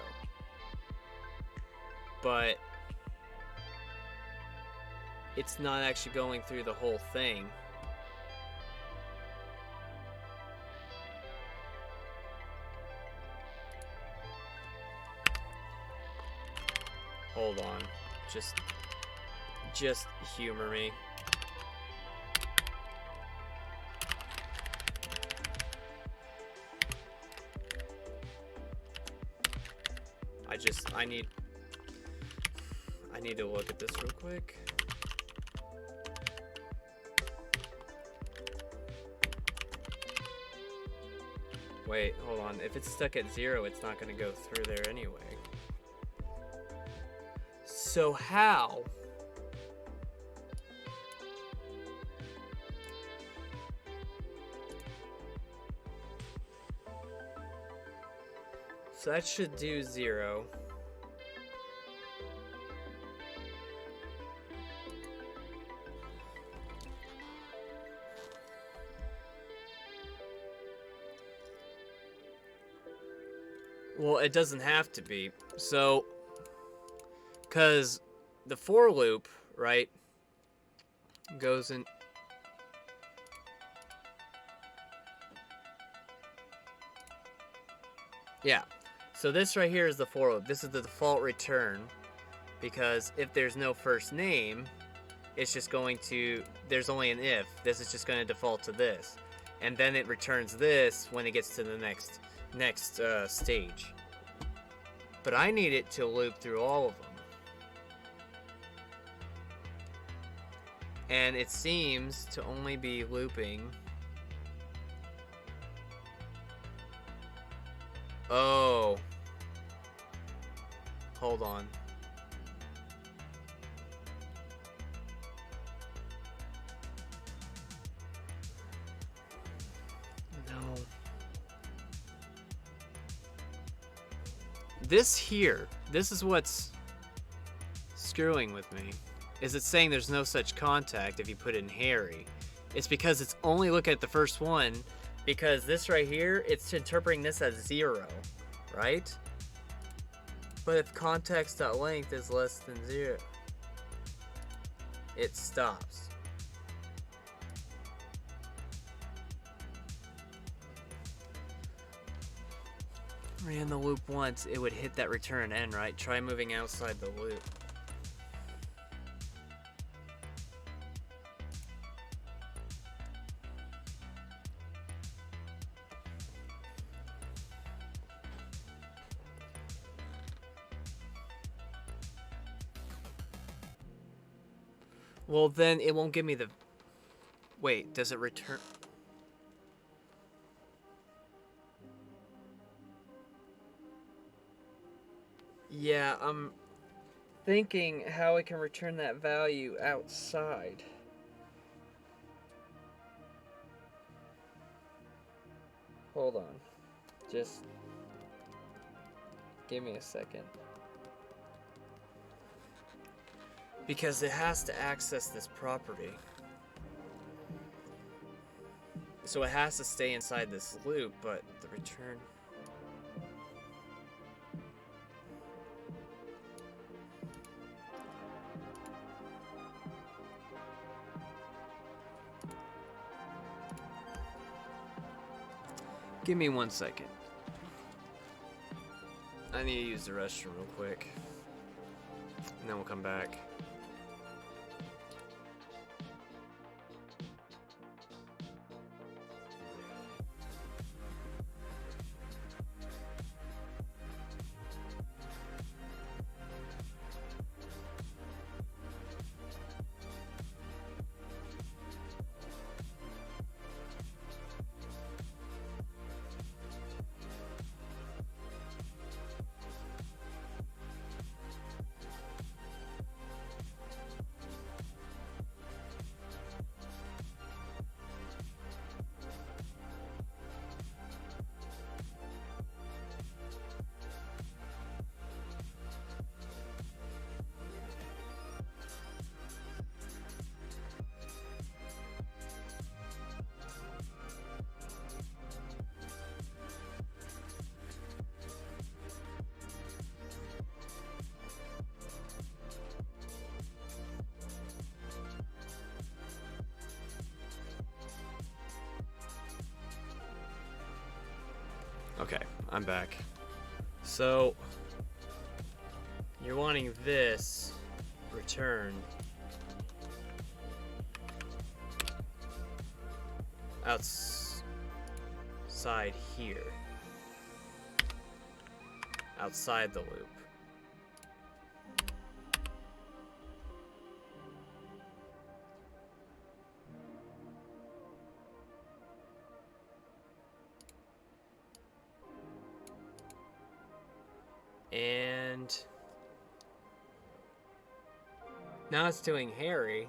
But it's not actually going through the whole thing. Hold on. Just humor me. I need to look at this real quick. Wait, hold on. If it's stuck at 0, it's not going to go through there anyway. So how? So that should do 0. Well, it doesn't have to be. So, because the for loop, right, goes in. Yeah. So this right here is the for loop. This is the default return, because if there's no first name, it's just going to, there's only an if. This is just going to default to this. And then it returns this when it gets to the next stage. But I need it to loop through all of them. And it seems to only be looping. Oh. Hold on. No. This here, this is what's screwing with me. Is it saying there's no such contact if you put in Harry? It's because it's only looking at the first one, because this right here, it's interpreting this as 0, right? But if context.length is less than 0, it stops. Ran the loop once, it would hit that return end, right? Try moving outside the loop. Well, then it won't give me the... Wait, does it return... Yeah, I'm thinking how it can return that value outside. Hold on. Just give me a second. Because it has to access this property. So it has to stay inside this loop, but the return... Give me 1 second. I need to use the restroom real quick. And then we'll come back. Okay, I'm back. So, you're wanting this return outside here. Outside the loop. And now it's doing Harry,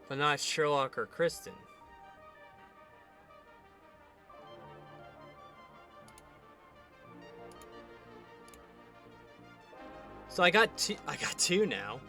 but not Sherlock or Kristen. So I got two now.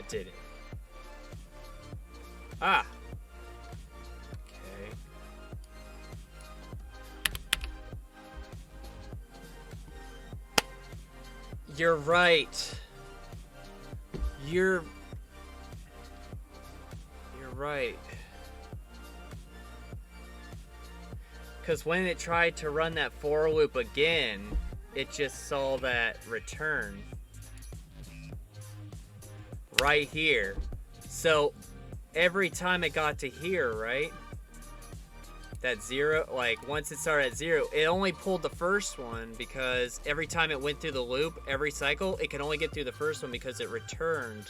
it did it. Ah. Okay. You're right. You're right. Because when it tried to run that for loop again, it just saw that return right here. So every time it got to here, right? That 0, like once it started at 0, it only pulled the first one because every time it went through the loop, every cycle, it could only get through the first one because it returned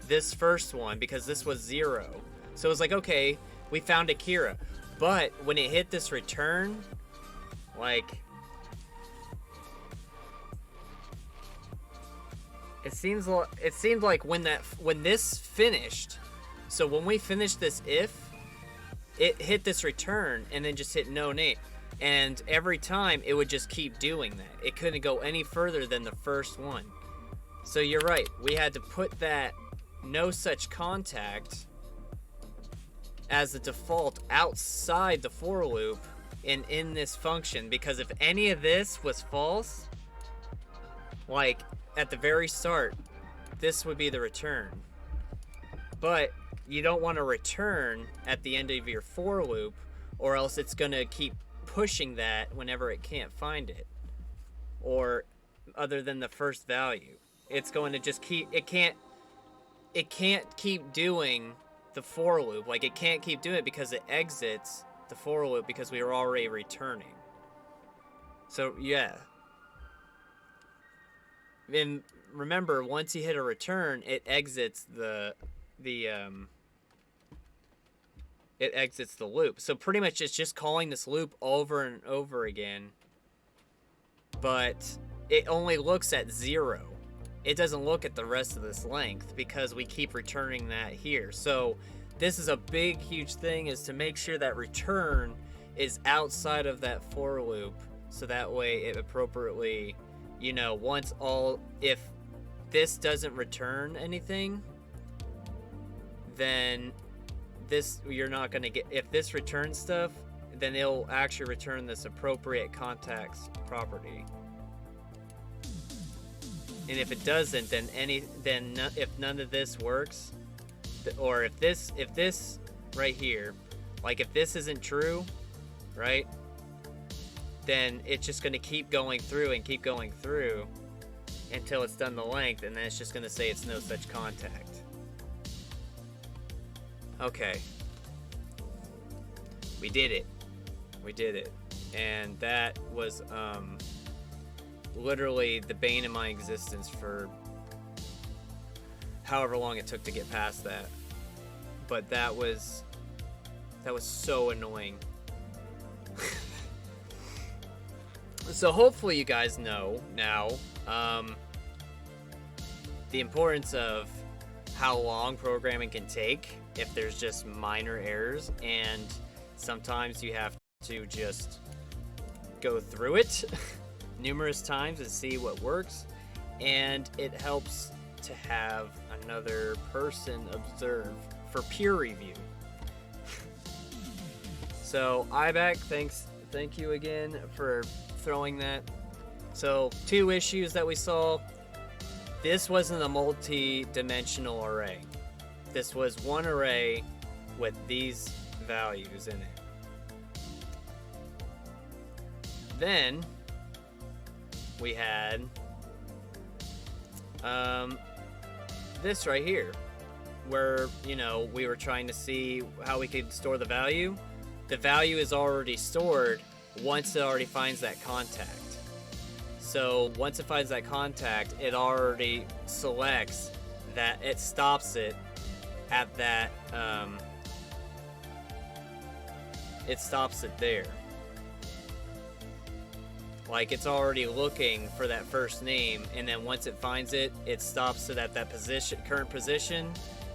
this first one because this was 0. So it was like, okay, we found Akira. But when it hit this return, like, it seemed like when this finished, so when we finished this if, it hit this return and then just hit no name. And every time it would just keep doing that. It couldn't go any further than the first one. So you're right. We had to put that no such contact as the default outside the for loop and in this function, because if any of this was false, like at the very start, this would be the return. But you don't want to return at the end of your for loop, or else it's going to keep pushing that whenever it can't find it, or other than the first value. It's going to just keep, it can't keep doing the for loop. Like, it can't keep doing it because it exits the for loop because we were already returning. So yeah. And remember, once you hit a return, it exits it exits the loop. So pretty much it's just calling this loop over and over again, but it only looks at 0. It doesn't look at the rest of this length because we keep returning that here. So this is a big, huge thing, is to make sure that return is outside of that for loop. So that way it appropriately, you know, if this doesn't return anything, then you're not going to get, if this returns stuff, then it'll actually return this appropriate contacts property. And if it doesn't, then if none of this works, or if this right here, like if this isn't true, right, then it's just going to keep going through and keep going through until it's done the length, and then it's just going to say it's no such contact. Okay. We did it. We did it. And that was literally the bane of my existence for however long it took to get past that. But that was so annoying. So hopefully you guys know now the importance of how long programming can take if there's just minor errors, and sometimes you have to just go through it numerous times and see what works, and it helps to have another person observe for peer review. So IBAC, thank you again for throwing that. So 2 issues that we saw. This wasn't a multi-dimensional array. This was one array with these values in it. Then we had this right here, where, you know, we were trying to see how we could store the value. The value is already stored once it already finds that contact. So once it finds that contact, it already selects that, it stops it at that, it stops it there. Like, it's already looking for that first name, and then once it finds it, it stops it at that position, current position,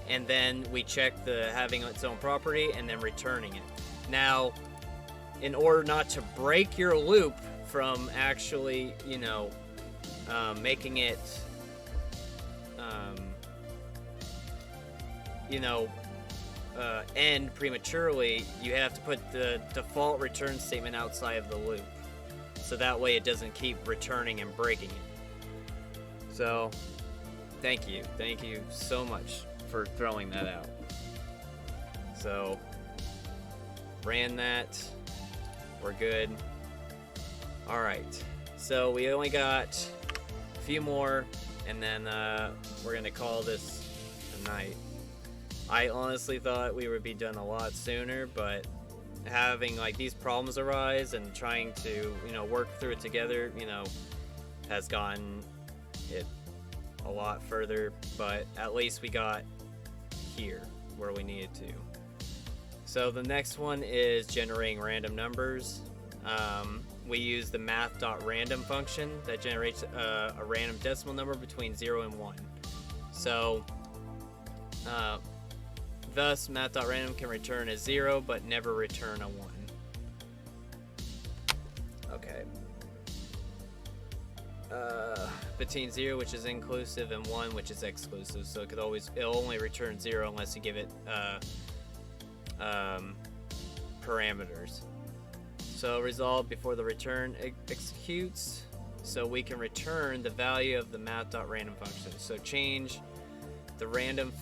and then we check the having its own property and then returning it. Now, in order not to break your loop from actually, you know, making it end prematurely, you have to put the default return statement outside of the loop. So that way it doesn't keep returning and breaking it. So, thank you. Thank you so much for throwing that out. So, ran that. We're good. Alright. So, we only got a few more, and then we're going to call this a night. I honestly thought we would be done a lot sooner, but having like these problems arise and trying to work through it together has gotten it a lot further, but at least we got here where we needed to. So the next one is generating random numbers. We use the math.random function that generates a random decimal number between 0 and 1. So thus, math.random can return a 0, but never return a 1. Okay. Between 0, which is inclusive, and 1, which is exclusive. So it'll only return 0 unless you give it parameters. So resolve before the return executes. So we can return the value of the math.random function. So change the random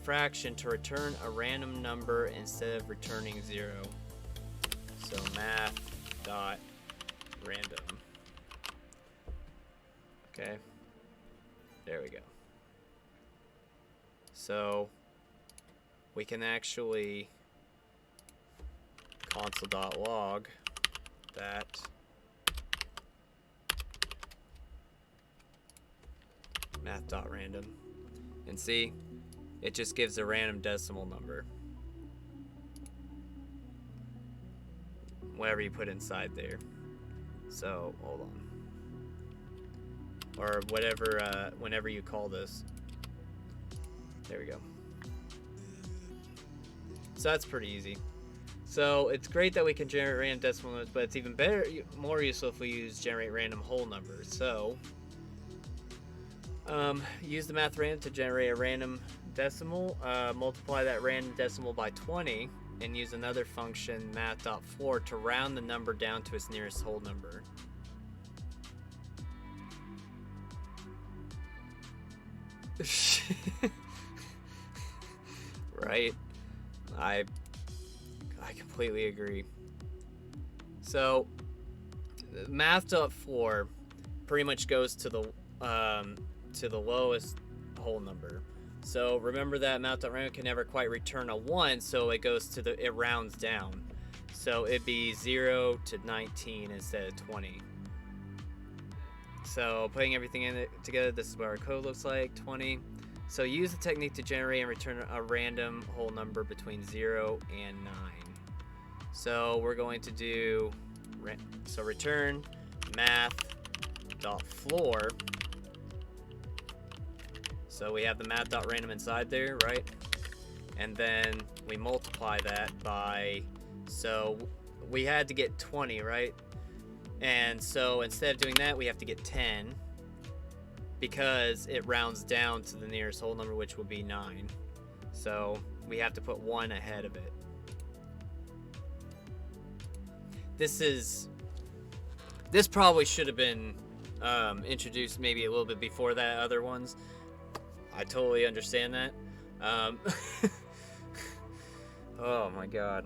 fraction to return a random number instead of returning 0. So math.random. Okay. There we go. So we can actually console.log that math.random and see it just gives a random decimal number, whatever you put inside there. So hold on, or whatever whenever you call this. There we go. So that's pretty easy. So it's great that we can generate random decimal numbers, but it's even better, more useful if we use generate random whole numbers. So use the math random to generate a random decimal, multiply that random decimal by 20, and use another function, math.floor, to round the number down to its nearest whole number. Right? I completely agree. So math.floor pretty much goes to the lowest whole number. So remember that math.random can never quite return a 1, so it rounds down. So it'd be 0 to 19 instead of 20. So putting everything in it together, this is what our code looks like, 20. So use the technique to generate and return a random whole number between 0 and 9. So we're going to do, return math.floor. So we have the math.random inside there, right? And then we multiply that by, so we had to get 20, right? And so instead of doing that, we have to get 10, because it rounds down to the nearest whole number, which would be 9. So we have to put 1 ahead of it. This probably should have been introduced maybe a little bit before that other ones. I totally understand that. Oh my god.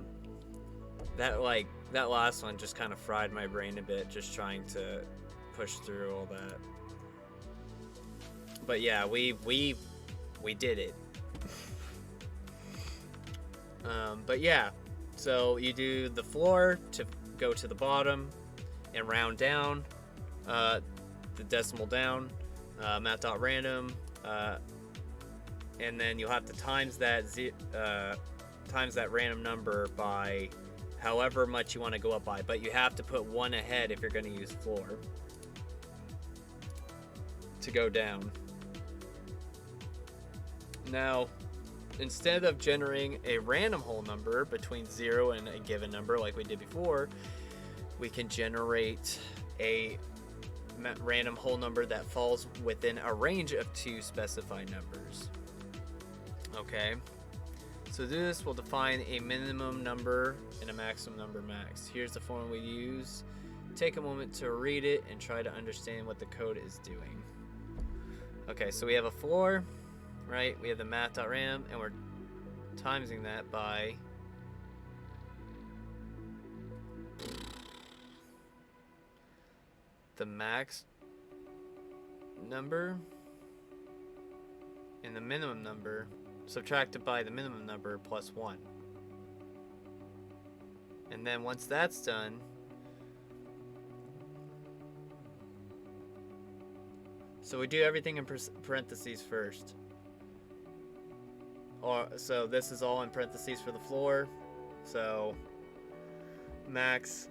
That last one just kind of fried my brain a bit, just trying to push through all that. But yeah, we did it. But yeah, so you do the floor to go to the bottom and round down, the decimal down, math.random, and then you'll have to times that random number by however much you want to go up by, but you have to put 1 ahead if you're going to use floor to go down. Now, instead of generating a random whole number between 0 and a given number like we did before, we can generate a random whole number that falls within a range of 2 specified numbers. Okay, So to do this, we'll define a minimum number and a maximum number max. Here's the form we use. Take a moment to read it and try to understand what the code is doing. Okay, so we have a floor, right? We have the math.ram, and we're timesing that by the max number and the minimum number subtracted by the minimum number plus 1. And then once that's done, so we do everything in parentheses first. So this is all in parentheses for the floor. So max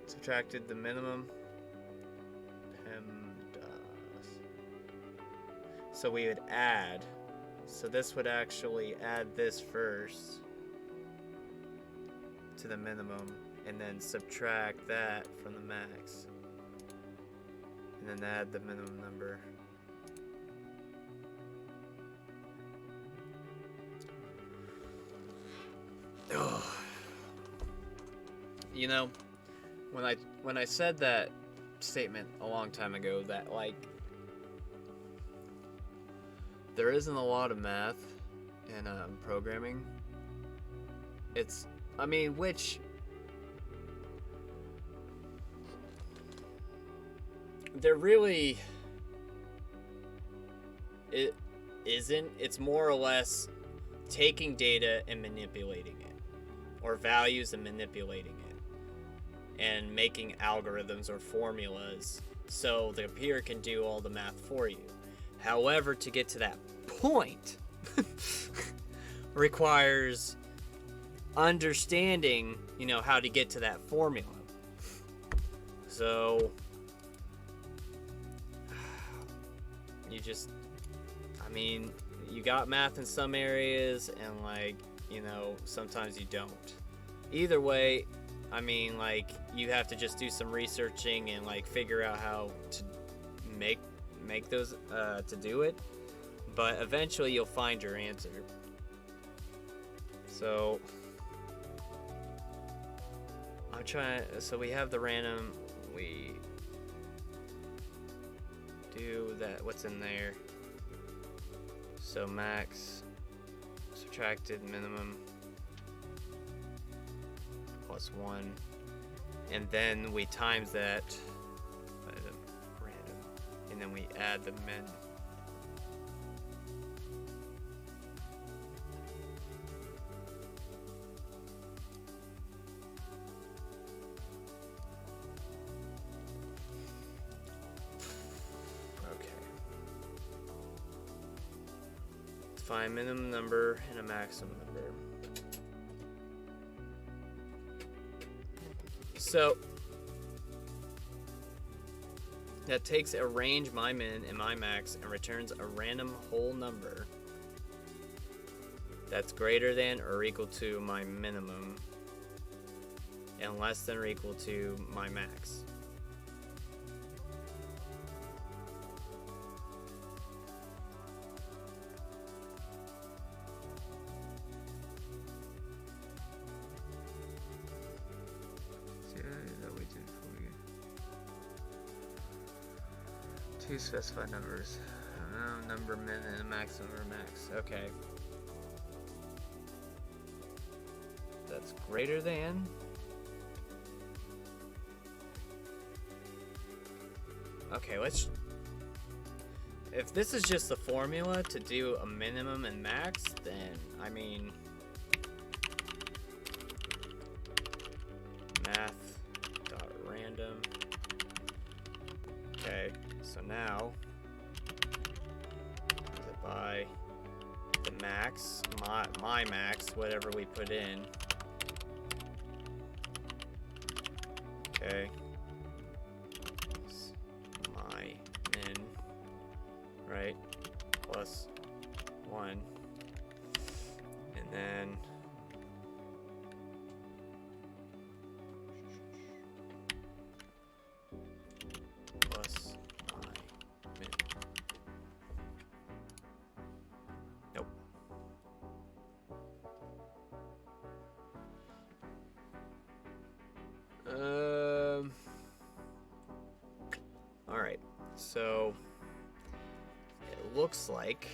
subtracted the minimum. So we would add. So this would actually add this first to the minimum, and then subtract that from the max, and then add the minimum number. Oh. You know, when I said that statement a long time ago, that like there isn't a lot of math in programming. Which there really it isn't. It's more or less taking data and manipulating it, or values and manipulating it, and making algorithms or formulas so the computer can do all the math for you. However, to get to that point requires understanding, how to get to that formula. So you got math in some areas, and sometimes you don't. Either way, you have to just do some researching and figure out how to make those to do it, but eventually you'll find your answer. So so we have the random, we do that, what's in there. So max subtracted minimum plus 1, and then we times that by the random, and then we add the min. Find minimum number and a maximum number. So that takes a range, my min and my max, and returns a random whole number that's greater than or equal to my minimum and less than or equal to my max. Two specified numbers. Number min and a maximum or max. Okay. That's greater than. Okay, if this is just the formula to do a minimum and max, then math.random. Okay, so now by the max, my max, whatever we put in. Okay. My min, right? Plus 1. And then plus my min. Nope. So it looks like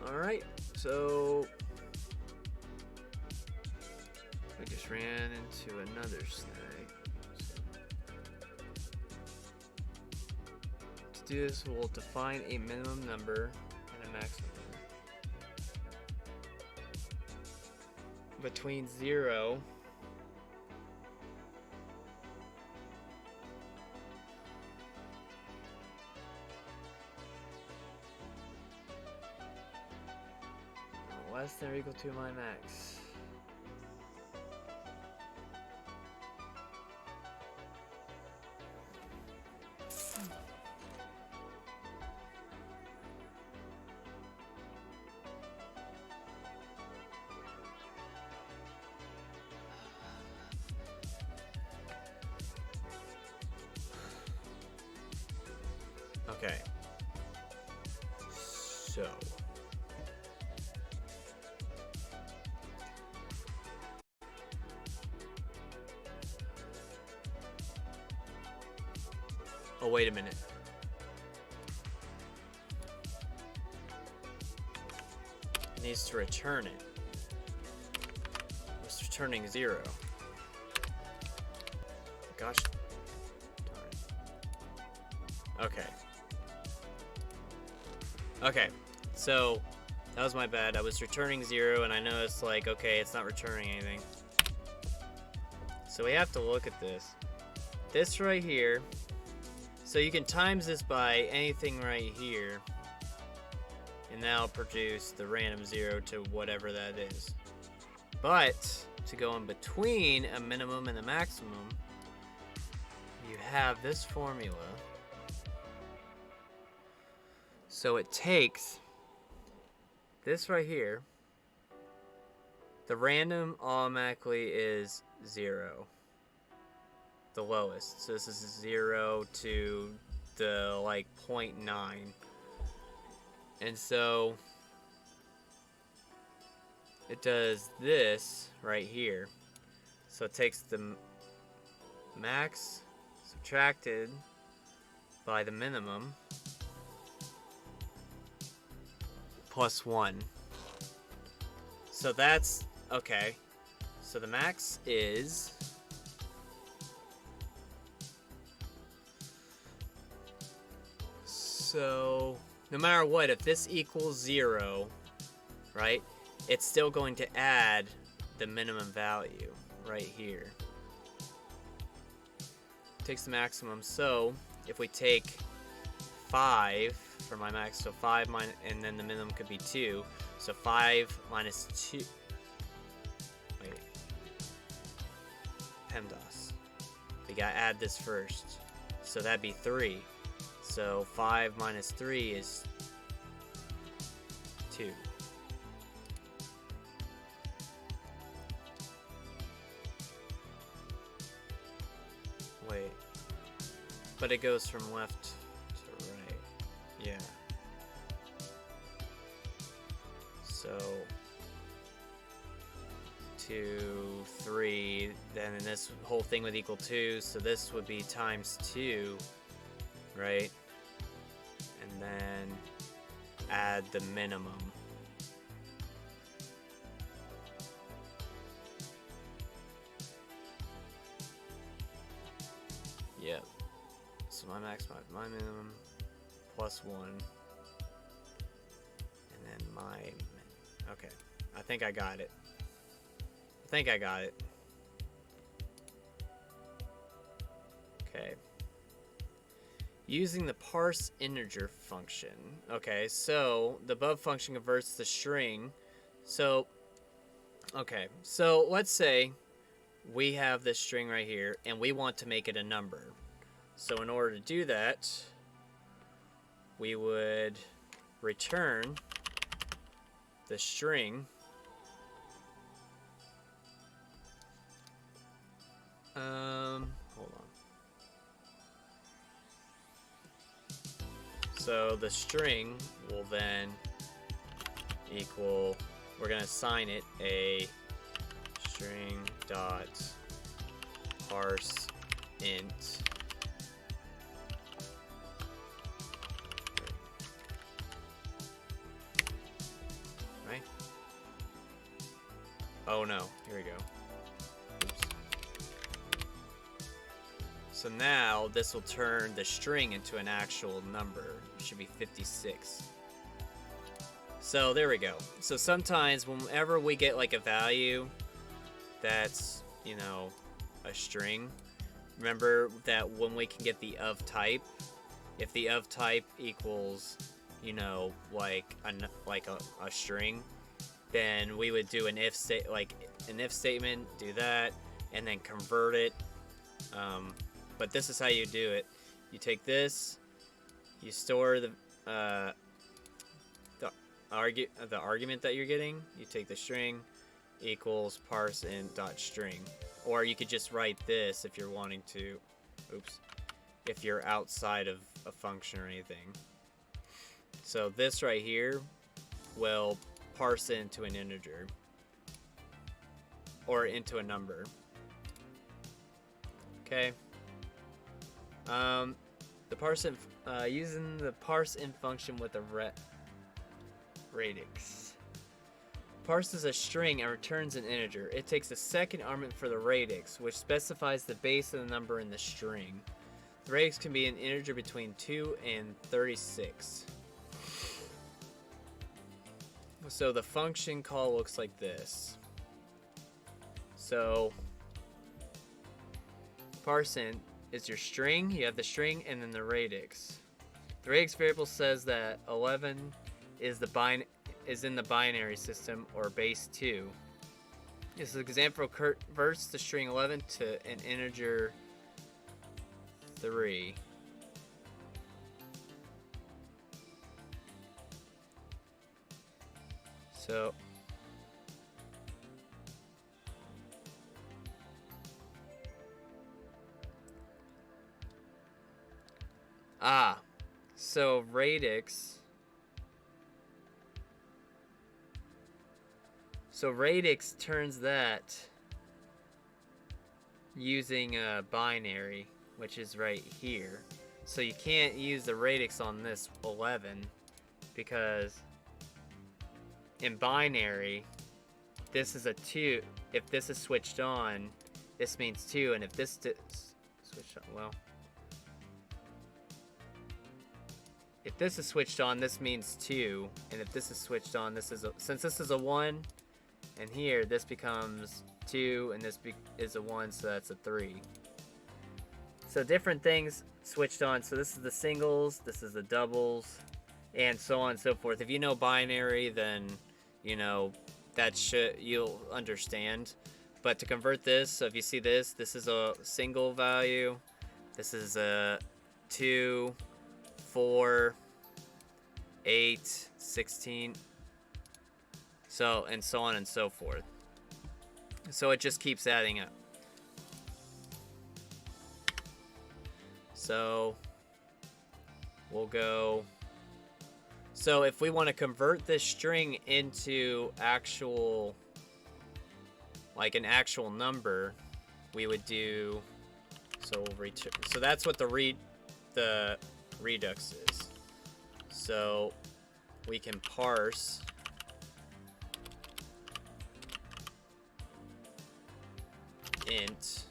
alright, so we just ran into another snag. To do this, we'll define a minimum number and a maximum number. Between 0 less than or equal to my max. Okay. So oh, wait a minute. It needs to return it. It's returning 0. Gosh. Darn. Okay. Okay. So that was my bad. I was returning 0 and I noticed like, okay, it's not returning anything. So we have to look at this. This right here. So you can times this by anything right here, and that'll produce the random 0 to whatever that is. But to go in between a minimum and a maximum, you have this formula. So it takes this right here. The random automatically is 0. The lowest. So this is 0 to the like 0.9. And so it does this right here. So it takes the max subtracted by the minimum plus 1. So that's okay. So the max is so no matter what, if this equals 0, right, it's still going to add the minimum value right here. Takes the maximum. So if we take 5 for my max, so 5 minus, and then the minimum could be 2. So 5 minus 2. Wait. PEMDAS. We gotta add this first. So that'd be 3. So 5 minus 3 is 2. Wait. But it goes from left to right. Yeah. So 2, 3, then this whole thing would equal 2, so this would be times 2, right? And then add the minimum. Yep. So my max, my minimum, plus 1. And then my, okay. I think I got it. Okay. Using the parse integer function. Okay, so the above function converts the string. So, okay, so let's say we have this string right here and we want to make it a number. So in order to do that, we would return the string hold on. So the string will then equal, we're going to assign it a string dot parse int right? Oh no, here we go. Oops. So now this will turn the string into an actual number. It should be 56. So there we go. So sometimes whenever we get like a value that's, you know, a string, remember that when we can get the of type, if the of type equals, you know, like a string, then we would do an if statement, do that, and then convert it. But this is how you do it. You take this, you store the argument that you're getting. You take the string equals parse int dot string, or you could just write this if you're wanting to. Oops, if you're outside of a function or anything. So this right here will parse into an integer or into a number. Okay. The parseInt using the parseInt function with a radix. Parses a string and returns an integer. It takes a second argument for the radix, which specifies the base of the number in the string. The radix can be an integer between 2 and 36. So the function call looks like this. So parseInt is your string, you have the string, and then the radix. The radix variable says that 11 is in the binary system, or base 2. This example converts the string 11 to an integer 3. So so radix. So radix turns that using a binary, which is right here. So you can't use the radix on this 11 because in binary, this is a 2. If this is switched on, this means 2, and if this switched on, well, if this is switched on, this means 2, and if this is switched on, this is since this is a 1, and here this becomes 2, and this is a 1, so that's a 3. So different things switched on. So this is the singles, this is the doubles, and so on and so forth. If you know binary, then you know that you'll understand. But to convert this, so if you see this is a single value, this is a 2, 4, 8, 16, so and so on and so forth. So it just keeps adding up. So we'll go. So if we want to convert this string into actual, like an actual number, we would do. So we'll return. So that's what the redux is. So we can parse int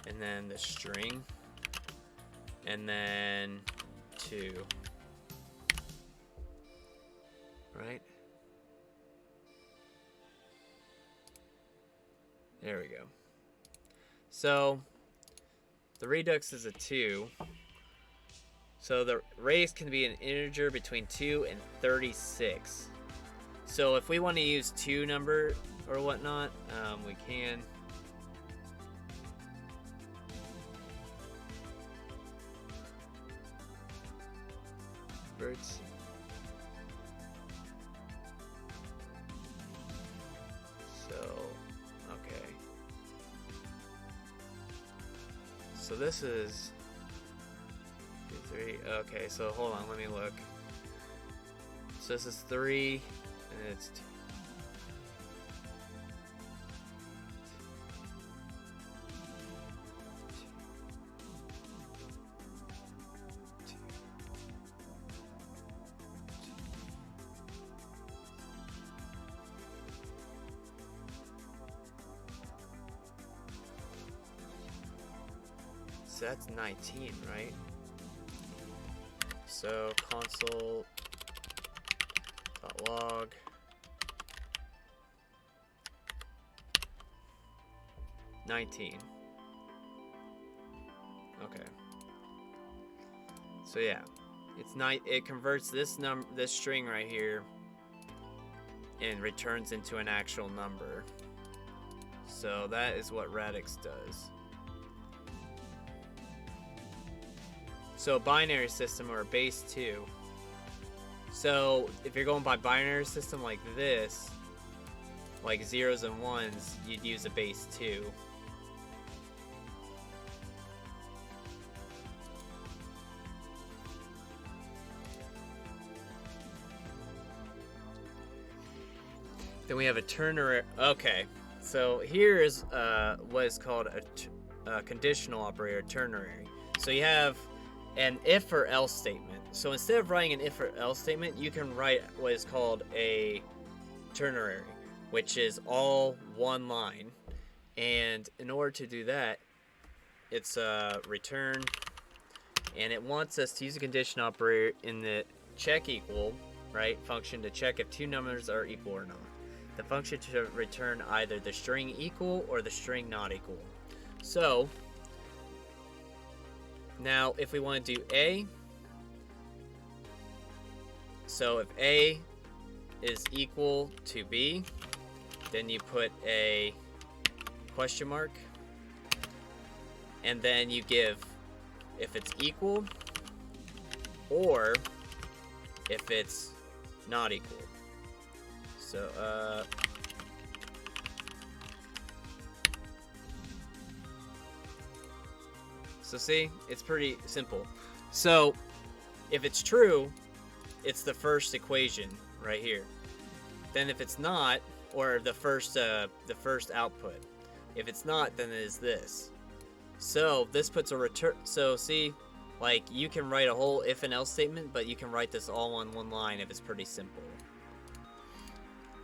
and then the string and then 2, right? There we go. So the redux is a 2. So the race can be an integer between 2 and 36. So if we want to use 2 number or whatnot, we can. Birds. So, okay. So this is 3. Okay, so hold on, let me look. So this is 3, and it's 2. So that's 19, right? So console.log (19). Okay. So yeah, it converts this string right here and returns into an actual number. So that is what radix does. So a binary system, or a base 2. So if you're going by binary system like this, like zeros and ones, you'd use a base 2. Then we have a ternary. Okay, so here is what is called a conditional operator, ternary. So you have an if or else statement. So instead of writing an if or else statement, you can write what is called a ternary, which is all one line. And in order to do that, it's a return, and it wants us to use a condition operator in the check equal, right, function to check if two numbers are equal or not. The function to return either the string equal or the string not equal. So now if we want to do A, so if A is equal to B, then you put a question mark, and then you give if it's equal or if it's not equal. So see, it's pretty simple. So if it's true, it's the first equation right here. Then if it's not, or the first output. If it's not, then it is this. So this puts a return. So see, like you can write a whole if and else statement, but you can write this all on one line if it's pretty simple.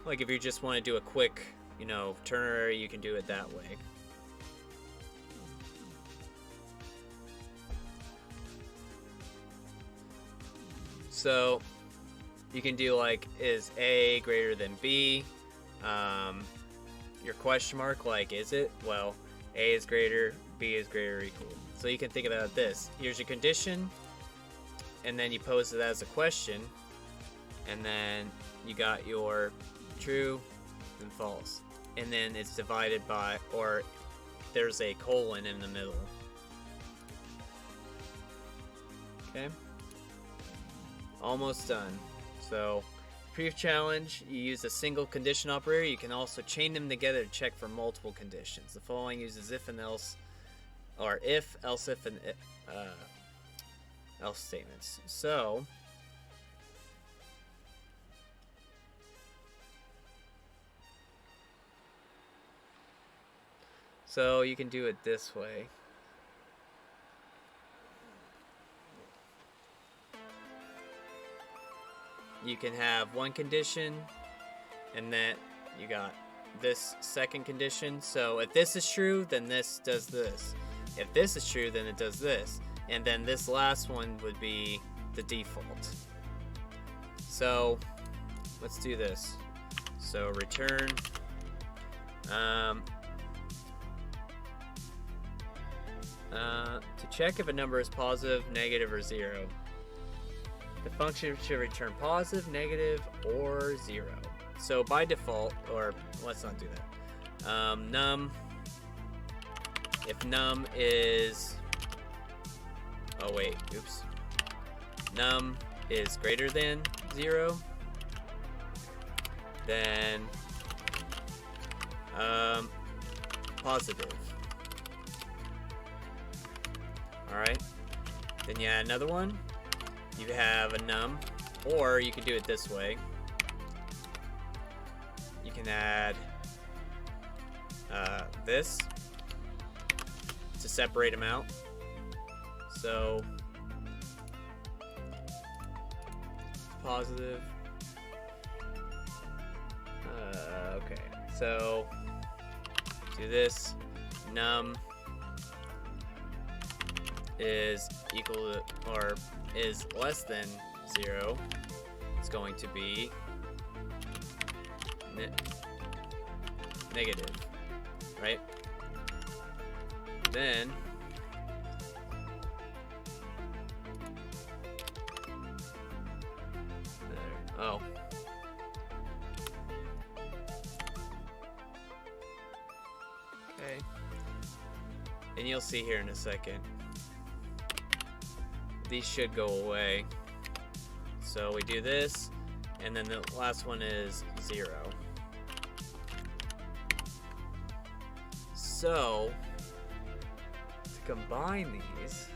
Like if you just want to do a quick, ternary, you can do it that way. So you can do like, is A greater than B? Your question mark, like, is it? Well, A is greater, B is greater or equal. So you can think about this. Here's your condition, and then you pose it as a question, and then you got your true and false, and then it's divided by, or there's a colon in the middle. Okay, almost done. So proof challenge, you use a single condition operator. You can also chain them together to check for multiple conditions. The following uses if and else, or if, else if, and else statements. So you can do it this way. You can have one condition, and then you got this second condition. So if this is true, then this does this. If this is true, then it does this. And then this last one would be the default. So let's do this. So return to check if a number is positive, negative, or 0. The function should return positive, negative, or 0. So by default, or let's not do that. Num, if num is, num is greater than 0, then positive. Alright, Then you add another one. You have a num, or you can do it this way. You can add this to separate them out. So positive. Okay, so do this. Num is equal to, or is less than 0. It's going to be negative, right? Then oh. Okay. And you'll see here in a second. These should go away. So we do this, and then the last one is 0. So to combine these,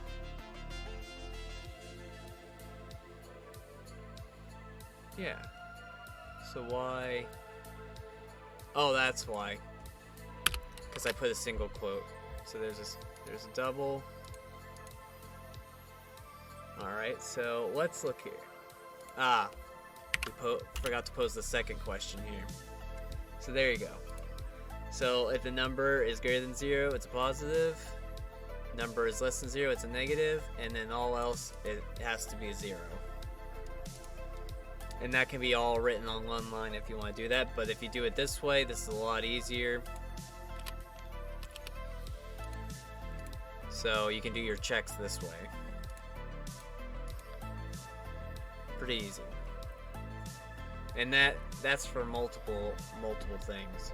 yeah. So why? Oh, that's why. Because I put a single quote. So there's a double. All right. So let's look here. We forgot to pose the second question here. So there you go. So if the number is greater than 0, it's a positive. Number is less than 0, it's a negative, and then all else it has to be a 0. And that can be all written on one line if you want to do that, but if you do it this way, this is a lot easier. So you can do your checks this way. Pretty easy. And that's for multiple things.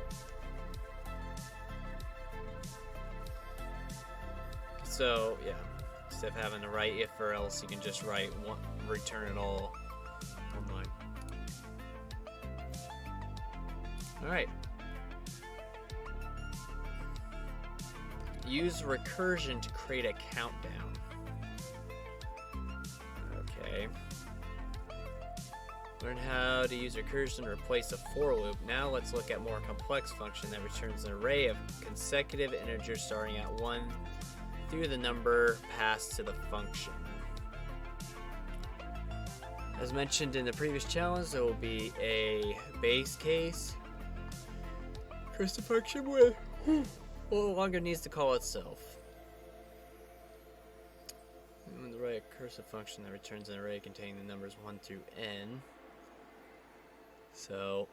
So yeah, instead of having to write if or else, you can just write return it all online. All right. Use recursion to create a countdown. Okay. Learn how to use recursion to replace a for loop. Now let's look at a more complex function that returns an array of consecutive integers starting at 1 through the number passed to the function. As mentioned in the previous challenge, there will be a base case. First, the function with no longer needs to call itself. And the right recursive function that returns an array containing the numbers 1 through n. So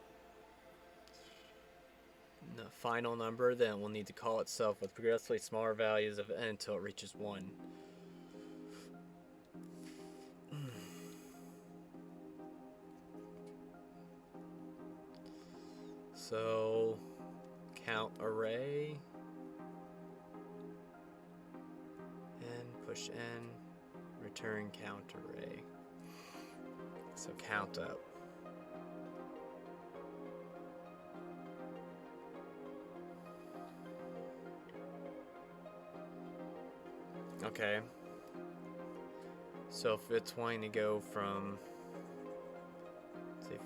the final number then will need to call itself with progressively smaller values of n until it reaches 1. So count array n, push n, return count array. So count up. Okay, so if it's wanting to go from, say,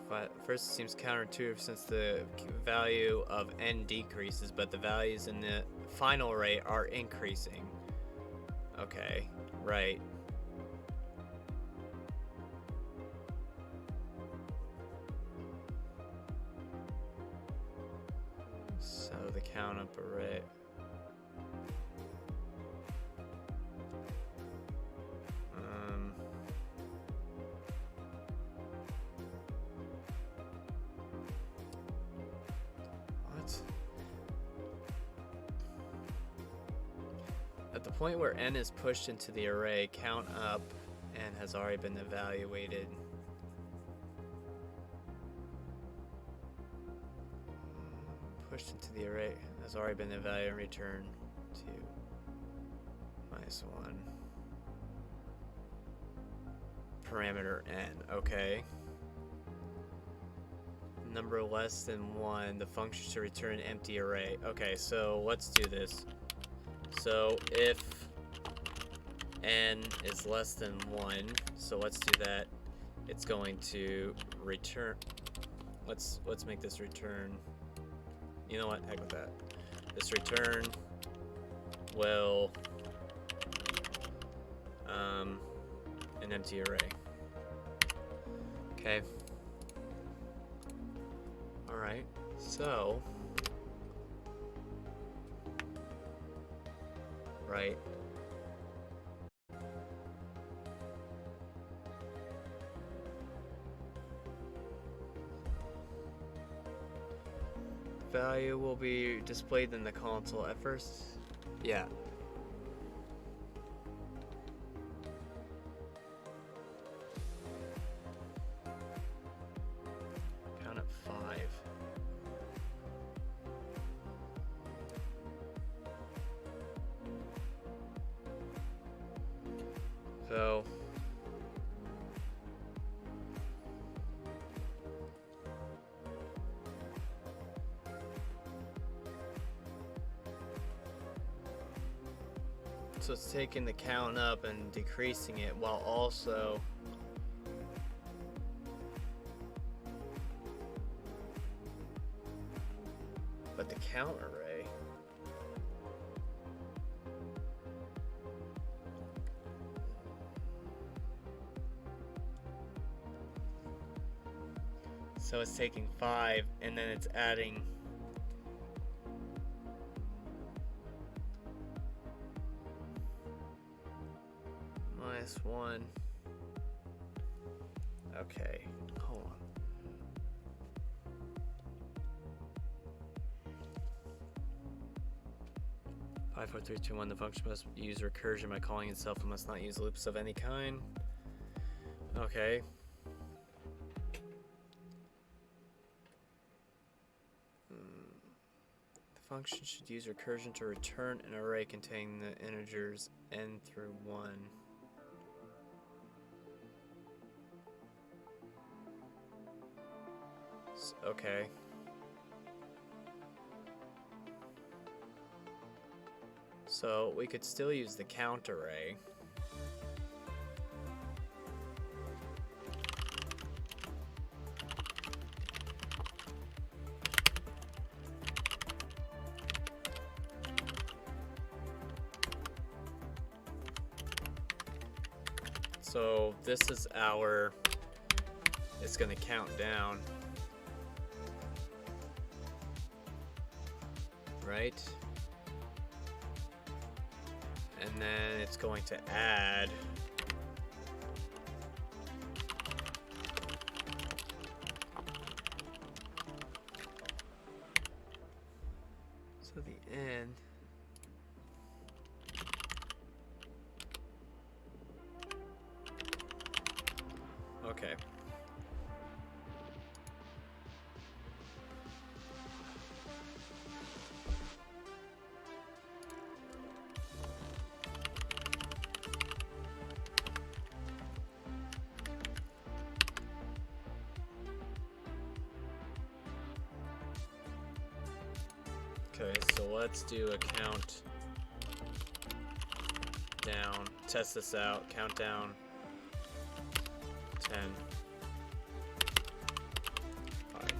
first it seems counterintuitive since the value of n decreases, but the values in the final array are increasing. Okay, right. So the count up array. At the point where n is pushed into the array, count up n has already been evaluated. Pushed into the array has already been evaluated and returned to -1. Parameter n, okay. Number less than 1, the function should return an empty array. Okay, so let's do this. So if n is less than 1, so let's do that. It's going to return. Let's make this return. You know what? Heck with that. This return will an empty array. Okay. All right. So right. Value will be displayed in the console at first. Yeah. Count at 5. So it's taking the count up and decreasing it while also but the count array so it's taking 5 and then it's adding -1. Okay, hold on. Five, four, three, two, one. The function must use recursion by calling itself and must not use loops of any kind. Okay. The function should use recursion to return an array containing the integers n through 1. Okay. So we could still use the count array. So this is it's going to count down. Right? And then it's going to add so the n okay. Okay, so let's do a count down, test this out, count down 10. 5.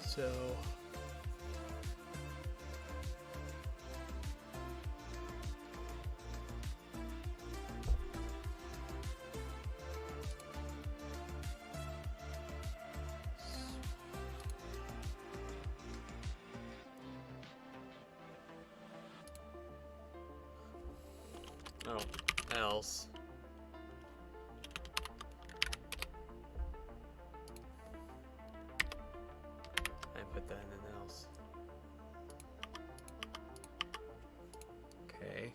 So else. I put that in an else. Okay.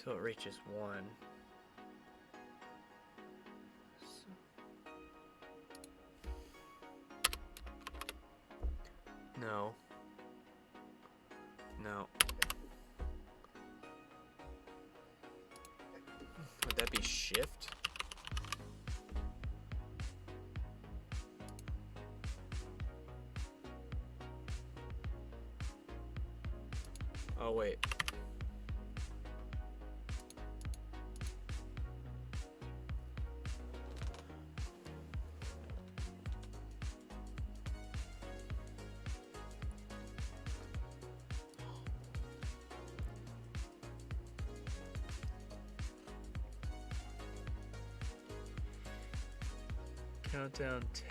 till it reaches 1. No. No. Would that be shift? Oh, wait. Countdown 10.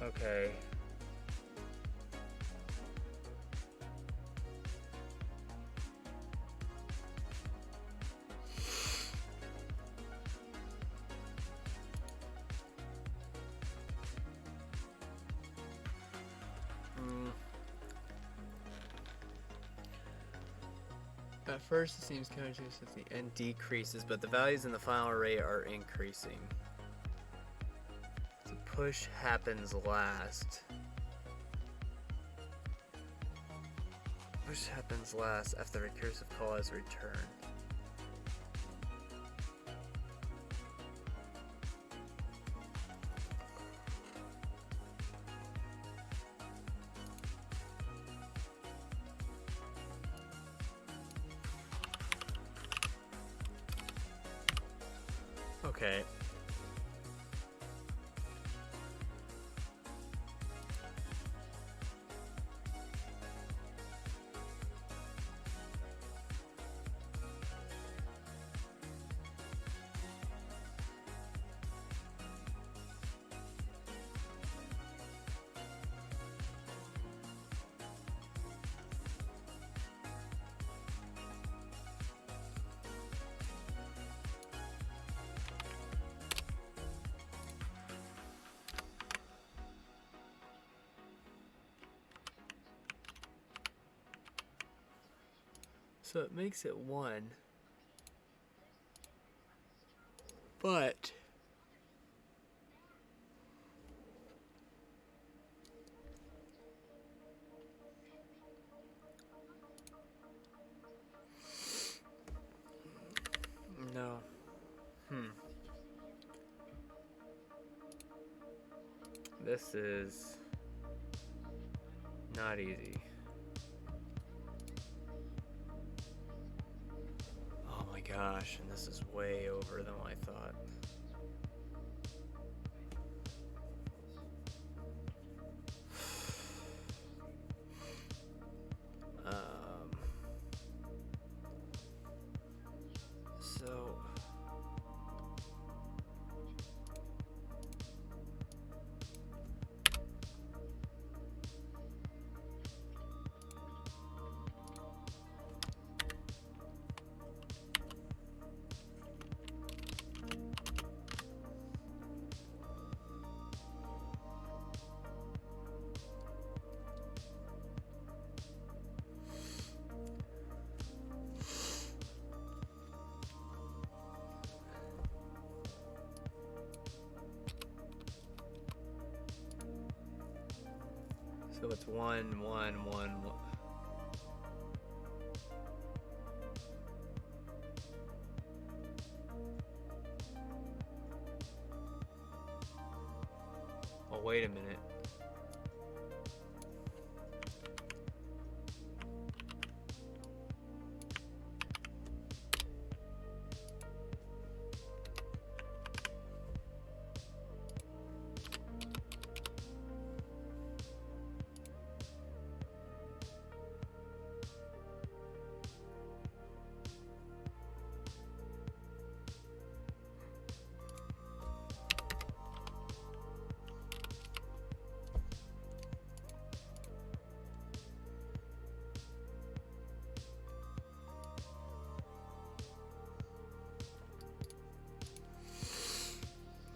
Okay. At first, it seems counterintuitive as the end decreases, but the values in the final array are increasing. The push happens last. Push happens last after the recursive call is returned. Okay. So it makes it 1. But no. This is not easy. Oh my gosh, and this is way over than I thought. So So it's 1, 1, 1, 1. Oh, wait a minute.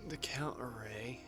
The count array.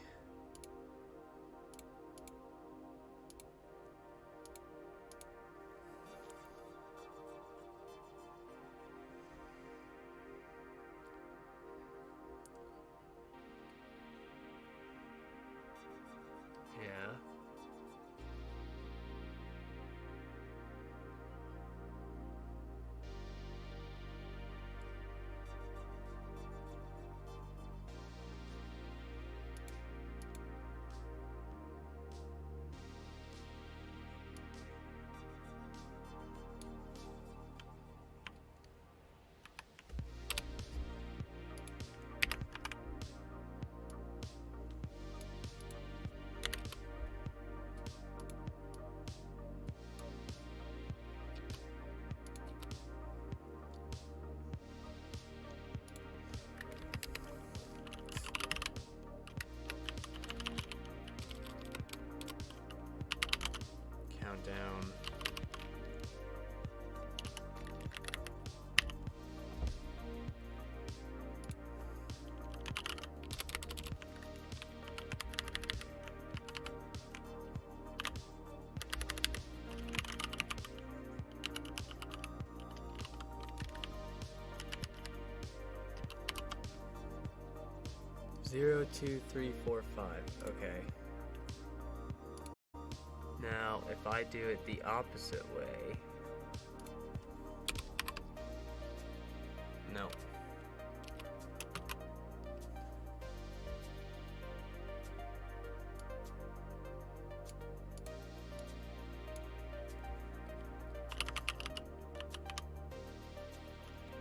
0, 2, 3, 4, 5. Okay. Now, if I do it the opposite way... No.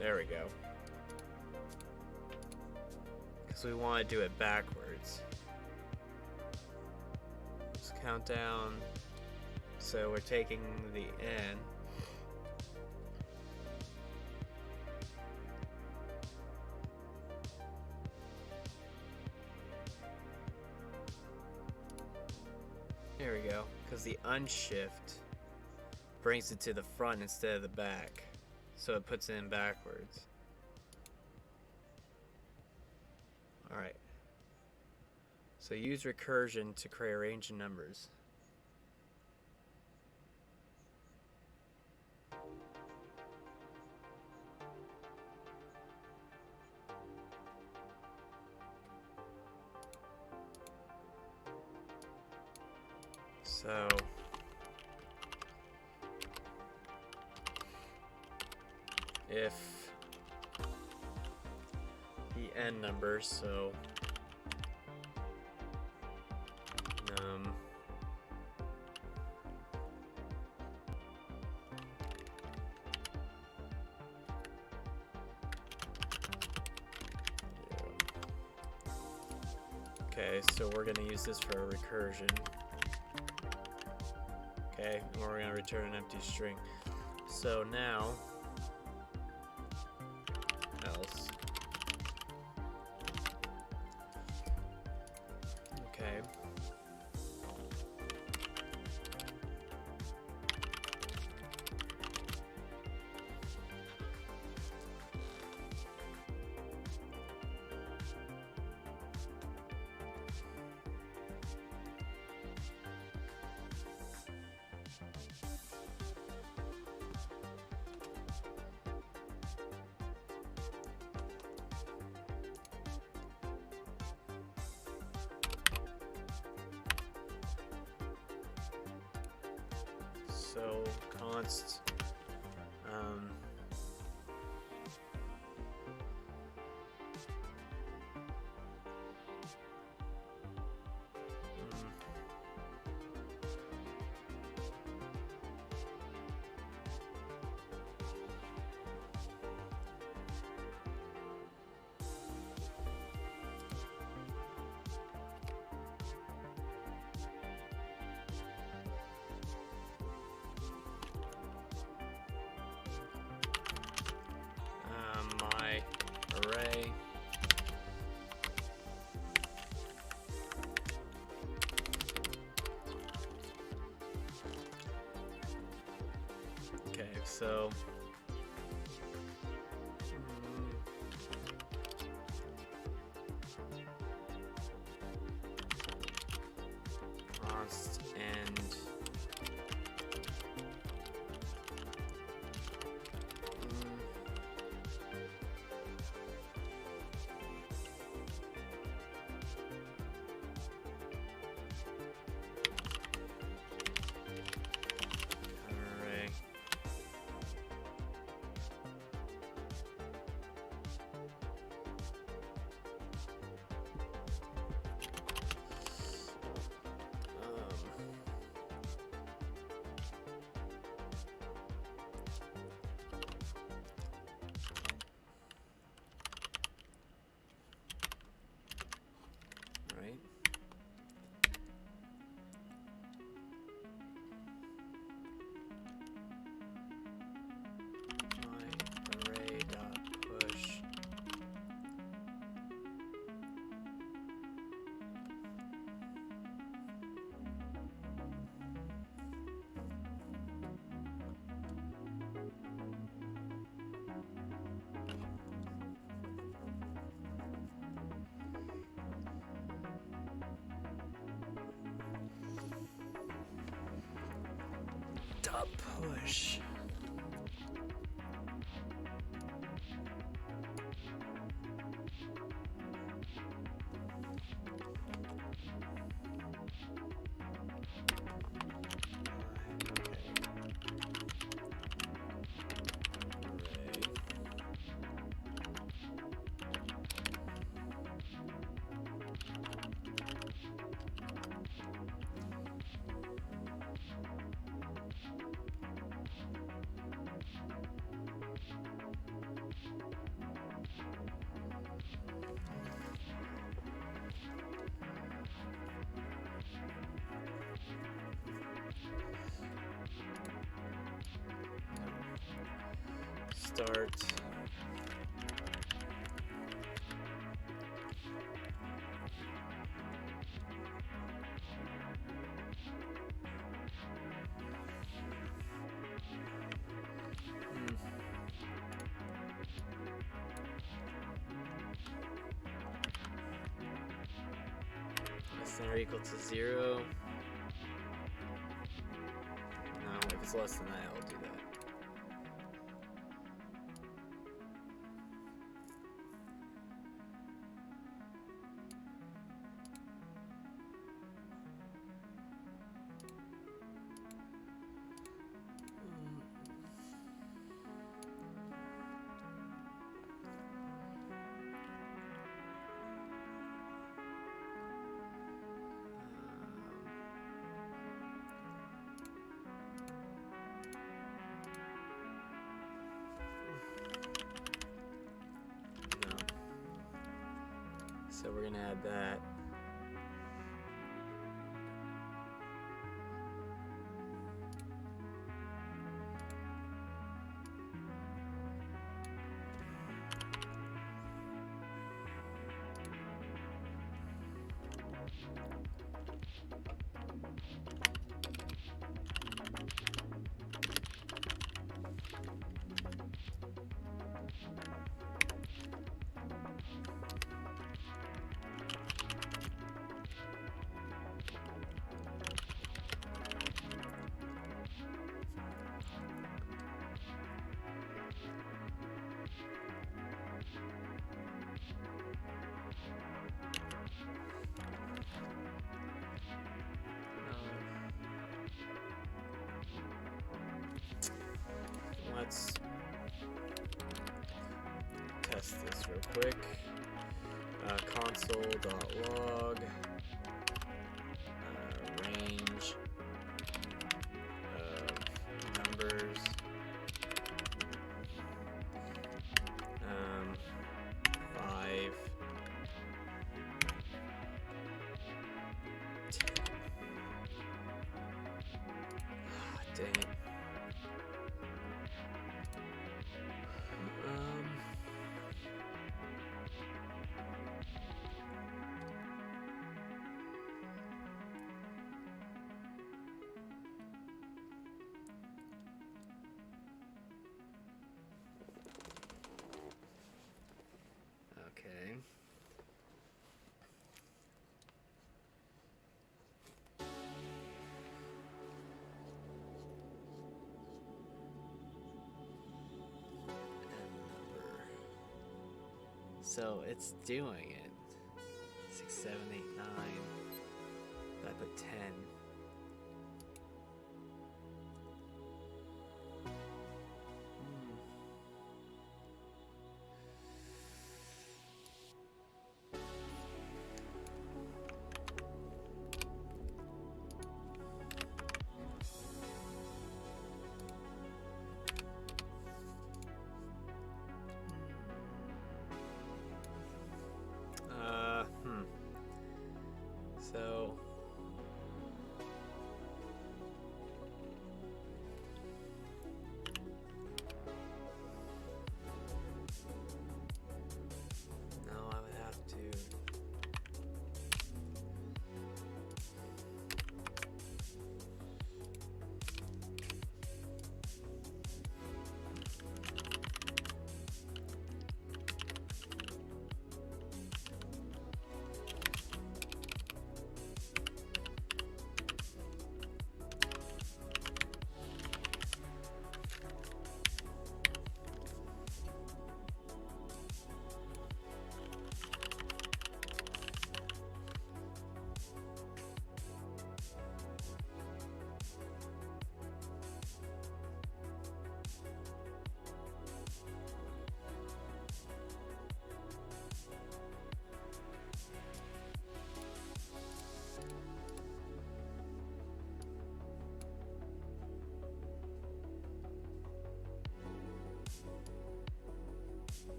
There we go. Because we want to do it backwards. Let's count down. So we're taking the N. There we go. Because the unshift brings it to the front instead of the back. So it puts it in backwards. Alright. So use recursion to create a range of numbers. So if the n numbers, so okay, so we're going to use this for a recursion. Okay, and we're going to return an empty string. So now, else. Okay. So const my array okay, so const and array. Right. My array dot push dot push. start. Less than or equal to 0. No, if it's less than that, I'll do that. So we're gonna add that. Let's test this real quick. Console.log range of numbers 5 10. Dang it. Okay. So it's doing it. 6, 7, 8, 9. But I put 10. So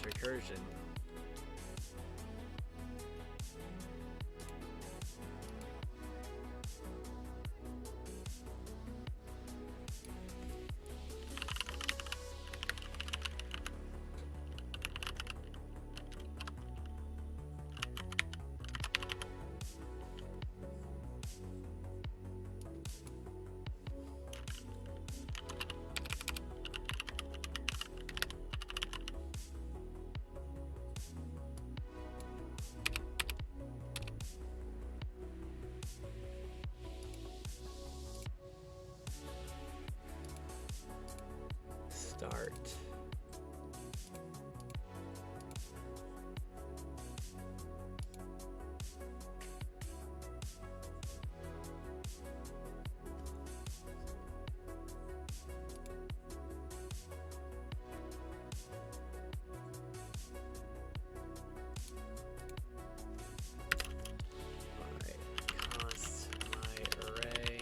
recursion. Start. My array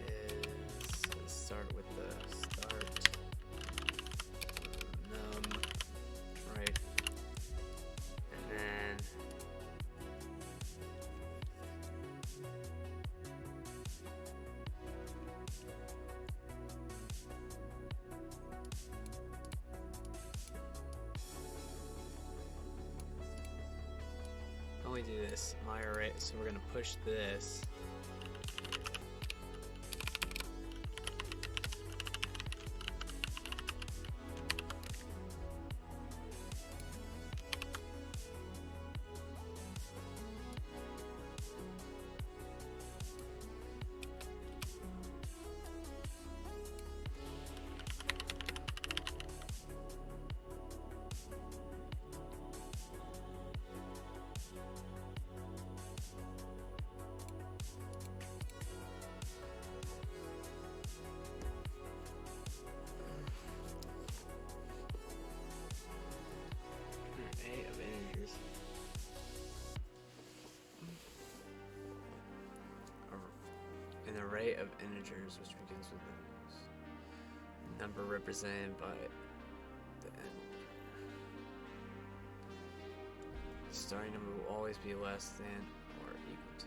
is, let's start with the start. Right, and then we do this my array, so we're gonna push this. An array of integers which begins with the number represented by the end. The starting number will always be less than or equal to.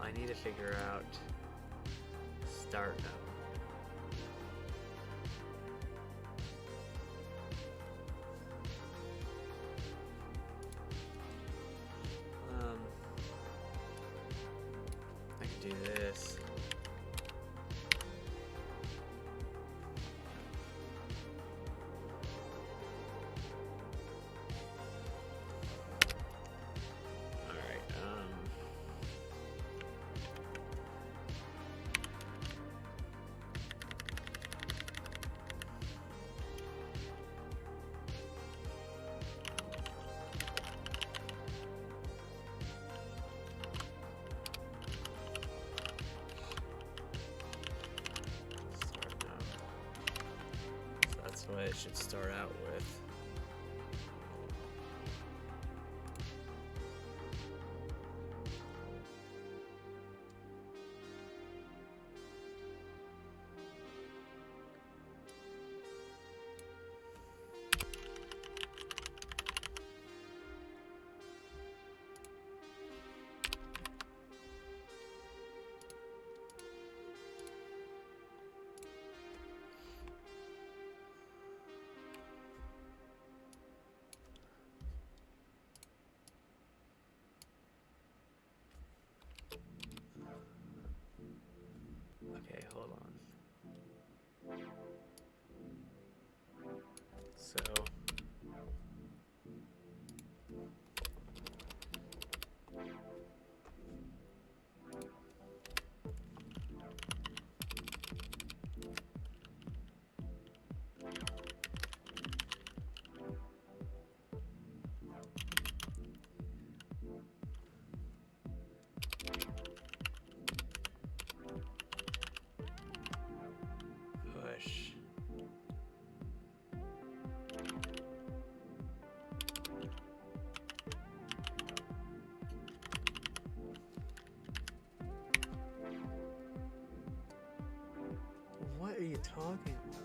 I need to figure out start node. I can do this. should start out with. Okay, hold on. So push. What are you talking about?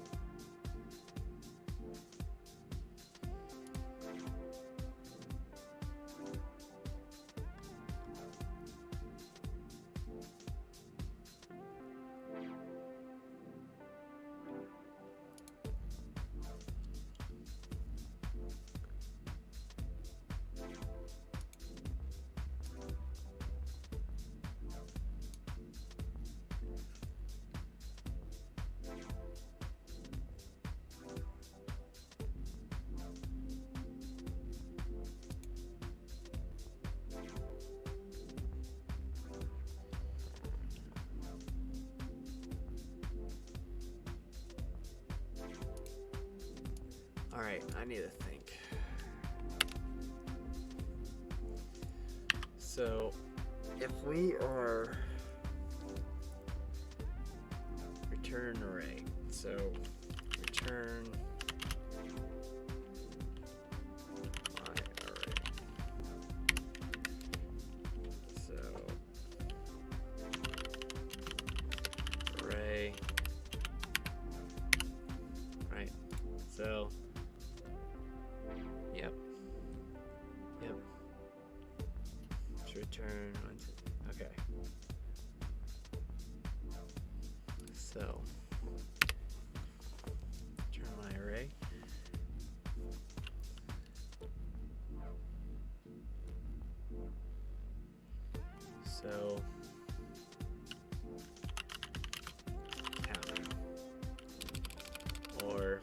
All right, I need to think. So, if we are return array, so return my array. So array, right? So. Yep. To return one, two. Okay. So return my array. So count. Or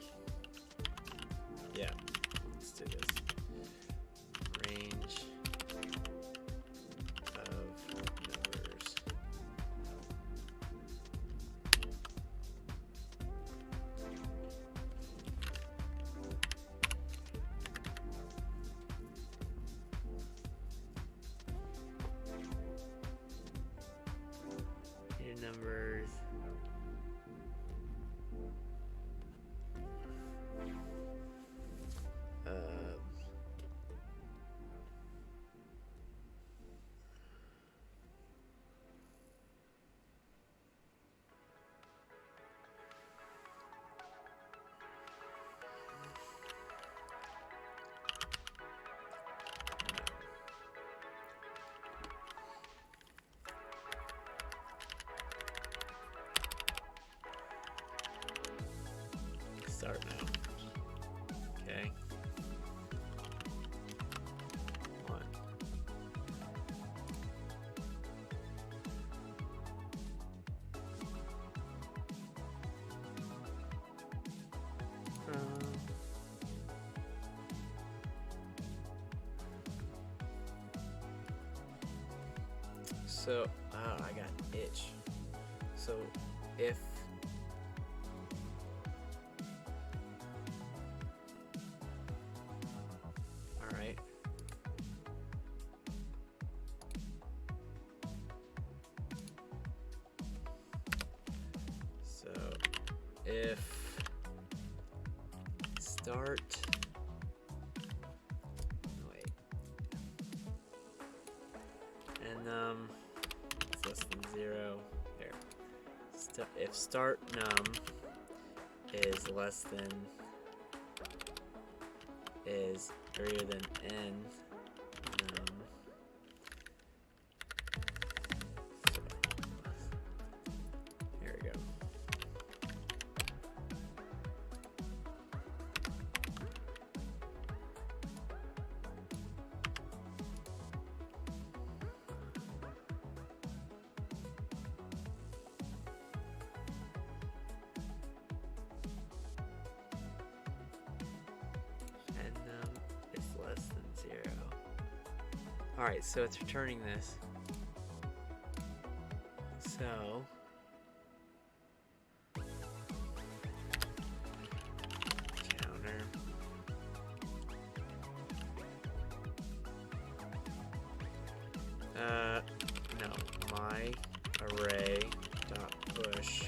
yeah. Let's do this. Range of numbers. Here numbers. Start now. Okay. One. So, I got an itch. So, if all right. So, if start. Wait. And it's less than 0. There. If start num is less than is greater than n num. Here we go. Less than 0. Alright, so it's returning this. So counter no, my array dot push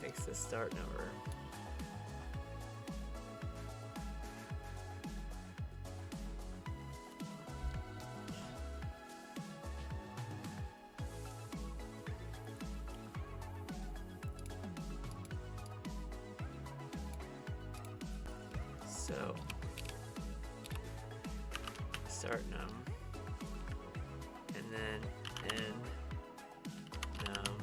takes the start number. So start num and then end num.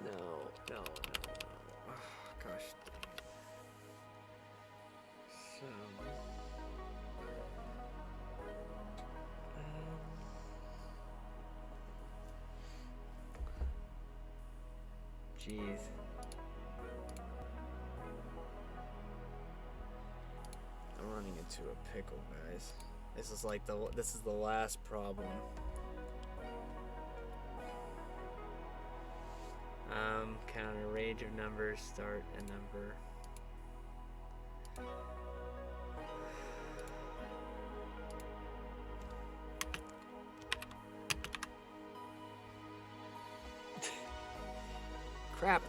No. Oh, gosh dang it. So, jeez. I'm running into a pickle, guys. This is the last problem. Counter range of numbers, start a number. Crap.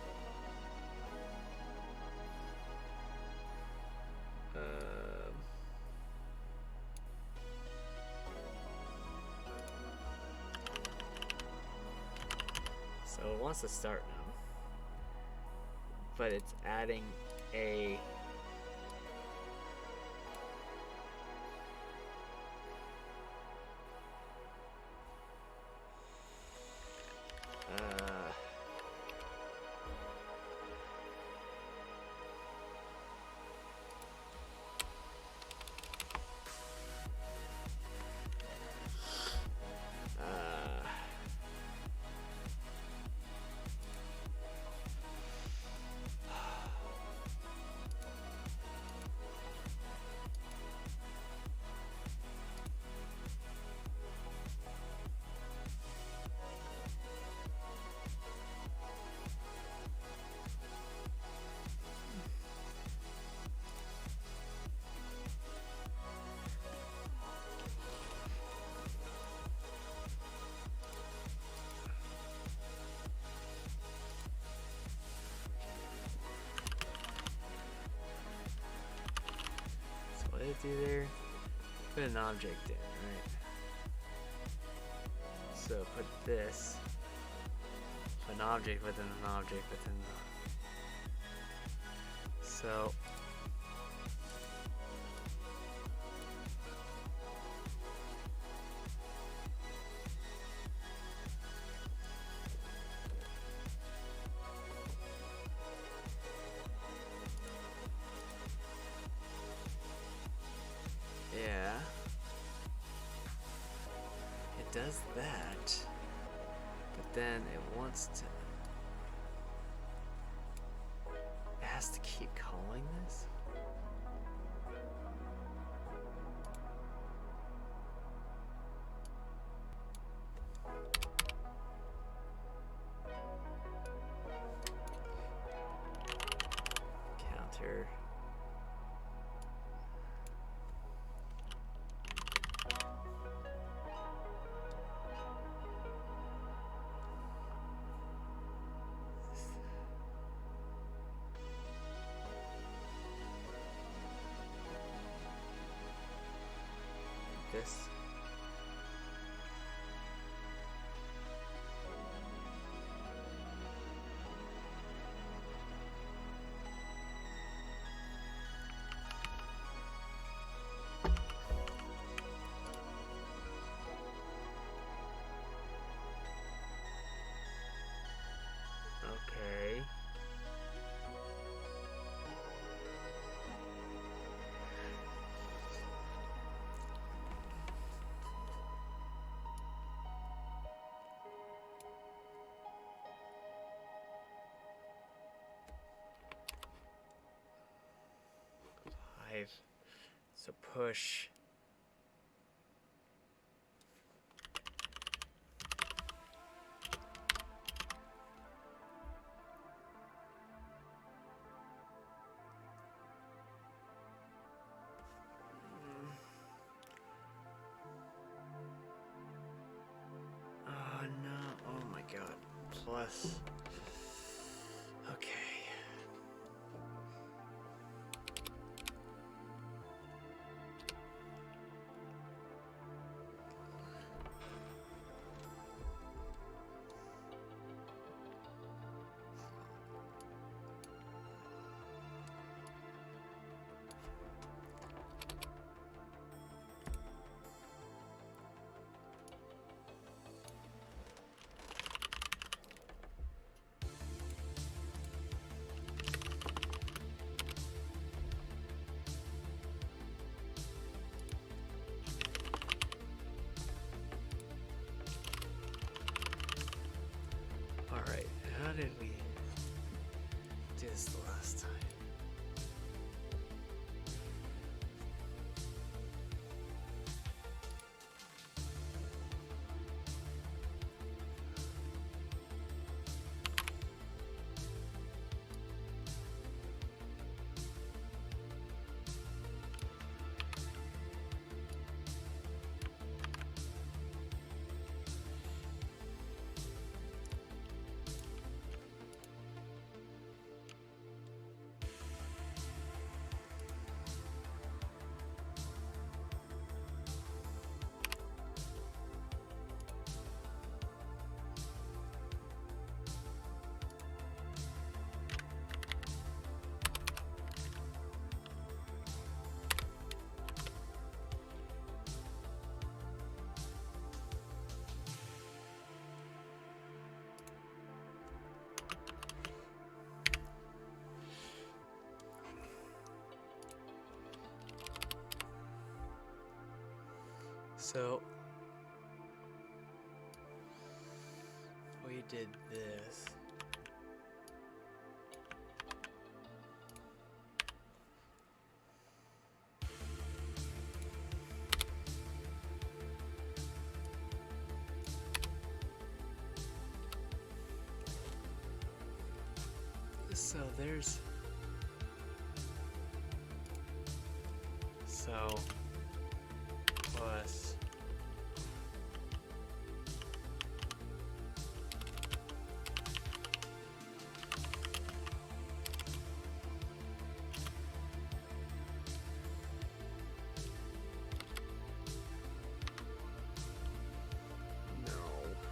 So it wants to start now, but it's adding a do there? Put an object in, right? So put this, an object within an object within the, so yeah, it does that, but then it wants to, it has to keep calling this? Counter. This. Okay. So push. Oh no, oh my god. Plus. Okay. Alright, how did we do this the last time? So we did this. So there's plus No.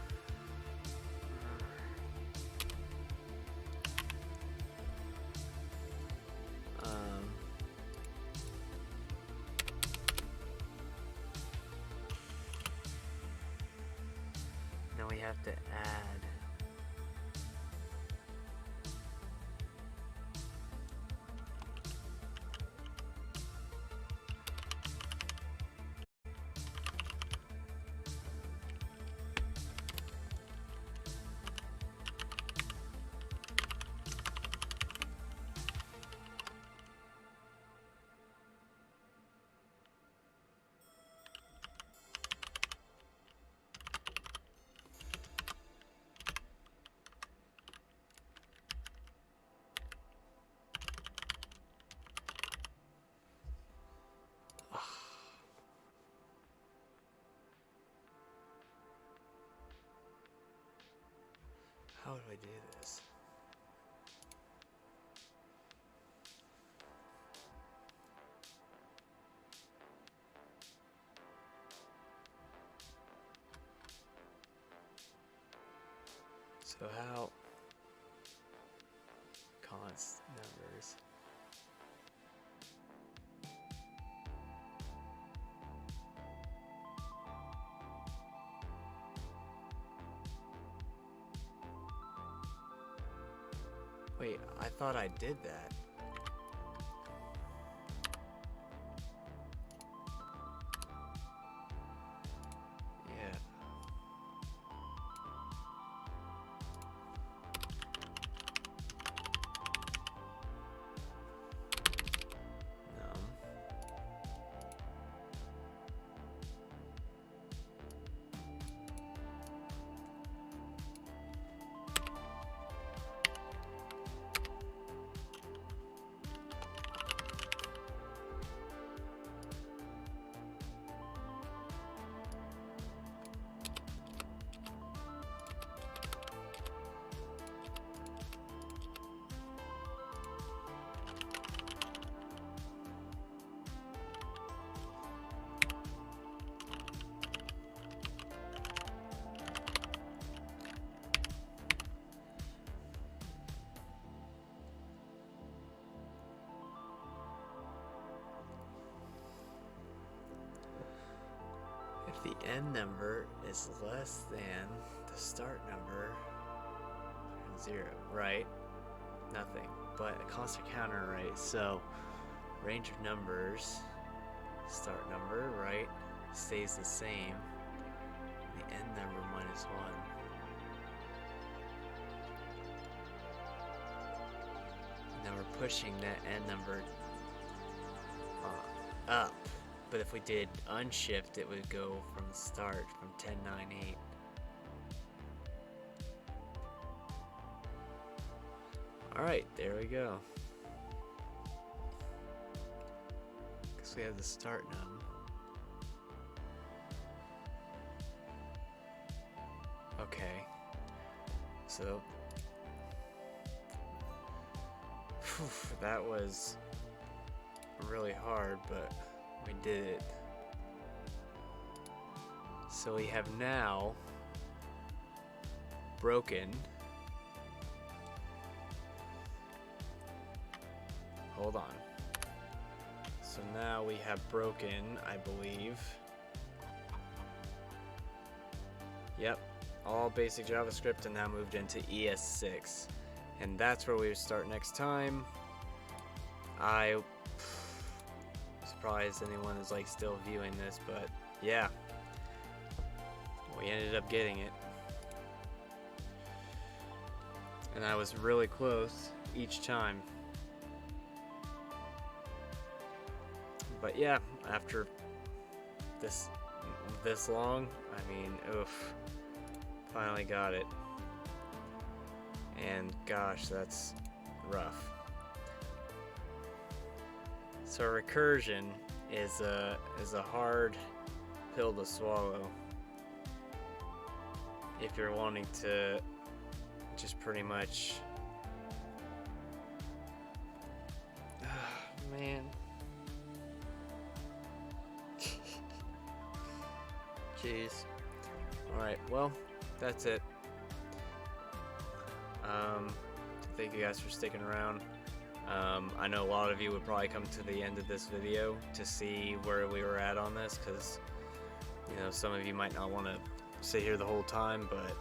have to add. How do I do this? So how const numbers. Wait, I thought I did that. Yeah. No. If the end number is less than the start number, 0, right? Nothing, but a constant counter, right? So range of numbers, start number, right, stays the same. The end number minus 1. Now we're pushing that end number up. But if we did unshift, it would go from the start, from 10, 9, 8. Alright, there we go. Because we have the start num. Okay. So, that was really hard, but we did it. So we have now broken. Hold on. So now we have broken, I believe. Yep, all basic JavaScript and now moved into ES6. And that's where we start next time. I surprised anyone is like still viewing this, but yeah, we ended up getting it, and I was really close each time. But yeah, after this long, I mean, oof, finally got it, and gosh, that's rough. So recursion is a hard pill to swallow if you're wanting to just pretty much man. Jeez. Alright, well, that's it. Thank you guys for sticking around. I know a lot of you would probably come to the end of this video to see where we were at on this, because, you know, some of you might not want to sit here the whole time, but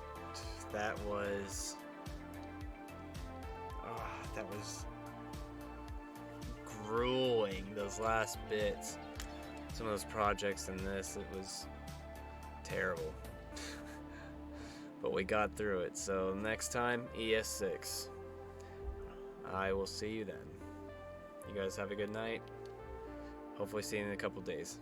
that was grueling, those last bits. Some of those projects in this, it was terrible. But we got through it. So next time, ES6. I will see you then. You guys have a good night. Hopefully see you in a couple days.